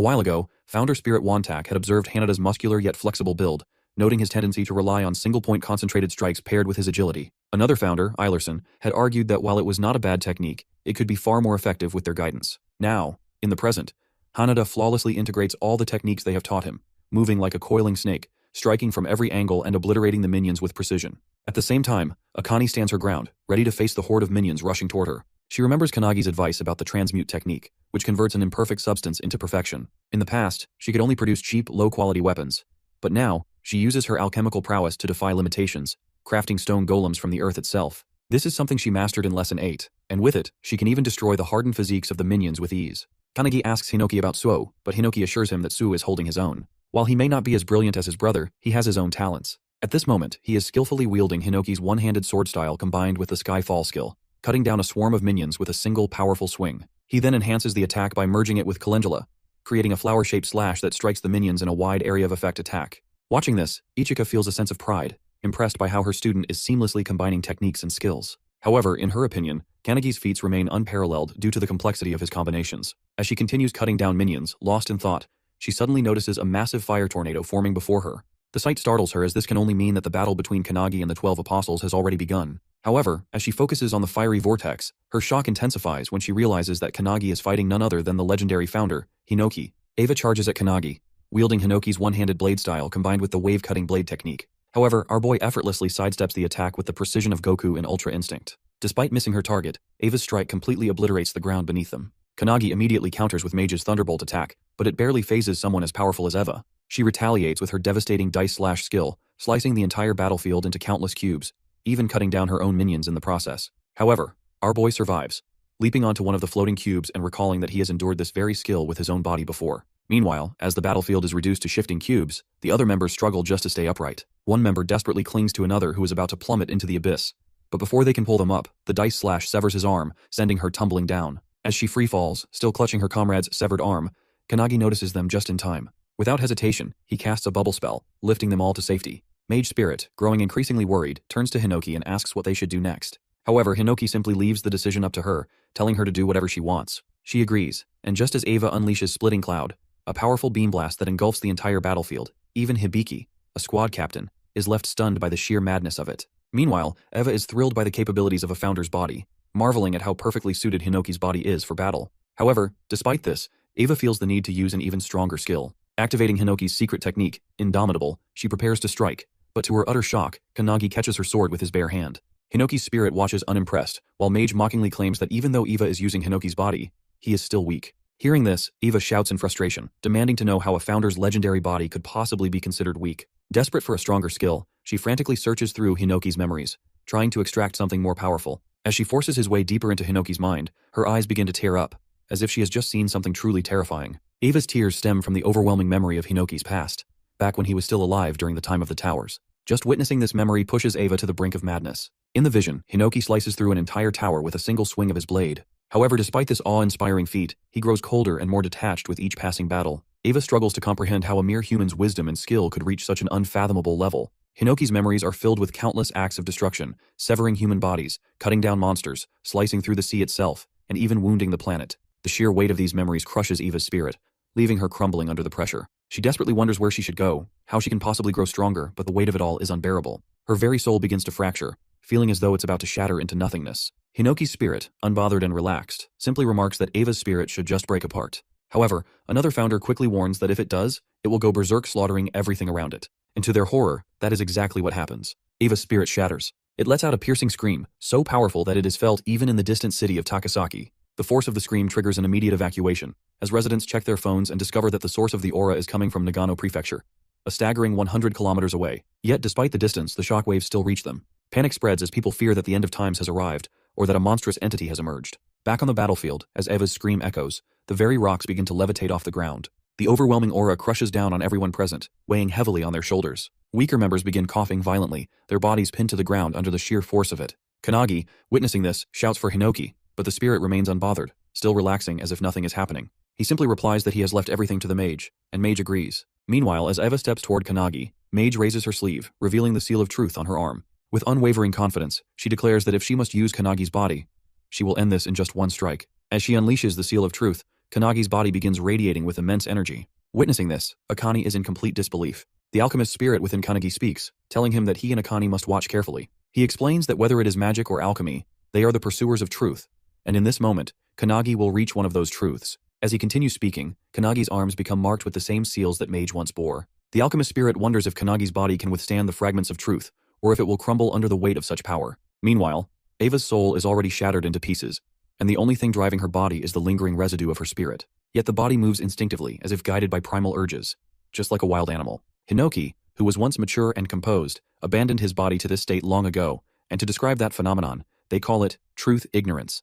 while ago, Founder Spirit Wantak had observed Hanada's muscular yet flexible build, noting his tendency to rely on single-point concentrated strikes paired with his agility. Another founder, Eilerson, had argued that while it was not a bad technique, it could be far more effective with their guidance. Now, in the present, Hanada flawlessly integrates all the techniques they have taught him, moving like a coiling snake, striking from every angle and obliterating the minions with precision. At the same time, Akane stands her ground, ready to face the horde of minions rushing toward her. She remembers Kanagi's advice about the transmute technique, which converts an imperfect substance into perfection. In the past, she could only produce cheap, low-quality weapons. But now, she uses her alchemical prowess to defy limitations, crafting stone golems from the earth itself. This is something she mastered in Lesson 8, and with it, she can even destroy the hardened physiques of the minions with ease. Kanagi asks Hinoki about Suo, but Hinoki assures him that Suo is holding his own. While he may not be as brilliant as his brother, he has his own talents. At this moment, he is skillfully wielding Hinoki's one-handed sword style combined with the Skyfall skill, cutting down a swarm of minions with a single powerful swing. He then enhances the attack by merging it with Calendula, creating a flower-shaped slash that strikes the minions in a wide area of effect attack. Watching this, Ichika feels a sense of pride, impressed by how her student is seamlessly combining techniques and skills. However, in her opinion, Kanagi's feats remain unparalleled due to the complexity of his combinations. As she continues cutting down minions, lost in thought, she suddenly notices a massive fire tornado forming before her. The sight startles her as this can only mean that the battle between Kanagi and the 12 Apostles has already begun. However, as she focuses on the fiery vortex, her shock intensifies when she realizes that Kanagi is fighting none other than the legendary founder, Hinoki. Eva charges at Kanagi, wielding Hinoki's one-handed blade style combined with the wave-cutting blade technique. However, our boy effortlessly sidesteps the attack with the precision of Goku in Ultra Instinct. Despite missing her target, Eva's strike completely obliterates the ground beneath them. Kanagi immediately counters with Mage's Thunderbolt attack, but it barely phases someone as powerful as Eva. She retaliates with her devastating dice slash skill, slicing the entire battlefield into countless cubes, even cutting down her own minions in the process. However, our boy survives, leaping onto one of the floating cubes and recalling that he has endured this very skill with his own body before. Meanwhile, as the battlefield is reduced to shifting cubes, the other members struggle just to stay upright. One member desperately clings to another who is about to plummet into the abyss. But before they can pull them up, the dice slash severs his arm, sending her tumbling down. As she free falls, still clutching her comrade's severed arm, Kanagi notices them just in time. Without hesitation, he casts a bubble spell, lifting them all to safety. Mage Spirit, growing increasingly worried, turns to Hinoki and asks what they should do next. However, Hinoki simply leaves the decision up to her, telling her to do whatever she wants. She agrees, and just as Eva unleashes Splitting Cloud, a powerful beam blast that engulfs the entire battlefield, even Hibiki, a squad captain, is left stunned by the sheer madness of it. Meanwhile, Eva is thrilled by the capabilities of a founder's body, marveling at how perfectly suited Hinoki's body is for battle. However, despite this, Eva feels the need to use an even stronger skill. Activating Hinoki's secret technique, Indomitable, she prepares to strike, but to her utter shock, Kanagi catches her sword with his bare hand. Hinoki's spirit watches unimpressed, while Mage mockingly claims that even though Eva is using Hinoki's body, he is still weak. Hearing this, Eva shouts in frustration, demanding to know how a founder's legendary body could possibly be considered weak. Desperate for a stronger skill, she frantically searches through Hinoki's memories, trying to extract something more powerful. As she forces his way deeper into Hinoki's mind, her eyes begin to tear up, as if she has just seen something truly terrifying. Eva's tears stem from the overwhelming memory of Hinoki's past, back when he was still alive during the time of the towers. Just witnessing this memory pushes Eva to the brink of madness. In the vision, Hinoki slices through an entire tower with a single swing of his blade. However, despite this awe-inspiring feat, he grows colder and more detached with each passing battle. Eva struggles to comprehend how a mere human's wisdom and skill could reach such an unfathomable level. Hinoki's memories are filled with countless acts of destruction, severing human bodies, cutting down monsters, slicing through the sea itself, and even wounding the planet. The sheer weight of these memories crushes Eva's spirit, leaving her crumbling under the pressure. She desperately wonders where she should go, how she can possibly grow stronger, but the weight of it all is unbearable. Her very soul begins to fracture, feeling as though it's about to shatter into nothingness. Hinoki's spirit, unbothered and relaxed, simply remarks that Eva's spirit should just break apart. However, another founder quickly warns that if it does, it will go berserk, slaughtering everything around it. And to their horror, that is exactly what happens. Eva's spirit shatters. It lets out a piercing scream, so powerful that it is felt even in the distant city of Takasaki. The force of the scream triggers an immediate evacuation, as residents check their phones and discover that the source of the aura is coming from Nagano Prefecture, a staggering 100 kilometers away. Yet despite the distance, the shockwaves still reach them. Panic spreads as people fear that the end of times has arrived, or that a monstrous entity has emerged. Back on the battlefield, as Eva's scream echoes, the very rocks begin to levitate off the ground. The overwhelming aura crushes down on everyone present, weighing heavily on their shoulders. Weaker members begin coughing violently, their bodies pinned to the ground under the sheer force of it. Kanagi, witnessing this, shouts for Hinoki, but the spirit remains unbothered, still relaxing as if nothing is happening. He simply replies that he has left everything to the mage, and Mage agrees. Meanwhile, as Eva steps toward Kanagi, Mage raises her sleeve, revealing the seal of truth on her arm. With unwavering confidence, she declares that if she must use Kanagi's body, she will end this in just one strike. As she unleashes the seal of truth, Kanagi's body begins radiating with immense energy. Witnessing this, Akane is in complete disbelief. The alchemist spirit within Kanagi speaks, telling him that he and Akane must watch carefully. He explains that whether it is magic or alchemy, they are the pursuers of truth, and in this moment, Kanagi will reach one of those truths. As he continues speaking, Kanagi's arms become marked with the same seals that Mage once bore. The alchemist spirit wonders if Kanagi's body can withstand the fragments of truth, or if it will crumble under the weight of such power. Meanwhile, Ava's soul is already shattered into pieces, and the only thing driving her body is the lingering residue of her spirit. Yet the body moves instinctively as if guided by primal urges, just like a wild animal. Hinoki, who was once mature and composed, abandoned his body to this state long ago, and to describe that phenomenon, they call it truth ignorance.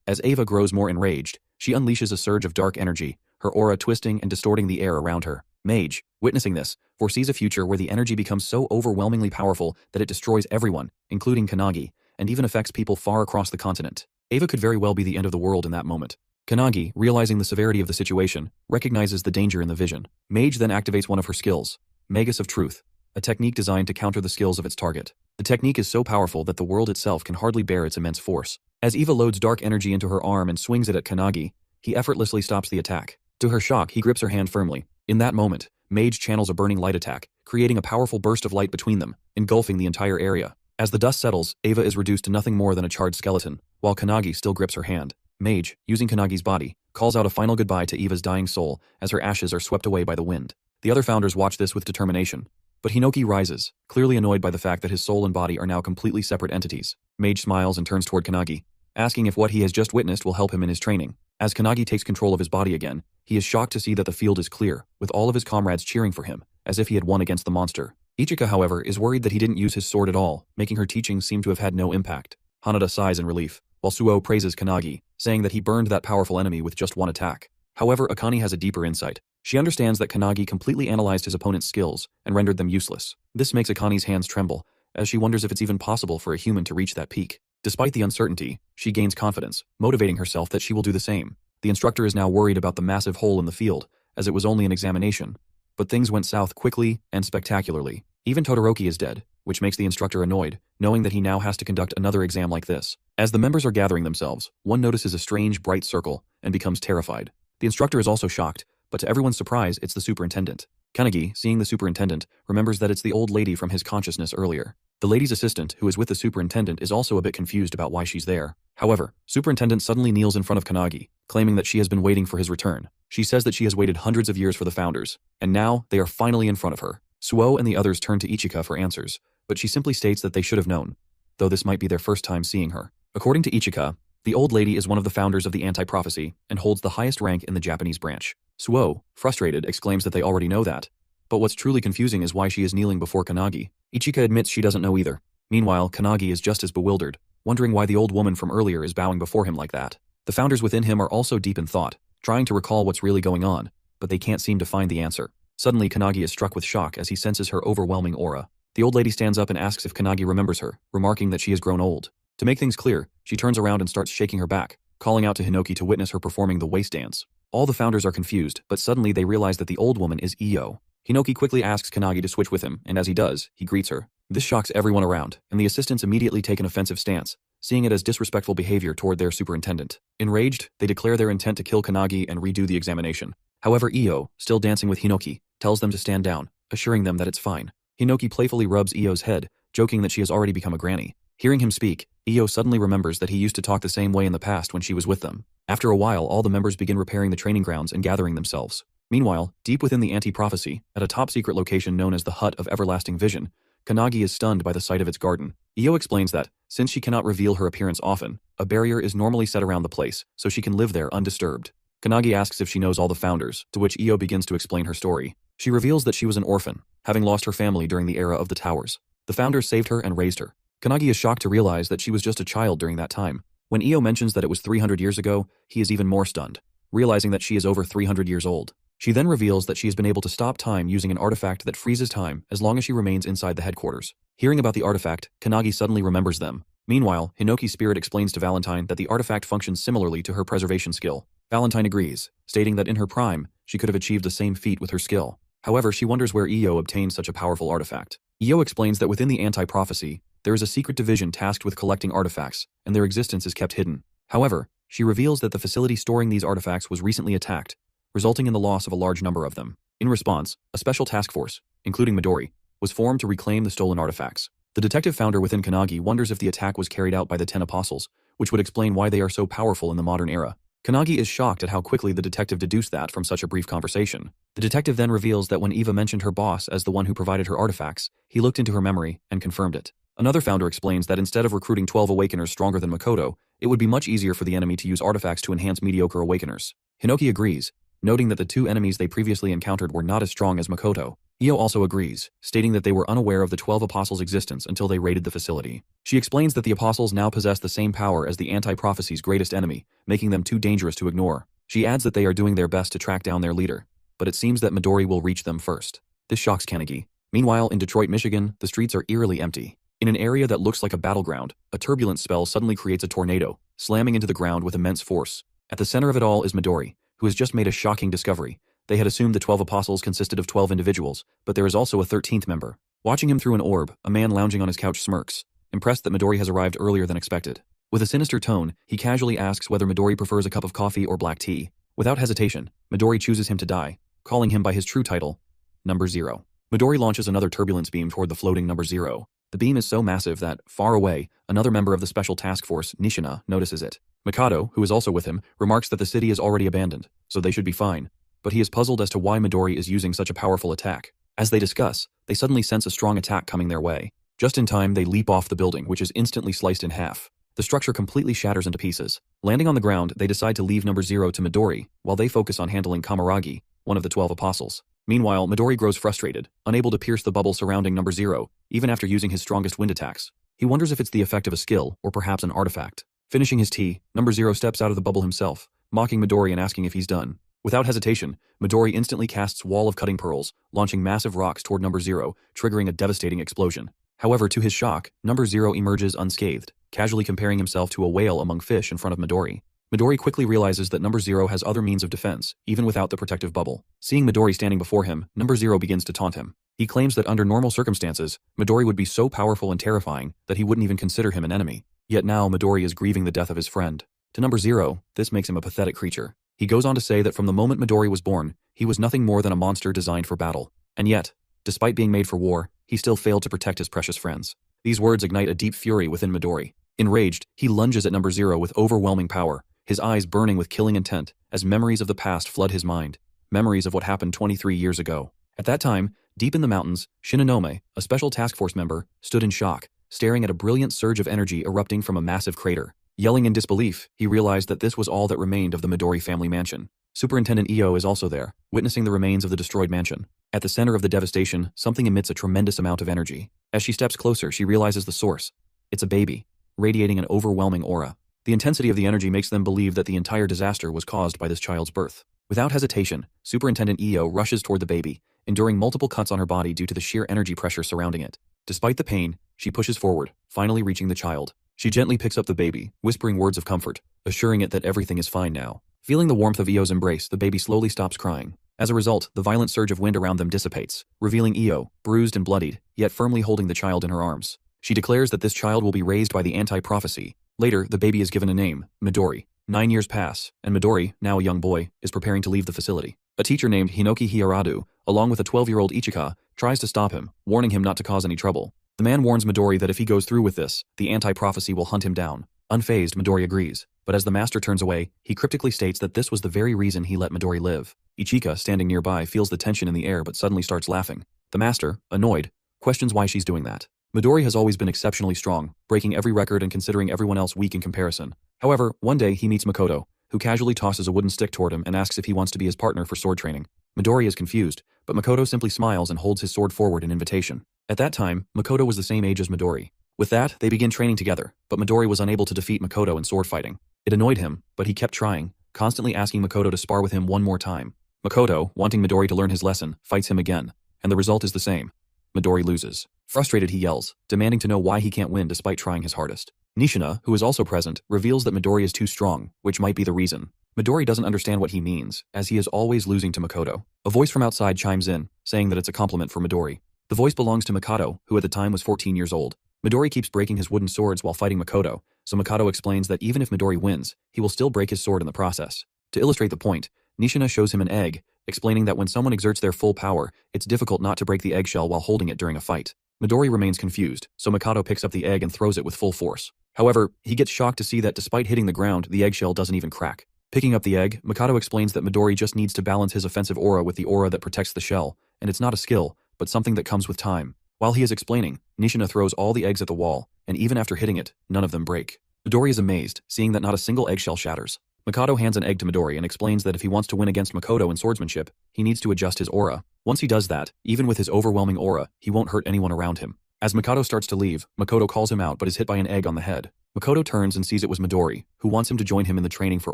As Ava grows more enraged, she unleashes a surge of dark energy, her aura twisting and distorting the air around her. Mage, witnessing this, foresees a future where the energy becomes so overwhelmingly powerful that it destroys everyone, including Kanagi, and even affects people far across the continent. Ava could very well be the end of the world in that moment. Kanagi, realizing the severity of the situation, recognizes the danger in the vision. Mage then activates one of her skills, Magus of Truth, a technique designed to counter the skills of its target. The technique is so powerful that the world itself can hardly bear its immense force. As Eva loads dark energy into her arm and swings it at Kanagi, he effortlessly stops the attack. To her shock, he grips her hand firmly. In that moment, Mage channels a burning light attack, creating a powerful burst of light between them, engulfing the entire area. As the dust settles, Ava is reduced to nothing more than a charred skeleton, while Kanagi still grips her hand. Mage, using Kanagi's body, calls out a final goodbye to Eva's dying soul as her ashes are swept away by the wind. The other founders watch this with determination, but Hinoki rises, clearly annoyed by the fact that his soul and body are now completely separate entities. Mage smiles and turns toward Kanagi, asking if what he has just witnessed will help him in his training. As Kanagi takes control of his body again, he is shocked to see that the field is clear, with all of his comrades cheering for him, as if he had won against the monster. Ichika, however, is worried that he didn't use his sword at all, making her teachings seem to have had no impact. Hanada sighs in relief, while Suo praises Kanagi, saying that he burned that powerful enemy with just one attack. However, Akane has a deeper insight. She understands that Kanagi completely analyzed his opponent's skills and rendered them useless. This makes Akane's hands tremble, as she wonders if it's even possible for a human to reach that peak. Despite the uncertainty, she gains confidence, motivating herself that she will do the same. The instructor is now worried about the massive hole in the field, as it was only an examination. But things went south quickly and spectacularly. Even Todoroki is dead, which makes the instructor annoyed, knowing that he now has to conduct another exam like this. As the members are gathering themselves, one notices a strange bright circle and becomes terrified. The instructor is also shocked, but to everyone's surprise, it's the superintendent. Kanagi, seeing the superintendent, remembers that it's the old lady from his consciousness earlier. The lady's assistant, who is with the superintendent, is also a bit confused about why she's there. However, superintendent suddenly kneels in front of Kanagi, claiming that she has been waiting for his return. She says that she has waited hundreds of years for the founders, and now they are finally in front of her. Suo and the others turn to Ichika for answers, but she simply states that they should have known, though this might be their first time seeing her. According to Ichika, the old lady is one of the founders of the anti-prophecy and holds the highest rank in the Japanese branch. Suo, frustrated, exclaims that they already know that. But what's truly confusing is why she is kneeling before Kanagi. Ichika admits she doesn't know either. Meanwhile, Kanagi is just as bewildered, wondering why the old woman from earlier is bowing before him like that. The founders within him are also deep in thought, trying to recall what's really going on, but they can't seem to find the answer. Suddenly, Kanagi is struck with shock as he senses her overwhelming aura. The old lady stands up and asks if Kanagi remembers her, remarking that she has grown old. To make things clear, she turns around and starts shaking her back, calling out to Hinoki to witness her performing the waist dance. All the founders are confused, but suddenly they realize that the old woman is Io. Hinoki quickly asks Kanagi to switch with him, and as he does, he greets her. This shocks everyone around, and the assistants immediately take an offensive stance, seeing it as disrespectful behavior toward their superintendent. Enraged, they declare their intent to kill Kanagi and redo the examination. However, Io, still dancing with Hinoki, tells them to stand down, assuring them that it's fine. Hinoki playfully rubs Io's head, joking that she has already become a granny. Hearing him speak, Io suddenly remembers that he used to talk the same way in the past when she was with them. After a while, all the members begin repairing the training grounds and gathering themselves. Meanwhile, deep within the anti-prophecy, at a top-secret location known as the Hut of Everlasting Vision, Kanagi is stunned by the sight of its garden. Io explains that, since she cannot reveal her appearance often, a barrier is normally set around the place, so she can live there undisturbed. Kanagi asks if she knows all the founders, to which Io begins to explain her story. She reveals that she was an orphan, having lost her family during the era of the towers. The founders saved her and raised her. Kanagi is shocked to realize that she was just a child during that time. When Io mentions that it was 300 years ago, he is even more stunned, realizing that she is over 300 years old. She then reveals that she has been able to stop time using an artifact that freezes time as long as she remains inside the headquarters. Hearing about the artifact, Kanagi suddenly remembers them. Meanwhile, Hinoki's spirit explains to Valentine that the artifact functions similarly to her preservation skill. Valentine agrees, stating that in her prime, she could have achieved the same feat with her skill. However, she wonders where Io obtained such a powerful artifact. Io explains that within the anti-prophecy, there is a secret division tasked with collecting artifacts, and their existence is kept hidden. However, she reveals that the facility storing these artifacts was recently attacked, resulting in the loss of a large number of them. In response, a special task force, including Midori, was formed to reclaim the stolen artifacts. The detective founder within Kanagi wonders if the attack was carried out by the 10 apostles, which would explain why they are so powerful in the modern era. Kanagi is shocked at how quickly the detective deduced that from such a brief conversation. The detective then reveals that when Eva mentioned her boss as the one who provided her artifacts, he looked into her memory and confirmed it. Another founder explains that instead of recruiting 12 awakeners stronger than Makoto, it would be much easier for the enemy to use artifacts to enhance mediocre awakeners. Hinoki agrees, noting that the two enemies they previously encountered were not as strong as Makoto. Io also agrees, stating that they were unaware of the 12 apostles' existence until they raided the facility. She explains that the apostles now possess the same power as the anti-prophecy's greatest enemy, making them too dangerous to ignore. She adds that they are doing their best to track down their leader, but it seems that Midori will reach them first. This shocks Kanagi. Meanwhile, in Detroit, Michigan, the streets are eerily empty. In an area that looks like a battleground, a turbulent spell suddenly creates a tornado, slamming into the ground with immense force. At the center of it all is Midori, who has just made a shocking discovery. They had assumed the 12 apostles consisted of 12 individuals, but there is also a 13th member. Watching him through an orb, a man lounging on his couch smirks, impressed that Midori has arrived earlier than expected. With a sinister tone, he casually asks whether Midori prefers a cup of coffee or black tea. Without hesitation, Midori chooses him to die, calling him by his true title, Number Zero. Midori launches another turbulence beam toward the floating Number Zero. The beam is so massive that, far away, another member of the special task force, Nishina, notices it. Mikado, who is also with him, remarks that the city is already abandoned, so they should be fine. But he is puzzled as to why Midori is using such a powerful attack. As they discuss, they suddenly sense a strong attack coming their way. Just in time, they leap off the building, which is instantly sliced in half. The structure completely shatters into pieces. Landing on the ground, they decide to leave Number Zero to Midori, while they focus on handling Kamaragi, one of the 12 apostles. Meanwhile, Midori grows frustrated, unable to pierce the bubble surrounding Number Zero, even after using his strongest wind attacks. He wonders if it's the effect of a skill, or perhaps an artifact. Finishing his tea, Number Zero steps out of the bubble himself, mocking Midori and asking if he's done. Without hesitation, Midori instantly casts Wall of Cutting Pearls, launching massive rocks toward Number Zero, triggering a devastating explosion. However, to his shock, Number Zero emerges unscathed, casually comparing himself to a whale among fish in front of Midori. Midori quickly realizes that Number Zero has other means of defense, even without the protective bubble. Seeing Midori standing before him, Number Zero begins to taunt him. He claims that under normal circumstances, Midori would be so powerful and terrifying that he wouldn't even consider him an enemy. Yet now Midori is grieving the death of his friend. To Number Zero, this makes him a pathetic creature. He goes on to say that from the moment Midori was born, he was nothing more than a monster designed for battle. And yet, despite being made for war, he still failed to protect his precious friends. These words ignite a deep fury within Midori. Enraged, he lunges at Number Zero with overwhelming power, his eyes burning with killing intent as memories of the past flood his mind, memories of what happened 23 years ago. At that time, deep in the mountains, Shinonome, a special task force member, stood in shock, staring at a brilliant surge of energy erupting from a massive crater. Yelling in disbelief, he realized that this was all that remained of the Midori family mansion. Superintendent Io is also there, witnessing the remains of the destroyed mansion. At the center of the devastation, something emits a tremendous amount of energy. As she steps closer, she realizes the source. It's a baby, radiating an overwhelming aura. The intensity of the energy makes them believe that the entire disaster was caused by this child's birth. Without hesitation, Superintendent Io rushes toward the baby, enduring multiple cuts on her body due to the sheer energy pressure surrounding it. Despite the pain, she pushes forward, finally reaching the child. She gently picks up the baby, whispering words of comfort, assuring it that everything is fine now. Feeling the warmth of Io's embrace, the baby slowly stops crying. As a result, the violent surge of wind around them dissipates, revealing Io, bruised and bloodied, yet firmly holding the child in her arms. She declares that this child will be raised by the anti-prophecy. Later, the baby is given a name, Midori. 9 years pass, and Midori, now a young boy, is preparing to leave the facility. A teacher named Hinoki Hiaradu, along with a 12-year-old Ichika, tries to stop him, warning him not to cause any trouble. The man warns Midori that if he goes through with this, the anti-prophecy will hunt him down. Unfazed, Midori agrees, but as the master turns away, he cryptically states that this was the very reason he let Midori live. Ichika, standing nearby, feels the tension in the air but suddenly starts laughing. The master, annoyed, questions why she's doing that. Midori has always been exceptionally strong, breaking every record and considering everyone else weak in comparison. However, one day he meets Makoto, who casually tosses a wooden stick toward him and asks if he wants to be his partner for sword training. Midori is confused, but Makoto simply smiles and holds his sword forward in invitation. At that time, Makoto was the same age as Midori. With that, they begin training together, but Midori was unable to defeat Makoto in sword fighting. It annoyed him, but he kept trying, constantly asking Makoto to spar with him one more time. Makoto, wanting Midori to learn his lesson, fights him again, and the result is the same. Midori loses. Frustrated, he yells, demanding to know why he can't win despite trying his hardest. Nishina, who is also present, reveals that Midori is too strong, which might be the reason. Midori doesn't understand what he means, as he is always losing to Makoto. A voice from outside chimes in, saying that it's a compliment for Midori. The voice belongs to Mikado, who at the time was 14 years old. Midori keeps breaking his wooden swords while fighting Makoto, so Makoto explains that even if Midori wins, he will still break his sword in the process. To illustrate the point, Nishina shows him an egg, explaining that when someone exerts their full power, it's difficult not to break the eggshell while holding it during a fight. Midori remains confused, so Makoto picks up the egg and throws it with full force. However, he gets shocked to see that despite hitting the ground, the eggshell doesn't even crack. Picking up the egg, Makoto explains that Midori just needs to balance his offensive aura with the aura that protects the shell, and it's not a skill, but something that comes with time. While he is explaining, Nishina throws all the eggs at the wall, and even after hitting it, none of them break. Midori is amazed, seeing that not a single eggshell shatters. Makoto hands an egg to Midori and explains that if he wants to win against Makoto in swordsmanship, he needs to adjust his aura. Once he does that, even with his overwhelming aura, he won't hurt anyone around him. As Makoto starts to leave, Makoto calls him out but is hit by an egg on the head. Makoto turns and sees it was Midori, who wants him to join him in the training for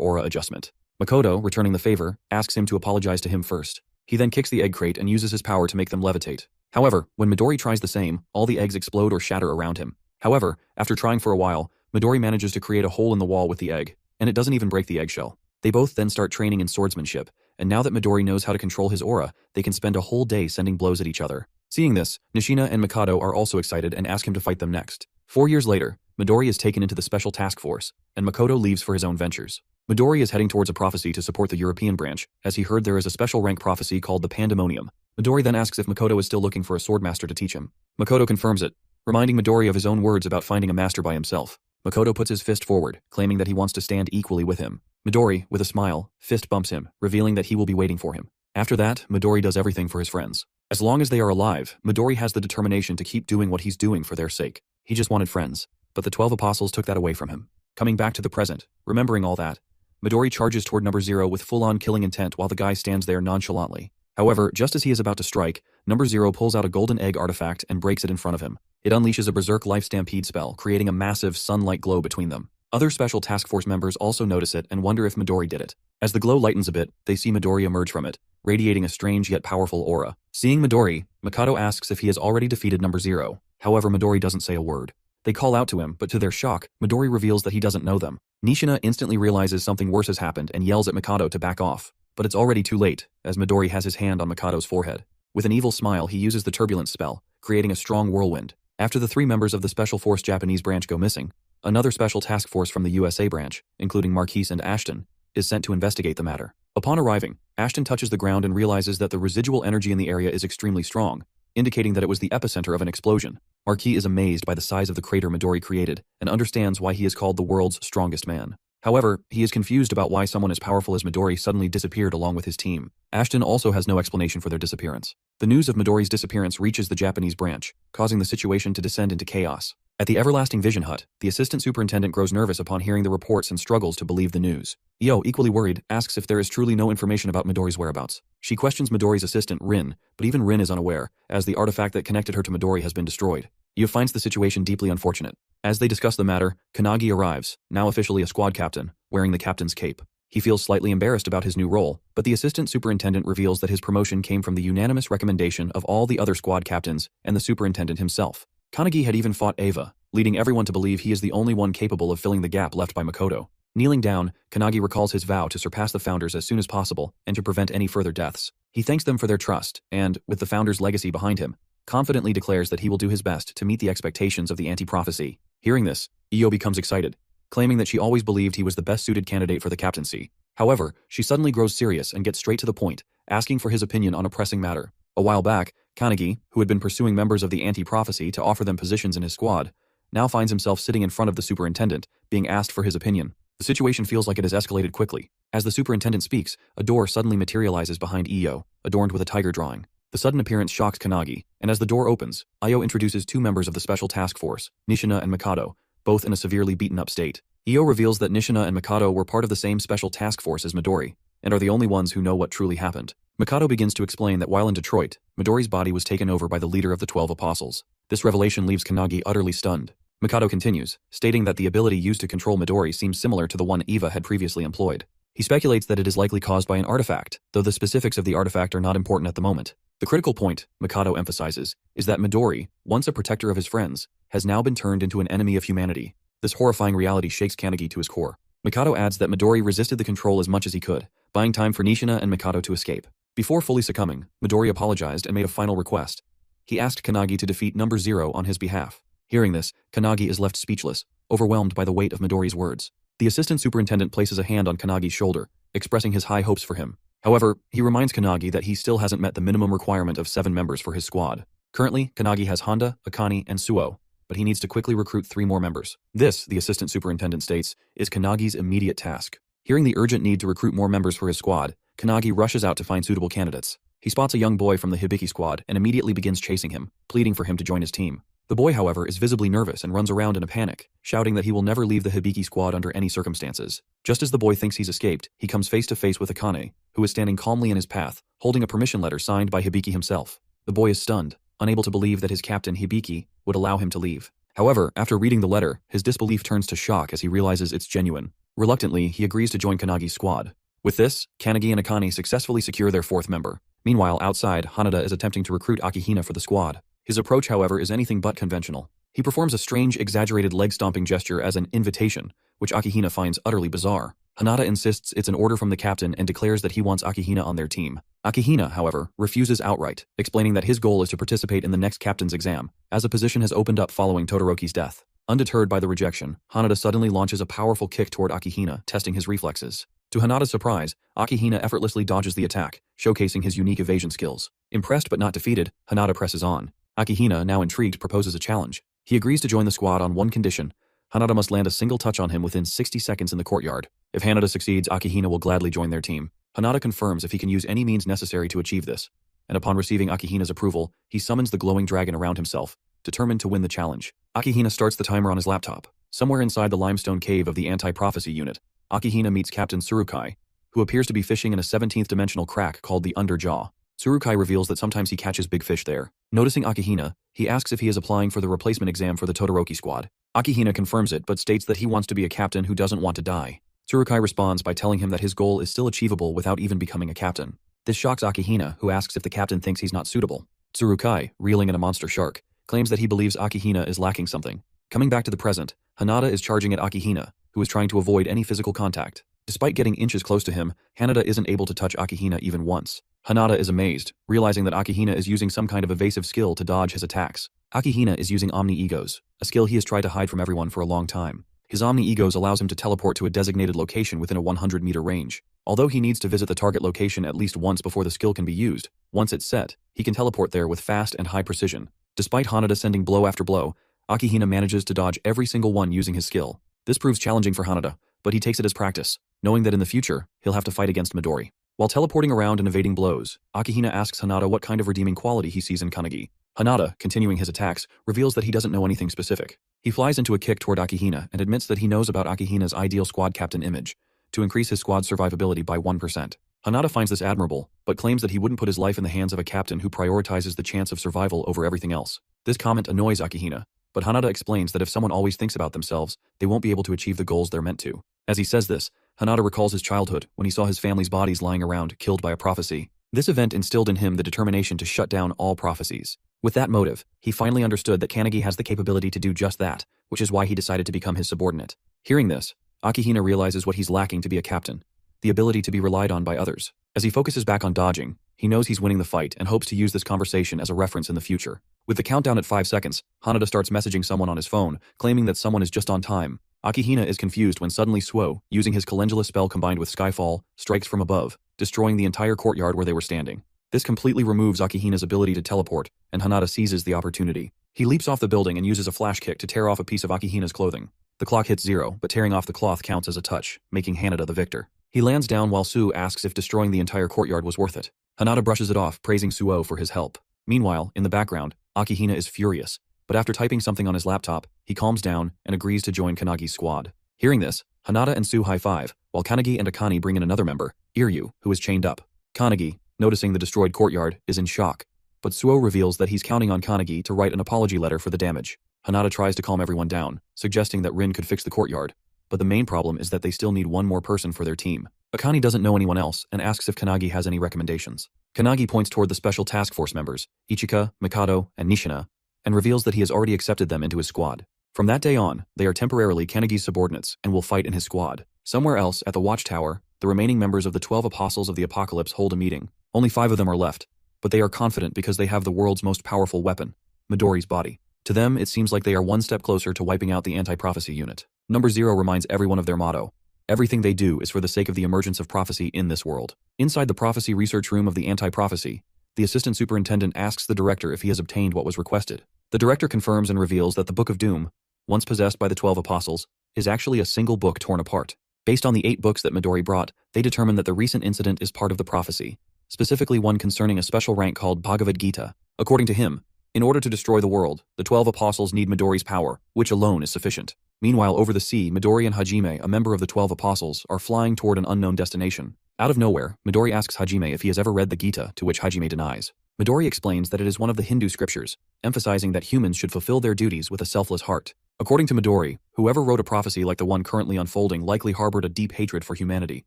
aura adjustment. Makoto, returning the favor, asks him to apologize to him first. He then kicks the egg crate and uses his power to make them levitate. However, when Midori tries the same, all the eggs explode or shatter around him. However, after trying for a while, Midori manages to create a hole in the wall with the egg, and it doesn't even break the eggshell. They both then start training in swordsmanship, and now that Midori knows how to control his aura, they can spend a whole day sending blows at each other. Seeing this, Nishina and Makoto are also excited and ask him to fight them next. 4 years later, Midori is taken into the special task force, and Makoto leaves for his own ventures. Midori is heading towards a prophecy to support the European branch, as he heard there is a special rank prophecy called the Pandemonium. Midori then asks if Makoto is still looking for a swordmaster to teach him. Makoto confirms it, reminding Midori of his own words about finding a master by himself. Makoto puts his fist forward, claiming that he wants to stand equally with him. Midori, with a smile, fist bumps him, revealing that he will be waiting for him. After that, Midori does everything for his friends. As long as they are alive, Midori has the determination to keep doing what he's doing for their sake. He just wanted friends, but the 12 apostles took that away from him. Coming back to the present, remembering all that, Midori charges toward number 0 with full-on killing intent while the guy stands there nonchalantly. However, just as he is about to strike, number 0 pulls out a golden egg artifact and breaks it in front of him. It unleashes a berserk life stampede spell, creating a massive sun-like glow between them. Other special task force members also notice it and wonder if Midori did it. As the glow lightens a bit, they see Midori emerge from it, radiating a strange yet powerful aura. Seeing Midori, Makoto asks if he has already defeated number 0. However, Midori doesn't say a word. They call out to him, but to their shock, Midori reveals that he doesn't know them. Nishina instantly realizes something worse has happened and yells at Makoto to back off. But it's already too late, as Midori has his hand on Makoto's forehead. With an evil smile, he uses the turbulence spell, creating a strong whirlwind. After the 3 members of the Special Force Japanese branch go missing, another special task force from the USA branch, including Marquise and Ashton, is sent to investigate the matter. Upon arriving, Ashton touches the ground and realizes that the residual energy in the area is extremely strong, indicating that it was the epicenter of an explosion. Marquis is amazed by the size of the crater Midori created and understands why he is called the world's strongest man. However, he is confused about why someone as powerful as Midori suddenly disappeared along with his team. Ashton also has no explanation for their disappearance. The news of Midori's disappearance reaches the Japanese branch, causing the situation to descend into chaos. At the Everlasting Vision Hut, the assistant superintendent grows nervous upon hearing the reports and struggles to believe the news. Io, equally worried, asks if there is truly no information about Midori's whereabouts. She questions Midori's assistant, Rin, but even Rin is unaware, as the artifact that connected her to Midori has been destroyed. Io finds the situation deeply unfortunate. As they discuss the matter, Kanagi arrives, now officially a squad captain, wearing the captain's cape. He feels slightly embarrassed about his new role, but the assistant superintendent reveals that his promotion came from the unanimous recommendation of all the other squad captains and the superintendent himself. Kanagi had even fought Eva, leading everyone to believe he is the only one capable of filling the gap left by Makoto. Kneeling down, Kanagi recalls his vow to surpass the founders as soon as possible and to prevent any further deaths. He thanks them for their trust and, with the founders' legacy behind him, confidently declares that he will do his best to meet the expectations of the anti-prophecy. Hearing this, Io becomes excited, claiming that she always believed he was the best-suited candidate for the captaincy. However, she suddenly grows serious and gets straight to the point, asking for his opinion on a pressing matter. A while back, Kanagi, who had been pursuing members of the anti-prophecy to offer them positions in his squad, now finds himself sitting in front of the superintendent, being asked for his opinion. The situation feels like it has escalated quickly. As the superintendent speaks, a door suddenly materializes behind Io, adorned with a tiger drawing. The sudden appearance shocks Kanagi, and as the door opens, Io introduces 2 members of the special task force, Nishina and Makoto, both in a severely beaten-up state. Io reveals that Nishina and Makoto were part of the same special task force as Midori, and are the only ones who know what truly happened. Makoto begins to explain that while in Detroit, Midori's body was taken over by the leader of the 12 apostles. This revelation leaves Kanagi utterly stunned. Makoto continues, stating that the ability used to control Midori seems similar to the one Eva had previously employed. He speculates that it is likely caused by an artifact, though the specifics of the artifact are not important at the moment. The critical point, Makoto emphasizes, is that Midori, once a protector of his friends, has now been turned into an enemy of humanity. This horrifying reality shakes Kanagi to his core. Makoto adds that Midori resisted the control as much as he could, buying time for Nishina and Makoto to escape. Before fully succumbing, Midori apologized and made a final request. He asked Kanagi to defeat number 0 on his behalf. Hearing this, Kanagi is left speechless, overwhelmed by the weight of Midori's words. The assistant superintendent places a hand on Kanagi's shoulder, expressing his high hopes for him. However, he reminds Kanagi that he still hasn't met the minimum requirement of 7 members for his squad. Currently, Kanagi has Honda, Akane, and Suo, but he needs to quickly recruit 3 more members. This, the assistant superintendent states, is Kanagi's immediate task. Hearing the urgent need to recruit more members for his squad, Kanagi rushes out to find suitable candidates. He spots a young boy from the Hibiki squad and immediately begins chasing him, pleading for him to join his team. The boy, however, is visibly nervous and runs around in a panic, shouting that he will never leave the Hibiki squad under any circumstances. Just as the boy thinks he's escaped, he comes face to face with Akane, who is standing calmly in his path, holding a permission letter signed by Hibiki himself. The boy is stunned, unable to believe that his captain, Hibiki, would allow him to leave. However, after reading the letter, his disbelief turns to shock as he realizes it's genuine. Reluctantly, he agrees to join Kanagi's squad. With this, Kanagi and Akane successfully secure their 4th member. Meanwhile, outside, Hanada is attempting to recruit Akihina for the squad. His approach, however, is anything but conventional. He performs a strange, exaggerated leg-stomping gesture as an invitation, which Akihina finds utterly bizarre. Hanada insists it's an order from the captain and declares that he wants Akihina on their team. Akihina, however, refuses outright, explaining that his goal is to participate in the next captain's exam, as a position has opened up following Todoroki's death. Undeterred by the rejection, Hanada suddenly launches a powerful kick toward Akihina, testing his reflexes. To Hanada's surprise, Akihina effortlessly dodges the attack, showcasing his unique evasion skills. Impressed but not defeated, Hanada presses on. Akihina, now intrigued, proposes a challenge. He agrees to join the squad on one condition. Hanada must land a single touch on him within 60 seconds in the courtyard. If Hanada succeeds, Akihina will gladly join their team. Hanada confirms if he can use any means necessary to achieve this, and upon receiving Akihina's approval, he summons the glowing dragon around himself, determined to win the challenge. Akihina starts the timer on his laptop. Somewhere inside the limestone cave of the anti-prophecy unit, Akihina meets Captain Tsurukai, who appears to be fishing in a 17th dimensional crack called the Underjaw. Tsurukai reveals that sometimes he catches big fish there. Noticing Akihina, he asks if he is applying for the replacement exam for the Todoroki squad. Akihina confirms it but states that he wants to be a captain who doesn't want to die. Tsurukai responds by telling him that his goal is still achievable without even becoming a captain. This shocks Akihina, who asks if the captain thinks he's not suitable. Tsurukai, reeling in a monster shark, claims that he believes Akihina is lacking something. Coming back to the present, Hanada is charging at Akihina, who is trying to avoid any physical contact. Despite getting inches close to him, Hanada isn't able to touch Akihina even once. Hanada is amazed, realizing that Akihina is using some kind of evasive skill to dodge his attacks. Akihina is using Omni-Egos, a skill he has tried to hide from everyone for a long time. His Omni-Egos allows him to teleport to a designated location within a 100-meter range. Although he needs to visit the target location at least once before the skill can be used, once it's set, he can teleport there with fast and high precision. Despite Hanada sending blow after blow, Akihina manages to dodge every single one using his skill. This proves challenging for Hanada, but he takes it as practice, knowing that in the future, he'll have to fight against Midori. While teleporting around and evading blows, Akihina asks Hanada what kind of redeeming quality he sees in Kanagi. Hanada, continuing his attacks, reveals that he doesn't know anything specific. He flies into a kick toward Akihina and admits that he knows about Akihina's ideal squad captain image, to increase his squad's survivability by 1%. Hanada finds this admirable, but claims that he wouldn't put his life in the hands of a captain who prioritizes the chance of survival over everything else. This comment annoys Akihina, but Hanada explains that if someone always thinks about themselves, they won't be able to achieve the goals they're meant to. As he says this, Hanada recalls his childhood when he saw his family's bodies lying around, killed by a prophecy. This event instilled in him the determination to shut down all prophecies. With that motive, he finally understood that Kanagi has the capability to do just that, which is why he decided to become his subordinate. Hearing this, Akihina realizes what he's lacking to be a captain, the ability to be relied on by others. As he focuses back on dodging, he knows he's winning the fight and hopes to use this conversation as a reference in the future. With the countdown at 5 seconds, Hanada starts messaging someone on his phone, claiming that someone is just on time. Akihina is confused when suddenly Suo, using his Calendula spell combined with Skyfall, strikes from above, destroying the entire courtyard where they were standing. This completely removes Akihina's ability to teleport, and Hanada seizes the opportunity. He leaps off the building and uses a flash kick to tear off a piece of Akihina's clothing. The clock hits 0, but tearing off the cloth counts as a touch, making Hanada the victor. He lands down while Suo asks if destroying the entire courtyard was worth it. Hanada brushes it off, praising Suo for his help. Meanwhile, in the background, Akihina is furious, but after typing something on his laptop, he calms down and agrees to join Kanagi's squad. Hearing this, Hanada and Suo high-five, while Kanagi and Akane bring in another member, Iryu, who is chained up. Kanagi, noticing the destroyed courtyard, is in shock, but Suo reveals that he's counting on Kanagi to write an apology letter for the damage. Hanada tries to calm everyone down, suggesting that Rin could fix the courtyard, but the main problem is that they still need one more person for their team. Akane doesn't know anyone else and asks if Kanagi has any recommendations. Kanagi points toward the special task force members, Ichika, Mikado, and Nishina, and reveals that he has already accepted them into his squad. From that day on, they are temporarily Kanagi's subordinates and will fight in his squad. Somewhere else, at the Watchtower, the remaining members of the 12 Apostles of the Apocalypse hold a meeting. Only 5 of them are left, but they are confident because they have the world's most powerful weapon, Midori's body. To them, it seems like they are one step closer to wiping out the anti-prophecy unit. Number 0 reminds everyone of their motto. Everything they do is for the sake of the emergence of prophecy in this world. Inside the prophecy research room of the anti-prophecy, the assistant superintendent asks the director if he has obtained what was requested. The director confirms and reveals that the Book of Doom, once possessed by the 12 apostles, is actually a single book torn apart. Based on the 8 books that Midori brought, they determine that the recent incident is part of the prophecy, specifically one concerning a special rank called Bhagavad Gita. According to him, in order to destroy the world, the 12 apostles need Midori's power, which alone is sufficient. Meanwhile, over the sea, Midori and Hajime, a member of the 12 apostles, are flying toward an unknown destination. Out of nowhere, Midori asks Hajime if he has ever read the Gita, to which Hajime denies. Midori explains that it is one of the Hindu scriptures, emphasizing that humans should fulfill their duties with a selfless heart. According to Midori, whoever wrote a prophecy like the one currently unfolding likely harbored a deep hatred for humanity.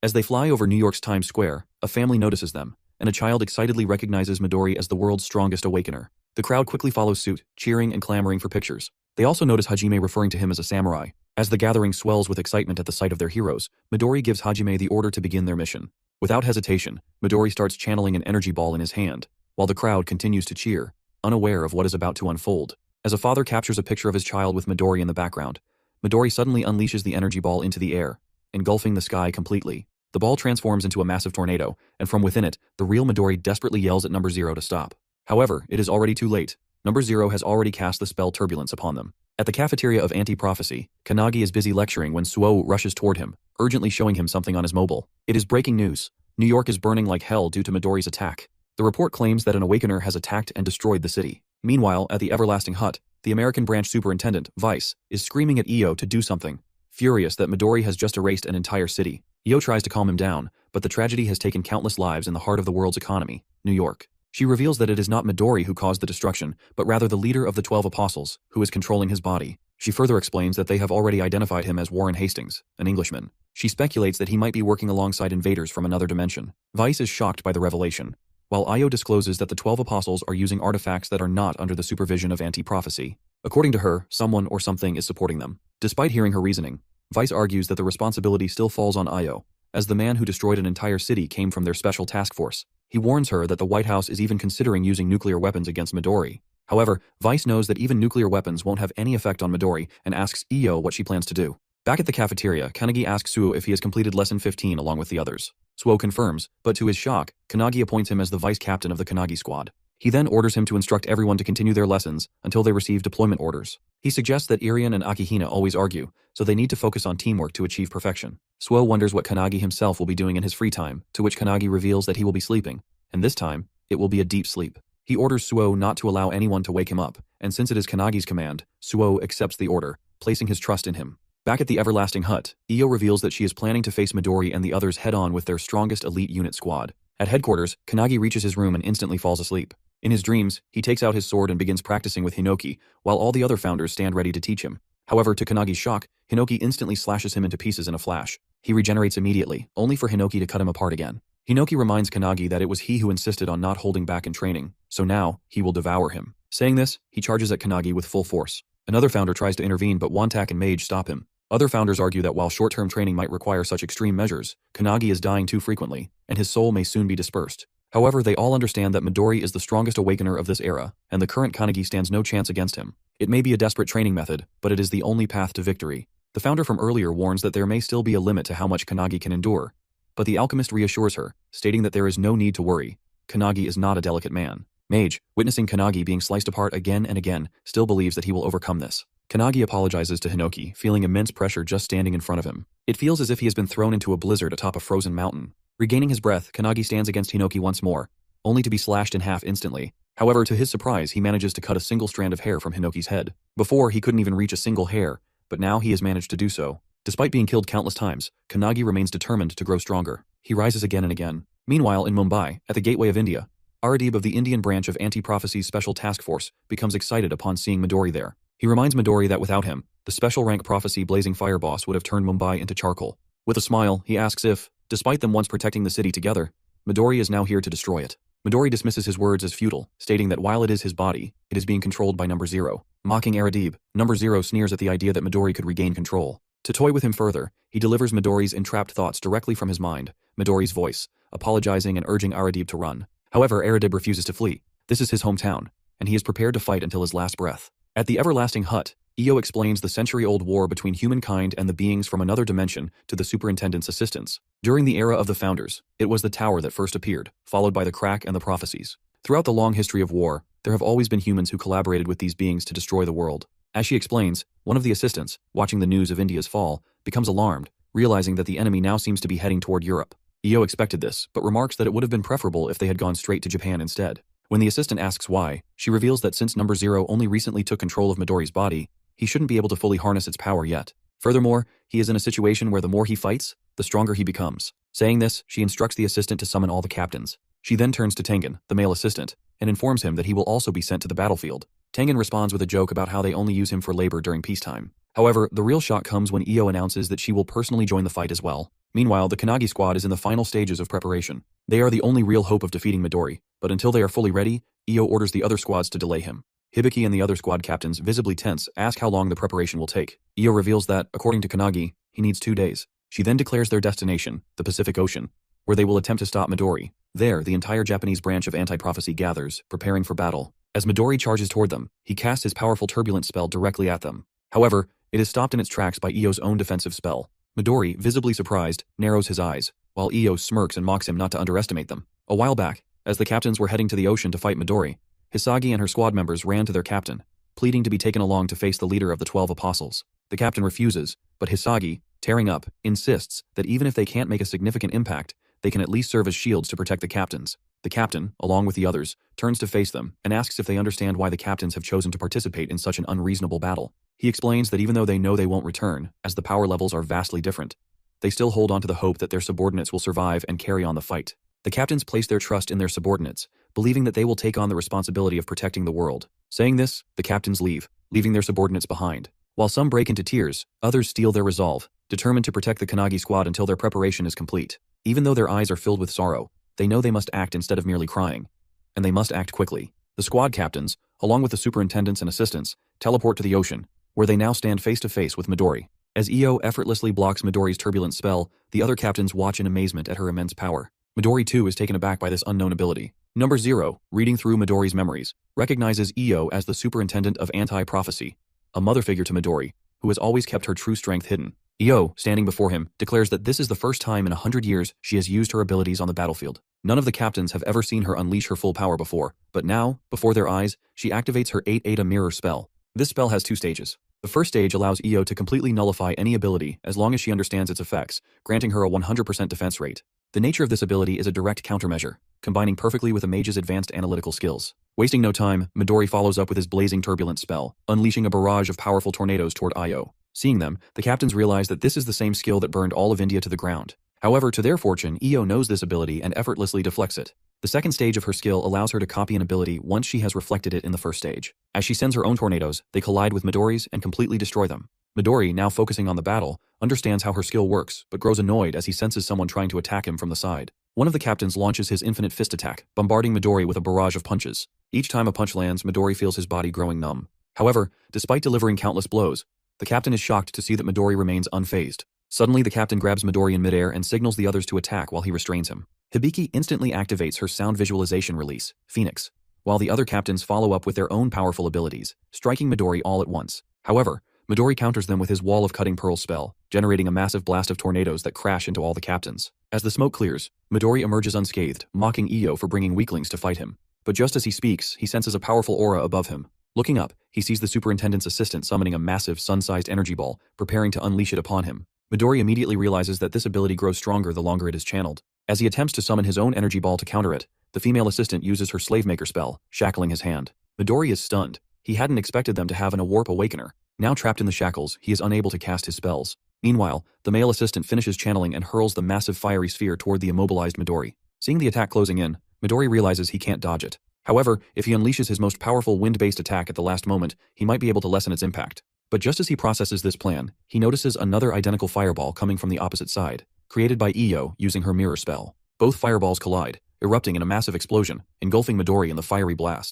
As they fly over New York's Times Square, a family notices them, and a child excitedly recognizes Midori as the world's strongest awakener. The crowd quickly follows suit, cheering and clamoring for pictures. They also notice Hajime referring to him as a samurai. As the gathering swells with excitement at the sight of their heroes, Midori gives Hajime the order to begin their mission. Without hesitation, Midori starts channeling an energy ball in his hand, while the crowd continues to cheer, unaware of what is about to unfold. As a father captures a picture of his child with Midori in the background, Midori suddenly unleashes the energy ball into the air, engulfing the sky completely. The ball transforms into a massive tornado, and from within it, the real Midori desperately yells at Number 0 to stop. However, it is already too late. Number 0 has already cast the spell Turbulence upon them. At the cafeteria of Anti-Prophecy, Kanagi is busy lecturing when Suo rushes toward him, urgently showing him something on his mobile. It is breaking news. New York is burning like hell due to Midori's attack. The report claims that an awakener has attacked and destroyed the city. Meanwhile, at the Everlasting Hut, the American branch superintendent, Vice, is screaming at Io to do something, furious that Midori has just erased an entire city. Io tries to calm him down, but the tragedy has taken countless lives in the heart of the world's economy, New York. She reveals that it is not Midori who caused the destruction, but rather the leader of the 12 apostles, who is controlling his body. She further explains that they have already identified him as Warren Hastings, an Englishman. She speculates that he might be working alongside invaders from another dimension. Vice is shocked by the revelation, while Io discloses that the 12 apostles are using artifacts that are not under the supervision of Anti-Prophecy. According to her, someone or something is supporting them. Despite hearing her reasoning, Vice argues that the responsibility still falls on Io, as the man who destroyed an entire city came from their special task force. He warns her that the White House is even considering using nuclear weapons against Midori. However, Vice knows that even nuclear weapons won't have any effect on Midori and asks Io what she plans to do. Back at the cafeteria, Kanagi asks Suo if he has completed Lesson 15 along with the others. Suo confirms, but to his shock, Kanagi appoints him as the vice captain of the Kanagi squad. He then orders him to instruct everyone to continue their lessons until they receive deployment orders. He suggests that Irian and Akihina always argue, so they need to focus on teamwork to achieve perfection. Suo wonders what Kanagi himself will be doing in his free time, to which Kanagi reveals that he will be sleeping, and this time, it will be a deep sleep. He orders Suo not to allow anyone to wake him up, and since it is Kanagi's command, Suo accepts the order, placing his trust in him. Back at the Everlasting Hut, Io reveals that she is planning to face Midori and the others head-on with their strongest elite unit squad. At headquarters, Kanagi reaches his room and instantly falls asleep. In his dreams, he takes out his sword and begins practicing with Hinoki, while all the other founders stand ready to teach him. However, to Kanagi's shock, Hinoki instantly slashes him into pieces in a flash. He regenerates immediately, only for Hinoki to cut him apart again. Hinoki reminds Kanagi that it was he who insisted on not holding back in training, so now, he will devour him. Saying this, he charges at Kanagi with full force. Another founder tries to intervene, but Wantak and Mage stop him. Other founders argue that while short-term training might require such extreme measures, Kanagi is dying too frequently, and his soul may soon be dispersed. However, they all understand that Midori is the strongest awakener of this era, and the current Kanagi stands no chance against him. It may be a desperate training method, but it is the only path to victory. The founder from earlier warns that there may still be a limit to how much Kanagi can endure, but the alchemist reassures her, stating that there is no need to worry. Kanagi is not a delicate man. Mage, witnessing Kanagi being sliced apart again and again, still believes that he will overcome this. Kanagi apologizes to Hinoki, feeling immense pressure just standing in front of him. It feels as if he has been thrown into a blizzard atop a frozen mountain. Regaining his breath, Kanagi stands against Hinoki once more, only to be slashed in half instantly. However, to his surprise, he manages to cut a single strand of hair from Hinoki's head. Before, he couldn't even reach a single hair, but now he has managed to do so. Despite being killed countless times, Kanagi remains determined to grow stronger. He rises again and again. Meanwhile, in Mumbai, at the gateway of India, Aradib of the Indian branch of Anti-Prophecy's Special Task Force becomes excited upon seeing Midori there. He reminds Midori that without him, the special rank Prophecy Blazing Fire boss would have turned Mumbai into charcoal. With a smile, he asks if, despite them once protecting the city together, Midori is now here to destroy it. Midori dismisses his words as futile, stating that while it is his body, it is being controlled by Number 0. Mocking Aradib, Number 0 sneers at the idea that Midori could regain control. To toy with him further, he delivers Midori's entrapped thoughts directly from his mind, Midori's voice, apologizing and urging Aradib to run. However, Aradib refuses to flee. This is his hometown, and he is prepared to fight until his last breath. At the Everlasting Hut, Io explains the century-old war between humankind and the beings from another dimension to the superintendent's assistants. During the era of the Founders, it was the tower that first appeared, followed by the Crack and the Prophecies. Throughout the long history of war, there have always been humans who collaborated with these beings to destroy the world. As she explains, one of the assistants, watching the news of India's fall, becomes alarmed, realizing that the enemy now seems to be heading toward Europe. Io expected this, but remarks that it would have been preferable if they had gone straight to Japan instead. When the assistant asks why, she reveals that since Number Zero only recently took control of Midori's body, he shouldn't be able to fully harness its power yet. Furthermore, he is in a situation where the more he fights, the stronger he becomes. Saying this, she instructs the assistant to summon all the captains. She then turns to Tengen, the male assistant, and informs him that he will also be sent to the battlefield. Tengen responds with a joke about how they only use him for labor during peacetime. However, the real shock comes when Io announces that she will personally join the fight as well. Meanwhile, the Kanagi squad is in the final stages of preparation. They are the only real hope of defeating Midori, but until they are fully ready, Io orders the other squads to delay him. Hibiki and the other squad captains, visibly tense, ask how long the preparation will take. Io reveals that, according to Kanagi, he needs 2 days. She then declares their destination, the Pacific Ocean, where they will attempt to stop Midori. There, the entire Japanese branch of Anti-Prophecy gathers, preparing for battle. As Midori charges toward them, he casts his powerful turbulent spell directly at them. However, it is stopped in its tracks by Io's own defensive spell. Midori, visibly surprised, narrows his eyes, while Io smirks and mocks him not to underestimate them. A while back, as the captains were heading to the ocean to fight Midori, Hisagi and her squad members ran to their captain, pleading to be taken along to face the leader of the 12 apostles. The captain refuses, but Hisagi, tearing up, insists that even if they can't make a significant impact, they can at least serve as shields to protect the captains. The captain, along with the others, turns to face them and asks if they understand why the captains have chosen to participate in such an unreasonable battle. He explains that even though they know they won't return, as the power levels are vastly different, they still hold on to the hope that their subordinates will survive and carry on the fight. The captains place their trust in their subordinates, believing that they will take on the responsibility of protecting the world. Saying this, the captains leave, leaving their subordinates behind. While some break into tears, others steel their resolve, determined to protect the Kanagi squad until their preparation is complete. Even though their eyes are filled with sorrow, they know they must act instead of merely crying. And they must act quickly. The squad captains, along with the superintendents and assistants, teleport to the ocean, where they now stand face to face with Midori. As Io effortlessly blocks Midori's turbulent spell, the other captains watch in amazement at her immense power. Midori too is taken aback by this unknown ability. Number Zero, reading through Midori's memories, recognizes Io as the superintendent of Anti-Prophecy, a mother figure to Midori, who has always kept her true strength hidden. Io, standing before him, declares that this is the first time in 100 years she has used her abilities on the battlefield. None of the captains have ever seen her unleash her full power before, but now, before their eyes, she activates her 8-Eta mirror spell. This spell has 2 stages. The first stage allows Io to completely nullify any ability as long as she understands its effects, granting her a 100% defense rate. The nature of this ability is a direct countermeasure, combining perfectly with a mage's advanced analytical skills. Wasting no time, Midori follows up with his blazing turbulent spell, unleashing a barrage of powerful tornadoes toward Io. Seeing them, the captains realize that this is the same skill that burned all of India to the ground. However, to their fortune, Io knows this ability and effortlessly deflects it. The second stage of her skill allows her to copy an ability once she has reflected it in the first stage. As she sends her own tornadoes, they collide with Midori's and completely destroy them. Midori, now focusing on the battle, understands how her skill works, but grows annoyed as he senses someone trying to attack him from the side. One of the captains launches his infinite fist attack, bombarding Midori with a barrage of punches. Each time a punch lands, Midori feels his body growing numb. However, despite delivering countless blows, the captain is shocked to see that Midori remains unfazed. Suddenly, the captain grabs Midori in midair and signals the others to attack while he restrains him. Hibiki instantly activates her sound visualization release, Phoenix, while the other captains follow up with their own powerful abilities, striking Midori all at once. However, Midori counters them with his Wall of Cutting Pearls spell, generating a massive blast of tornadoes that crash into all the captains. As the smoke clears, Midori emerges unscathed, mocking Io for bringing weaklings to fight him. But just as he speaks, he senses a powerful aura above him. Looking up, he sees the superintendent's assistant summoning a massive, sun-sized energy ball, preparing to unleash it upon him. Midori immediately realizes that this ability grows stronger the longer it is channeled. As he attempts to summon his own energy ball to counter it, the female assistant uses her Slave Maker spell, shackling his hand. Midori is stunned. He hadn't expected them to have an Warp Awakener. Now trapped in the shackles, he is unable to cast his spells. Meanwhile, the male assistant finishes channeling and hurls the massive fiery sphere toward the immobilized Midori. Seeing the attack closing in, Midori realizes he can't dodge it. However, if he unleashes his most powerful wind-based attack at the last moment, he might be able to lessen its impact. But just as he processes this plan, he notices another identical fireball coming from the opposite side, created by Io using her mirror spell. Both fireballs collide, erupting in a massive explosion, engulfing Midori in the fiery blast.